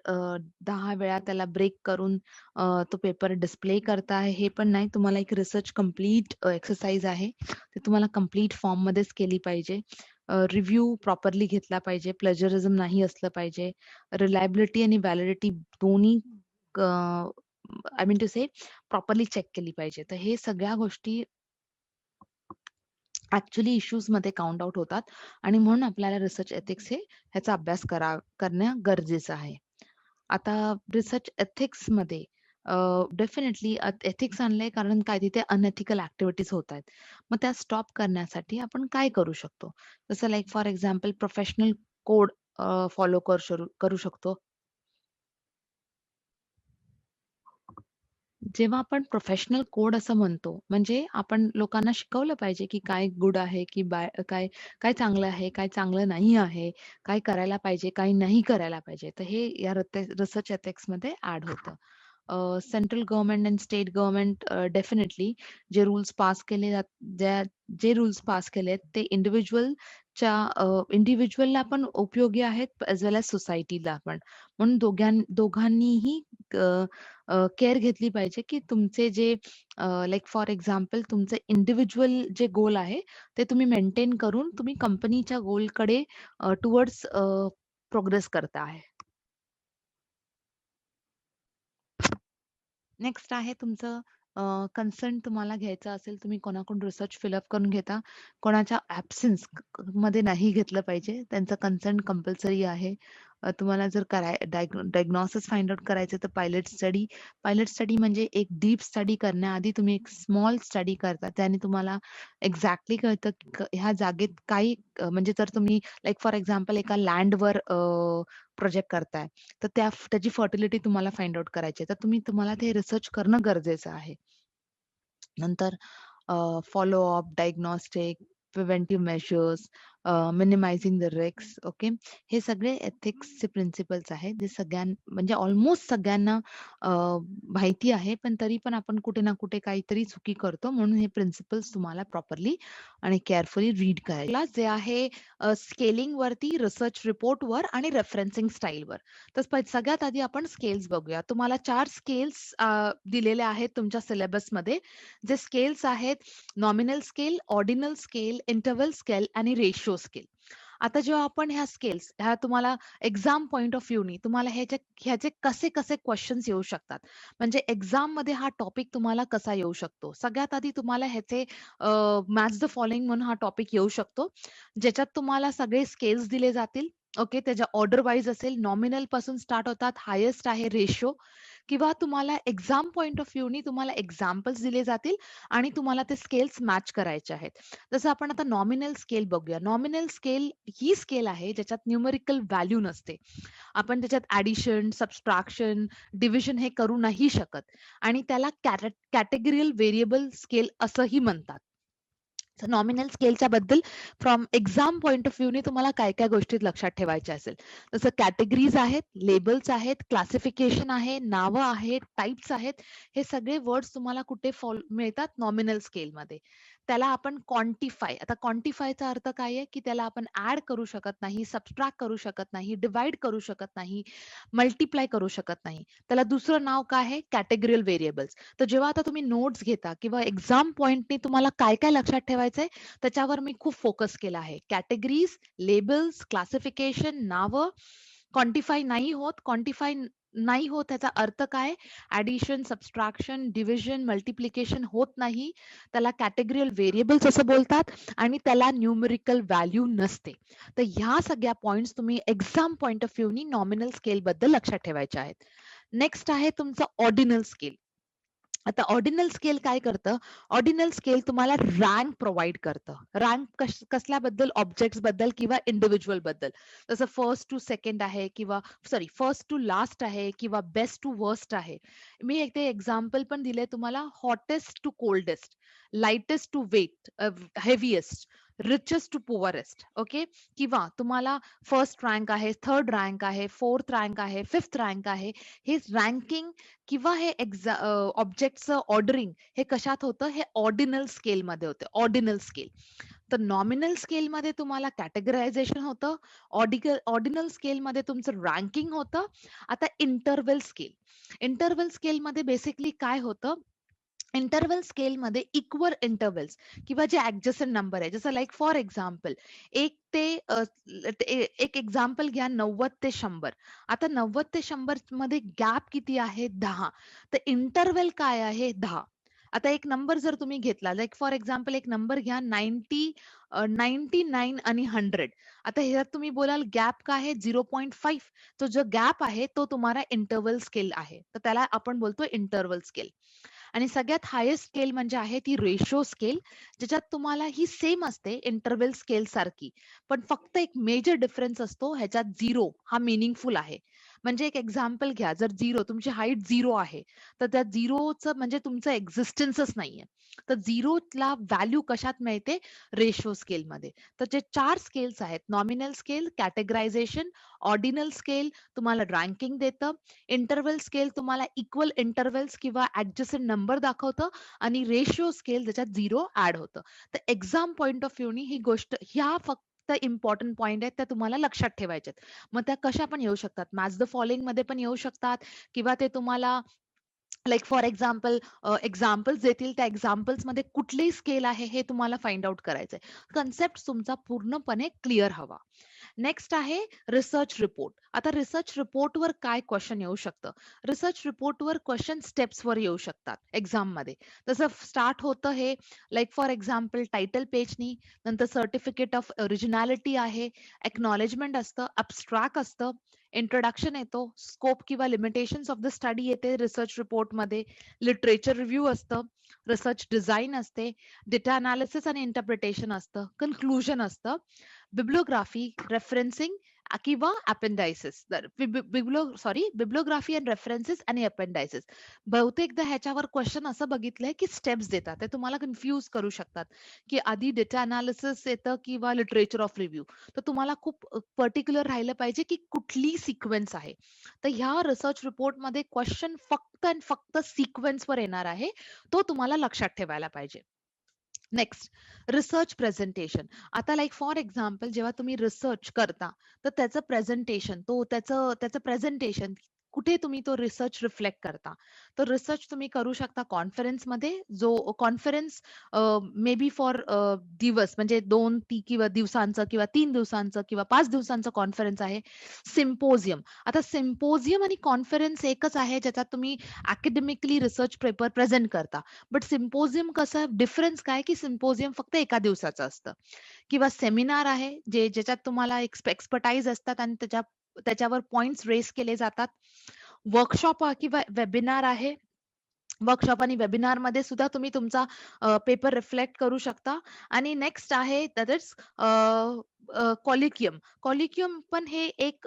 10 वेळा त्याला ब्रेक करून तो पेपर डिस्प्ले करताय, हे पण नाही. तुम्हाला एक रिसर्च कंप्लीट एक्सरसाइज आहे. ते तुम्हाला कंप्लीट फॉर्ममध्येच केली पाहिजे. रिव्ह्यू प्रॉपरली घेतला पाहिजे. प्लेजरिझम नाही असलं पाहिजे. रिलायबिलिटी आणि व्हॅलिडिटी दोन्ही I mean to say properly check केली पाहिजे. तर हे सगळ्या गोष्टी ॲक्चुअली इश्यूजमध्ये काउंट आउट होतात आणि म्हणून आपल्याला रिसर्च एथिक्स ह्याचा अभ्यास करणं गरजेचं आहे. आता रिसर्च एथिक्समध्ये डेफिनेटली एथिक्स आणलंय कारण काय तिथे अनएथिकल ॲक्टिव्हिटीज होतायत. मग त्या स्टॉप करण्यासाठी आपण काय करू शकतो? जसं like for example professional code follow करू शकतो. जेव्हा आपण प्रोफेशनल कोड असं म्हणतो, म्हणजे आपण लोकांना शिकवलं पाहिजे, की काय गुड आहे, की काय काय चांगलं आहे, काय चांगलं नाही आहे, काय करायला पाहिजे, काय नाही करायला पाहिजे. तर हे या रिसर्च एथिक्समध्ये ॲड होतं. सेंट्रल गव्हर्नमेंट आणि स्टेट गव्हर्नमेंट डेफिनेटली जे रूल्स पास केले जे रूल्स पास केलेत ते इंडिव्हिज्युअलला पण उपयोगी आहेत ॲज वेल एज सोसायटीला पण. म्हणून दोघांनीही केअर घेतली पाहिजे, की तुमचे जे लाइक फॉर एक्झाम्पल तुमचं इंडिव्हिज्युअल जे गोल आहे, ते तुम्ही मेंटेन करून तुम्ही कंपनीच्या गोलकडे टुवर्ड्स प्रोग्रेस करता आहे. नेक्स्ट आहे तुमचं कन्सेंट तुम्हाला घ्यायचा असेल, तुम्ही कोणाकडून रिसर्च फिल करून घेता. कोणाच्या ॲब्सेन्स मध्ये नाही घेतलं पाहिजे. त्यांचा कन्सेंट कंपल्सरी आहे. तुम्हाला जर डायग्नोसिस फाइंड आउट करायचं तर पायलट स्टडी. पायलट स्टडी म्हणजे एक डीप स्टडी करण्याआधी तुम्ही एक स्मॉल स्टडी करता. त्याने तुम्हाला एक्झॅक्टली कळतं की ह्या जागेत काही म्हणजे जर तुम्ही लाइक फॉर एक्झाम्पल एका लँडवर प्रोजेक्ट करताय, तर त्याची फर्टिलिटी तुम्हाला फाइंड आउट करायची आहे. तर तुम्हाला ते रिसर्च करणं गरजेचं आहे. नंतर follow up, diagnostic, preventive measures, minimising the risks. Okay. हे सगळे एथिक्सचे प्रिन्सिपल्स आहेत. जे म्हणजे ऑलमोस्ट सगळ्यांना अ, माहिती आहे. पण तरी पण आपण कुठे ना कुठे काहीतरी चुकी करतो. म्हणून हे प्रिन्सिपल्स तुम्हाला प्रॉपरली आणि केअरफुली रीड करायचे. जे आहे स्केलिंगवरती, रिसर्च रिपोर्टवर आणि रेफरन्सिंग स्टाईलवर. तर सगळ्यात आधी आपण स्केल्स बघूया. तुम्हाला 4 स्केल्स दिलेले आहेत तुमच्या सिलेबसमध्ये. जे स्केल्स आहेत nominal scale, ordinal scale, interval scale आणि रेशिओ स्केल. आता जेव्हा आपण ह्या स्केल्स ह्या तुम्हाला एक्झाम पॉइंट ऑफ व्ह्यूनी तुम्हाला ह्याचे कसे क्वेश्चन्स येऊ शकतात. म्हणजे एक्झाममध्ये हा टॉपिक तुम्हाला कसा येऊ शकतो. सगळ्यात आधी तुम्हाला ह्याचे मॅच द फॉलोइंग म्हणून हा टॉपिक येऊ शकतो. ज्याच्यात तुम्हाला सगळे स्केल्स दिले जातील. ओके. त्याच्या ऑर्डर वाईज असेल. नॉमिनल पासून स्टार्ट होतात. हायेस्ट आहे रेशिओ. किंवा तुम्हाला एक्झाम पॉइंट ऑफ व्ह्यूनी तुम्हाला एक्झाम्पल्स दिले जातील आणि तुम्हाला ते स्केल्स मॅच करायचे आहेत. जसं आपण आता नॉमिनल स्केल बघूया. नॉमिनल स्केल ही स्केल आहे ज्याच्यात न्यूमेरिकल व्हॅल्यू नसते. आपण त्याच्यात ॲडिशन, सबट्रॅक्शन, डिव्हिजन हे करू नाही शकत आणि त्याला कॅटेगरियल व्हेरिएबल स्केल असंही म्हणतात. नॉमिनल स्केलच्या बद्दल फ्रॉम एक्झाम पॉइंट ऑफ व्ह्यूने तुम्हाला काय गोष्टी लक्षात ठेवायच्या असेल. जसं कॅटेगरीज आहेत, लेबल्स आहेत, क्लासिफिकेशन आहे, नावं आहेत, टाइप्स आहेत. हे सगळे वर्ड्स तुम्हाला कुठे मिळतात नॉमिनल स्केलमध्ये. त्याला आपण क्वांटिफाय. आता क्वांटिफायचा अर्थ काय आहे, की त्याला आपण ॲड करू शकत नाही, सबट्रॅक्ट करू शकत नाही, डिव्हाईड करू शकत नाही, मल्टिप्लाय करू शकत नाही. त्याला दुसरं नाव काय आहे? कॅटेगरियल व्हेरिएबल्स. तर जेव्हा आता तुम्ही नोट्स घेता किंवा एक्झाम पॉइंटने तुम्हाला काय लक्षात ठेवायचंय, त्याच्यावर मी खूप फोकस केला आहे. कॅटेगरीज, लेबल्स, क्लासिफिकेशन, नावं, क्वांटिफाय नाही होत. क्वांटिफाय नाही होत त्याचा अर्थ काय? ॲडिशन, सबट्रॅक्शन, डिव्हिजन, मल्टिप्लिकेशन होत नाही. त्याला कॅटेगरियल व्हेरिएबल्स असं बोलतात आणि त्याला न्यूमेरिकल व्हॅल्यू नसते. तर ह्या सगळ्या पॉइंट्स तुम्ही एक्झाम पॉइंट ऑफ व्ह्यूनी नॉमिनल स्केलबद्दल लक्षात ठेवायच्या आहेत. नेक्स्ट आहे तुमचं ऑर्डिनल स्केल. आता ऑर्डिनल स्केल काय करतं? ऑर्डिनल स्केल तुम्हाला रँक प्रोव्हाईड करतं. रँक कसल्याबद्दल? ऑब्जेक्ट्स बद्दल किंवा इंडिव्हिज्युअल बद्दल. जसं फर्स्ट टू सेकंड आहे किंवा फर्स्ट टू लास्ट आहे किंवा बेस्ट टू वर्स्ट आहे. मी एक ते एक्झाम्पल पण दिलंय तुम्हाला. Hottest to coldest, lightest to weight, heaviest, richest to poorest. Okay. किंवा तुम्हाला फर्स्ट रँक आहे, थर्ड रँक आहे, फोर्थ रँक आहे, फिफ्थ रँक आहे. हे रँकिंग किंवा हे ऑब्जेक्टचं ऑर्डरिंग हे कशात होतं? हे ऑर्डिनल स्केलमध्ये होतं. Ordinal scale. तर नॉमिनल स्केलमध्ये तुम्हाला कॅटेगरायझेशन होतं. ऑर्डिनल स्केलमध्ये तुमचं रँकिंग होतं. आता इंटरव्हल स्केल. इंटरव्हल स्केलमध्ये बेसिकली काय होतं? इंटरव्हल स्केलमध्ये इक्वल इंटरव्हल्स किंवा जे ॲडजस्टंट नंबर आहे. जसं लाइक फॉर एक्झाम्पल 1 ते एक एक्झाम्पल घ्या 90 ते 100. आता 90 ते 100 मध्ये गॅप किती आहे? 10. तर इंटरव्हल काय आहे? 10. आता एक नंबर जर तुम्ही घेतला, लाइक फॉर एक्झाम्पल एक नंबर घ्या 90, 99 आणि 100. आता ह्यात तुम्ही बोलाल गॅप काय आहे? 0.5. तो जो गॅप आहे तो तुम्हाला इंटरव्हल स्केल आहे. तर त्याला आपण बोलतो इंटरव्हल स्केल. आणि सगळ्यात हायेस्ट स्केल म्हणजे आहे ती रेशो स्केल, ज्याच्यात तुम्हाला ही सेम असते इंटरव्हल स्केल सारखी. पण फक्त एक मेजर डिफरन्स असतो, ह्याच्यात 0 हा मीनिंगफुल आहे. म्हणजे एक एक्झाम्पल घ्या, जर 0 तुमची हाईट 0 आहे, तर त्या 0चं म्हणजे तुमचं एक्झिस्टन्सच नाहीये. तर 0ला व्हॅल्यू कशात मिळते? रेशो स्केलमध्ये. तर जे 4 स्केल्स आहेत, nominal scale, categorisation, ordinal scale तुम्हाला रँकिंग देतं. इंटरव्हल स्केल तुम्हाला इक्वल इंटरव्हल्स किंवा ॲडजस्टंट नंबर दाखवतं आणि रेशिओ स्केल ज्याच्यात 0 ॲड होतं. तर एक्झाम पॉइंट ऑफ व्ह्यूनी ही गोष्ट ह्या फक्त इम्पोर्टंट पॉइंट आहेत त्या तुम्हाला लक्षात ठेवायच्या आहेत. मग त्या कशा पण येऊ शकतात. मॅच द फॉलोइंगमध्ये पण येऊ शकतात किंवा ते तुम्हाला लाइक फॉर एक्झाम्पल एक्झाम्पल्स देतील. त्या एक्झाम्पल्समध्ये कुठली स्केल आहे हे तुम्हाला फाइंड आउट करायचंय. कन्सेप्ट तुमचा पूर्णपणे क्लिअर हवा. नेक्स्ट आहे रिसर्च रिपोर्ट. आता रिसर्च रिपोर्टवर काय क्वेशन येऊ शकतं? रिसर्च रिपोर्टवर क्वेशन स्टेप्सवर येऊ शकतात एक्झाममध्ये. तसं स्टार्ट होतं हे लाइक फॉर एक्झाम्पल टायटल पेजनी, नंतर सर्टिफिकेट ऑफ ओरिजिनॅलिटी आहे, एक्नॉलेजमेंट असतं, अब्स्ट्रॅक्ट असतं, इंट्रोडक्शन येतो, स्कोप किंवा लिमिटेशन्स ऑफ द स्टडी येते रिसर्च रिपोर्टमध्ये, लिटरेचर रिव्ह्यू असतं, रिसर्च डिझाइन असते, डेटा अनालिसिस आणि इंटरप्रिटेशन असतं, कन्क्लुजन असतं, बिब्लिओग्राफी, रेफरन्सिंग किंवा अपेंडायसिस. बिब्लिओग्राफी अँड रेफरन्सेस आणि अपेंडायसिस. बहुतेकदा ह्याच्यावर क्वेशन असं बघितलंय की स्टेप्स देतात. ते तुम्हाला कन्फ्यूज करू शकतात, की आधी डेटा अनालिसिस येतं किंवा लिटरेचर ऑफ रिव्ह्यू. तर तुम्हाला खूप पर्टिक्युलर राहिलं पाहिजे की कुठली सिक्वेन्स आहे. तर ह्या रिसर्च रिपोर्टमध्ये क्वेशन फक्त आणि फक्त सिक्वेन्सवर येणार आहे. तो तुम्हाला लक्षात ठेवायला पाहिजे. Next research presentation. आता लाइक फॉर एक्झाम्पल जेव्हा तुम्ही रिसर्च करता, तर त्याचं प्रेझेंटेशन त्याचं त्याचं प्रेझेंटेशन कुठे तुम्ही तो रिसर्च रिफ्लेक्ट करता. तर रिसर्च तुम्ही करू शकता कॉन्फरन्समध्ये, जो कॉन्फरन्स मे बी फॉर दिवस म्हणजे 2 किंवा दिवसांचं किंवा 3 दिवसांचं किंवा 5 दिवसांचं कॉन्फरन्स आहे. सिम्पोजियम. आता सिम्पोजियम आणि कॉन्फरन्स एकच आहे ज्याच्यात तुम्ही अकॅडमिकली रिसर्च पेपर प्रेझेंट करता. बट सिम्पोजियम कसं डिफरन्स काय की सिम्पोजियम फक्त एका दिवसाचं असतं किंवा सेमिनार आहे ज्याच्यात तुम्हाला एक्सपर्टाईज असतात आणि त्याच्यावर पॉइंट्स रेस केले जातात. वर्कशॉप किंवा वेबिनार आहे. वर्कशॉप आणि वेबिनारमध्ये सुद्धा तुम्ही तुमचा पेपर रिफ्लेक्ट करू शकता. आणि नेक्स्ट आहे दॅट इज कॉलिक्युम. कॉलिक्युम पण हे एक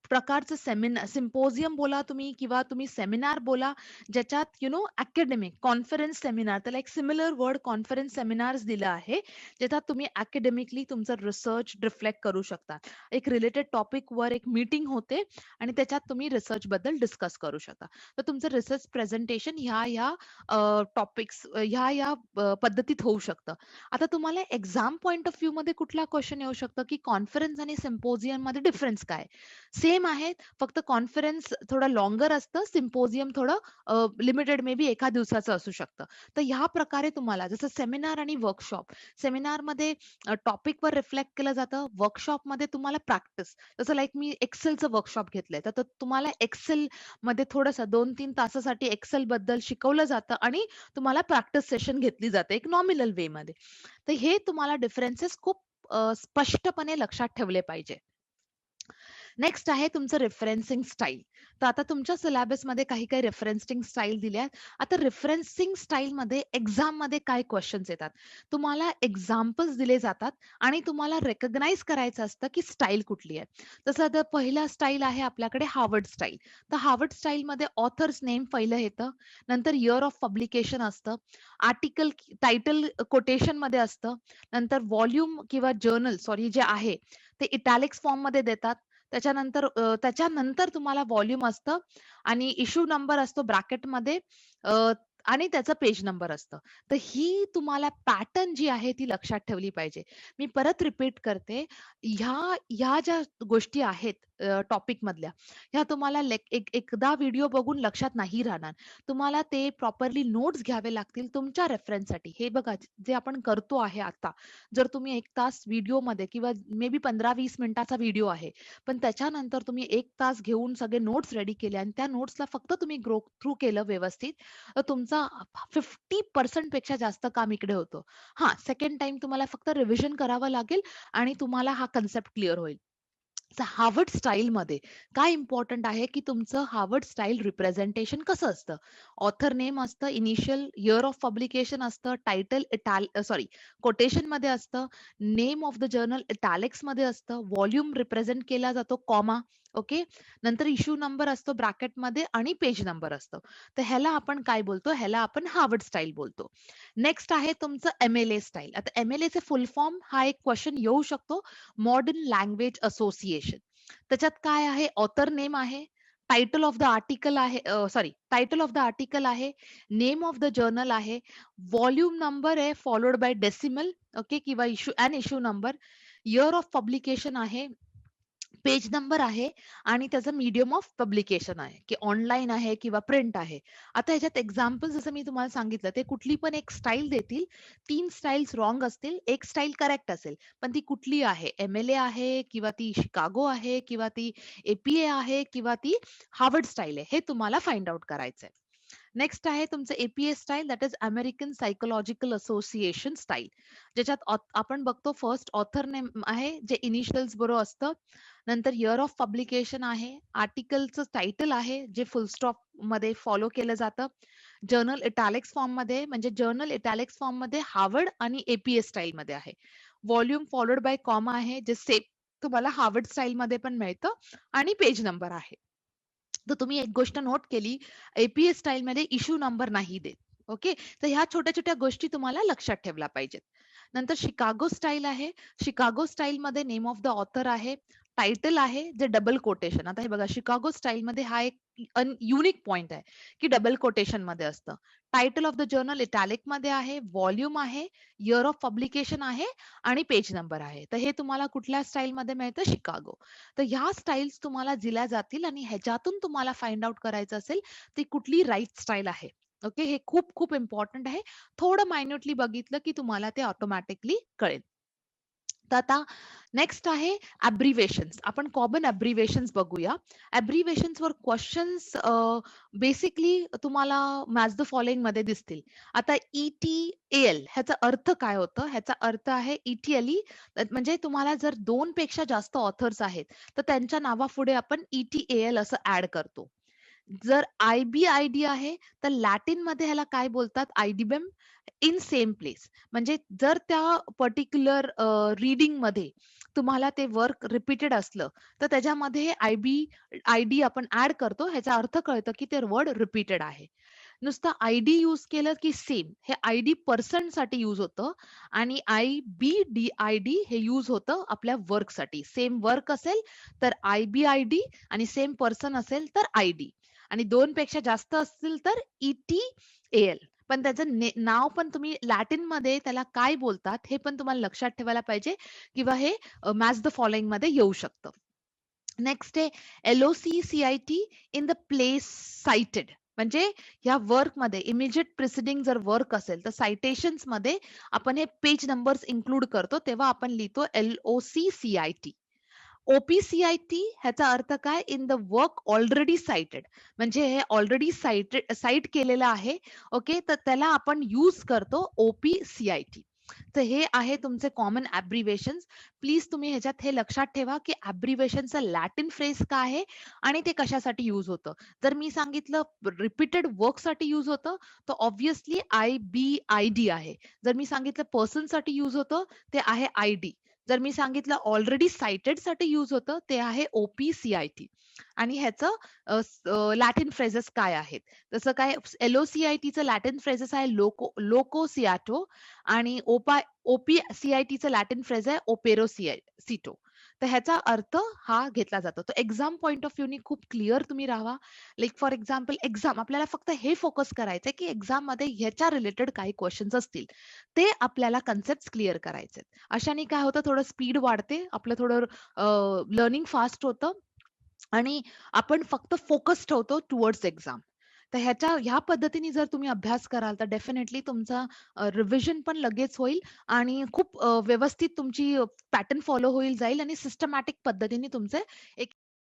प्रकारचं सिम्पोजियम बोला तुम्ही किंवा तुम्ही सेमिनार बोला, ज्याच्यात अकॅडमिक कॉन्फरन्स सेमिनार, त्याला एक सिमिलर वर्ड कॉन्फरन्स सेमिनार्स दिलं आहे, ज्याच्यात तुम्ही अकॅडमिकली तुमचं रिसर्च रिफ्लेक्ट करू शकता. एक रिलेटेड टॉपिकवर एक मीटिंग होते आणि त्याच्यात तुम्ही रिसर्च बद्दल डिस्कस करू शकता. तर तुमचं रिसर्च प्रेझेंटेशन ह्या टॉपिक्स ह्या पद्धतीत होऊ शकतं. आता तुम्हाला एक्झाम पॉइंट ऑफ व्ह्यू मध्ये कुठला क्वेश्चन येऊ शकतं की कॉन्फरन्स आणि सिम्पोजियम मध्ये डिफरन्स काय? सेम आहे, फक्त कॉन्फरन्स थोडं लॉंगर असतं, सिम्पोजियम थोडं लिमिटेड मे बी एका दिवसाचं असू शकतं. तर ह्या प्रकारे तुम्हाला जसं सेमिनार आणि वर्कशॉप, सेमिनारमध्ये टॉपिकवर रिफ्लेक्ट केलं जातं, वर्कशॉपमध्ये तुम्हाला प्रॅक्टिस. जसं लाइक मी एक्सेलचं वर्कशॉप घेतलंय, तर तुम्हाला एक्सेल मध्ये थोडंसं 2-3 तासासाठी एक्सेल बद्दल शिकवलं जातं आणि तुम्हाला प्रॅक्टिस सेशन घेतली जाते एक नॉमिनल वे मध्ये. तर हे तुम्हाला डिफरन्सेस खूप स्पष्टपणे लक्षात ठेवले पाहिजे. नेक्स्ट आहे तुमचं रेफरन्सिंग स्टाईल. तर आता तुमच्या सिलेबसमध्ये काही रेफरन्सिंग स्टाईल दिल्या आहेत. आता रेफरन्सिंग स्टाईलमध्ये एक्झाममध्ये काय क्वेश्चन्स येतात? तुम्हाला एक्झाम्पल्स दिले जातात आणि तुम्हाला रिकॉग्नाइज करायचं असतं की स्टाईल कुठली आहे. तसं आता पहिला स्टाईल आहे आपल्याकडे हार्वर्ड स्टाईल. तर हार्वर्ड स्टाईलमध्ये ऑथर्स नेम पहिलं येतं, नंतर इयर ऑफ पब्लिकेशन असतं, आर्टिकल टायटल कोटेशनमध्ये असतं, नंतर व्हॉल्यूम किंवा जर्नल जे आहे ते इटॅलिक्स फॉर्ममध्ये देतात. त्याच्यानंतर तुम्हाला व्हॉल्यूम असतं आणि इश्यू नंबर असतो ब्रॅकेटमध्ये, आणि त्याचं पेज नंबर असतं. तर ही तुम्हाला पॅटर्न जी आहे ती लक्षात ठेवली पाहिजे. मी परत रिपीट करते, ह्या ह्या ज्या गोष्टी आहेत टॉपिक मधल्या, ह्या तुम्हाला एकदा व्हिडिओ बघून लक्षात नाही राहणार. तुम्हाला ते प्रॉपरली नोट्स घ्यावे लागतील तुमच्या रेफरन्ससाठी. हे बघा, जे आपण करतो आहे आता, जर तुम्ही 1 तास व्हिडिओमध्ये किंवा मे बी 15-20 मिनिटाचा व्हिडिओ आहे, पण त्याच्यानंतर तुम्ही 1 तास घेऊन सगळे नोट्स रेडी केले आणि त्या नोट्सला फक्त तुम्ही ग्रो थ्रू केलं व्यवस्थित, तर तुमचा 50% पेक्षा जास्त काम इकडे होतं. हां, सेकंड टाईम तुम्हाला फक्त रिव्हिजन करावं लागेल आणि तुम्हाला हा कन्सेप्ट क्लिअर होईल. तर हार्वर्ड स्टाईलमध्ये काय इम्पोर्टंट आहे, की तुमचं हार्वर्ड स्टाईल रिप्रेझेंटेशन कसं असतं? ऑथर नेम असतं, इनिशियल, इयर ऑफ पब्लिकेशन असतं, टायटल कोटेशनमध्ये असतं, नेम ऑफ द जर्नल इटॅलिक्समध्ये असतं, व्हॉल्यूम रिप्रेझेंट केला जातो कॉमा, ओके. नंतर इश्यू नंबर असतो ब्रॅकेटमध्ये आणि पेज नंबर असतो. तर ह्याला आपण काय बोलतो? ह्याला आपण हार्वर्ड स्टाईल बोलतो. नेक्स्ट आहे तुमचं एम-एल-ए स्टाईल. आता एम-एल-एचे फुल फॉर्म हा एक क्वेश्चन येऊ शकतो. Modern language association. त्याच्यात काय आहे? ऑथर नेम आहे, टायटल ऑफ द आर्टिकल आहे, टायटल ऑफ द आर्टिकल आहे, नेम ऑफ द जर्नल आहे, व्हॉल्यूम नंबर आहे फॉलोड बाय डेसिमल, ओके, किंवा issue number, year of publication आहे, पेज नंबर आहे आणि त्याचं मीडियम ऑफ पब्लिकेशन आहे, की ऑनलाईन आहे किंवा प्रिंट आहे. आता ह्याच्यात एक्झाम्पल जसं मी तुम्हाला सांगितलं, ते कुठली पण एक स्टाईल देतील. 3 स्टाईल्स रॉंग असतील, एक स्टाईल करेक्ट असेल. पण ती कुठली आहे? एम-एल-ए आहे किंवा ती शिकागो आहे किंवा ती ए-पी-ए आहे किंवा ती हार्वर्ड स्टाईल आहे, हे तुम्हाला फाइंड आउट करायचंय. नेक्स्ट आहे तुमचं A style that is American psychological association style. ज्याच्यात आपण बघतो फर्स्ट ऑथर नेम आहे जे इनिशियल्स बरोबर असतं. नंतर इयर ऑफ पब्लिकेशन आहे. आर्टिकलचं टायटल आहे जे फुल स्टॉप मध्ये फॉलो केलं जातं. जर्नल इटॅलिक्स फॉर्म मध्ये म्हणजे जर्नल इटॅलिक्स फॉर्म मध्ये हार्वर्ड आणि स्टाईल मध्ये आहे. व्हॉल्यूम फॉलोड बाय कॉमा आहे जे सेम तुम्हाला हार्वर्ड स्टाईल मध्ये पण मिळतं आणि पेज नंबर आहे. तर तुम्ही एक गोष्ट नोट केली, ए-पी-ए स्टाईलमध्ये इश्यू नंबर नाही देत. ओके. तर ह्या छोट्या-छोट्या गोष्टी तुम्हाला लक्षात ठेवल्या पाहिजेत. नंतर शिकागो स्टाईल आहे. शिकागो स्टाईलमध्ये नेम ऑफ द ऑथर आहे. टायटल आहे जे डबल कोटेशन. आता हे बघा शिकागो स्टाईलमध्ये हा एक युनिक पॉइंट आहे, की डबल कोटेशनमध्ये असतं. टायटल ऑफ द जर्नल इटॅलिकमध्ये आहे, व्हॉल्यूम आहे, इयर ऑफ पब्लिकेशन आहे आणि पेज नंबर आहे. तर हे तुम्हाला कुठल्या स्टाईलमध्ये मिळतं? शिकागो. तर ह्या स्टाईल्स तुम्हाला दिल्या जातील आणि ह्याच्यातून तुम्हाला फाइंड आउट करायचं असेल, ती कुठली राइट स्टाईल आहे. ओके. हे खूप खूप इम्पॉर्टंट आहे. थोडं मायन्यूटली बघितलं की तुम्हाला ते ऑटोमॅटिकली कळेल. तर आता नेक्स्ट आहे अब्रिव्हिएशन्स. आपण कॉमन अब्रिव्हिएशन्स बघूया. अब्रिव्हिएशन्सवर क्वेशन्स बेसिकली तुम्हाला मॅच द फॉलोइंग मध्ये दिसतील. आता ई-टी-एल ह्याचा अर्थ काय होतं? ह्याचा अर्थ आहे ई-टी-एल-ई म्हणजे तुम्हाला जर 2 पेक्षा जास्त ऑथर्स आहेत, तर त्यांच्या नावापुढे आपण ई-टी-ए-एल असं ॲड करतो. जर आय-बी-आय-डी आहे, तर लॅटिनमध्ये ह्याला काय बोलतात? आय-डी-बेम इन सेम प्लेस. म्हणजे जर त्या पर्टिक्युलर रीडिंगमध्ये तुम्हाला ते वर्क रिपीटेड असलं, तर त्याच्यामध्ये हे आय-डी आपण ॲड करतो. ह्याचा अर्थ कळतं, की ते वर्ड रिपीटेड आहे. नुसतं आय-डी यूज केलं, की सेम. हे आय-डी पर्सनसाठी यूज होतं आणि आय-बी-डी-आय-डी हे यूज होतं आपल्या वर्कसाठी. सेम वर्क असेल, तर आय-बी-आय-डी आणि सेम पर्सन असेल, तर आय-डी. आणि 2 पेक्षा जास्त असतील तर ई-टी-ए-एल. पण त्याचं नाव पण तुम्ही लॅटिनमध्ये त्याला काय बोलतात हे पण तुम्हाला लक्षात ठेवायला पाहिजे किंवा हे मॅच द फॉलोइंग मध्ये येऊ शकतं. नेक्स्ट आहे एल-ओ-सी-सी-आय-टी इन द प्लेस साइटेड. म्हणजे ह्या वर्कमध्ये इमिजिएट प्रिसिडिंग जर वर्क असेल तर सायटेशन्स मध्ये आपण हे पेज नंबर्स इन्क्लूड करतो तेव्हा आपण लिहितो एल-ओ-सी-सी-आय-टी. ओ-पी-सी-आय-टी ह्याचा अर्थ काय? In the work already cited. म्हणजे हे ऑलरेडी साइट केलेलं आहे. ओके. तर त्याला आपण यूज करतो ओ-पी-सी-आय-टी. तर हे आहे तुमचे कॉमन अब्रिव्हिएशन्स. प्लीज तुम्ही ह्याच्यात हे लक्षात ठेवा, की अब्रिव्हिएशनचं लॅटिन फ्रेज काय आहे आणि ते कशासाठी यूज होतं. जर मी सांगितलं रिपीटेड वर्कसाठी यूज होतं, तर ऑब्व्हियसली आय-बी-आय-डी आहे. जर मी सांगितलं पर्सनसाठी यूज होतं, ते आहे आय-डी. जर मी सांगितलं ऑलरेडी साइटेडसाठी यूज होतं, ते आहे ओ-पी-सी-आय-टी. आणि ह्याचं लॅटिन फ्रेजेस काय आहेत? जसं काय एल-ओ-सी-आय-टीचं लॅटिन फ्रेजेस आहे लोको-सियाटो आणि ओ-पी-सी-आय-टीचं लॅटिन फ्रेज आहे ओपेरो-सिटो. तर ह्याचा अर्थ हा घेतला जातो. तर एक्झाम पॉइंट ऑफ व्ह्यूनी खूप क्लिअर तुम्ही राहावा. लाइक फॉर एक्झाम्पल एक्झाम आपल्याला फक्त हे फोकस करायचंय, की एक्झाममध्ये ह्याच्या रिलेटेड काही क्वेशन्स असतील. ते आपल्याला कन्सेप्ट्स क्लिअर करायचे. अशाने काय होतं थोडं स्पीड वाढते. आपलं थोडं लर्निंग फास्ट होतं आणि आपण फक्त फोकस ठेवतो टुवर्ड्स एक्झाम. तर ह्या पद्धतीने जर तुम्ही अभ्यास कराल तर डेफिनेटली तुमचा रिव्हिजन पण लगेच होईल आणि खूप व्यवस्थित तुमची पॅटर्न फॉलो होईल जाईल आणि सिस्टमॅटिक पद्धतीने तुमचे एक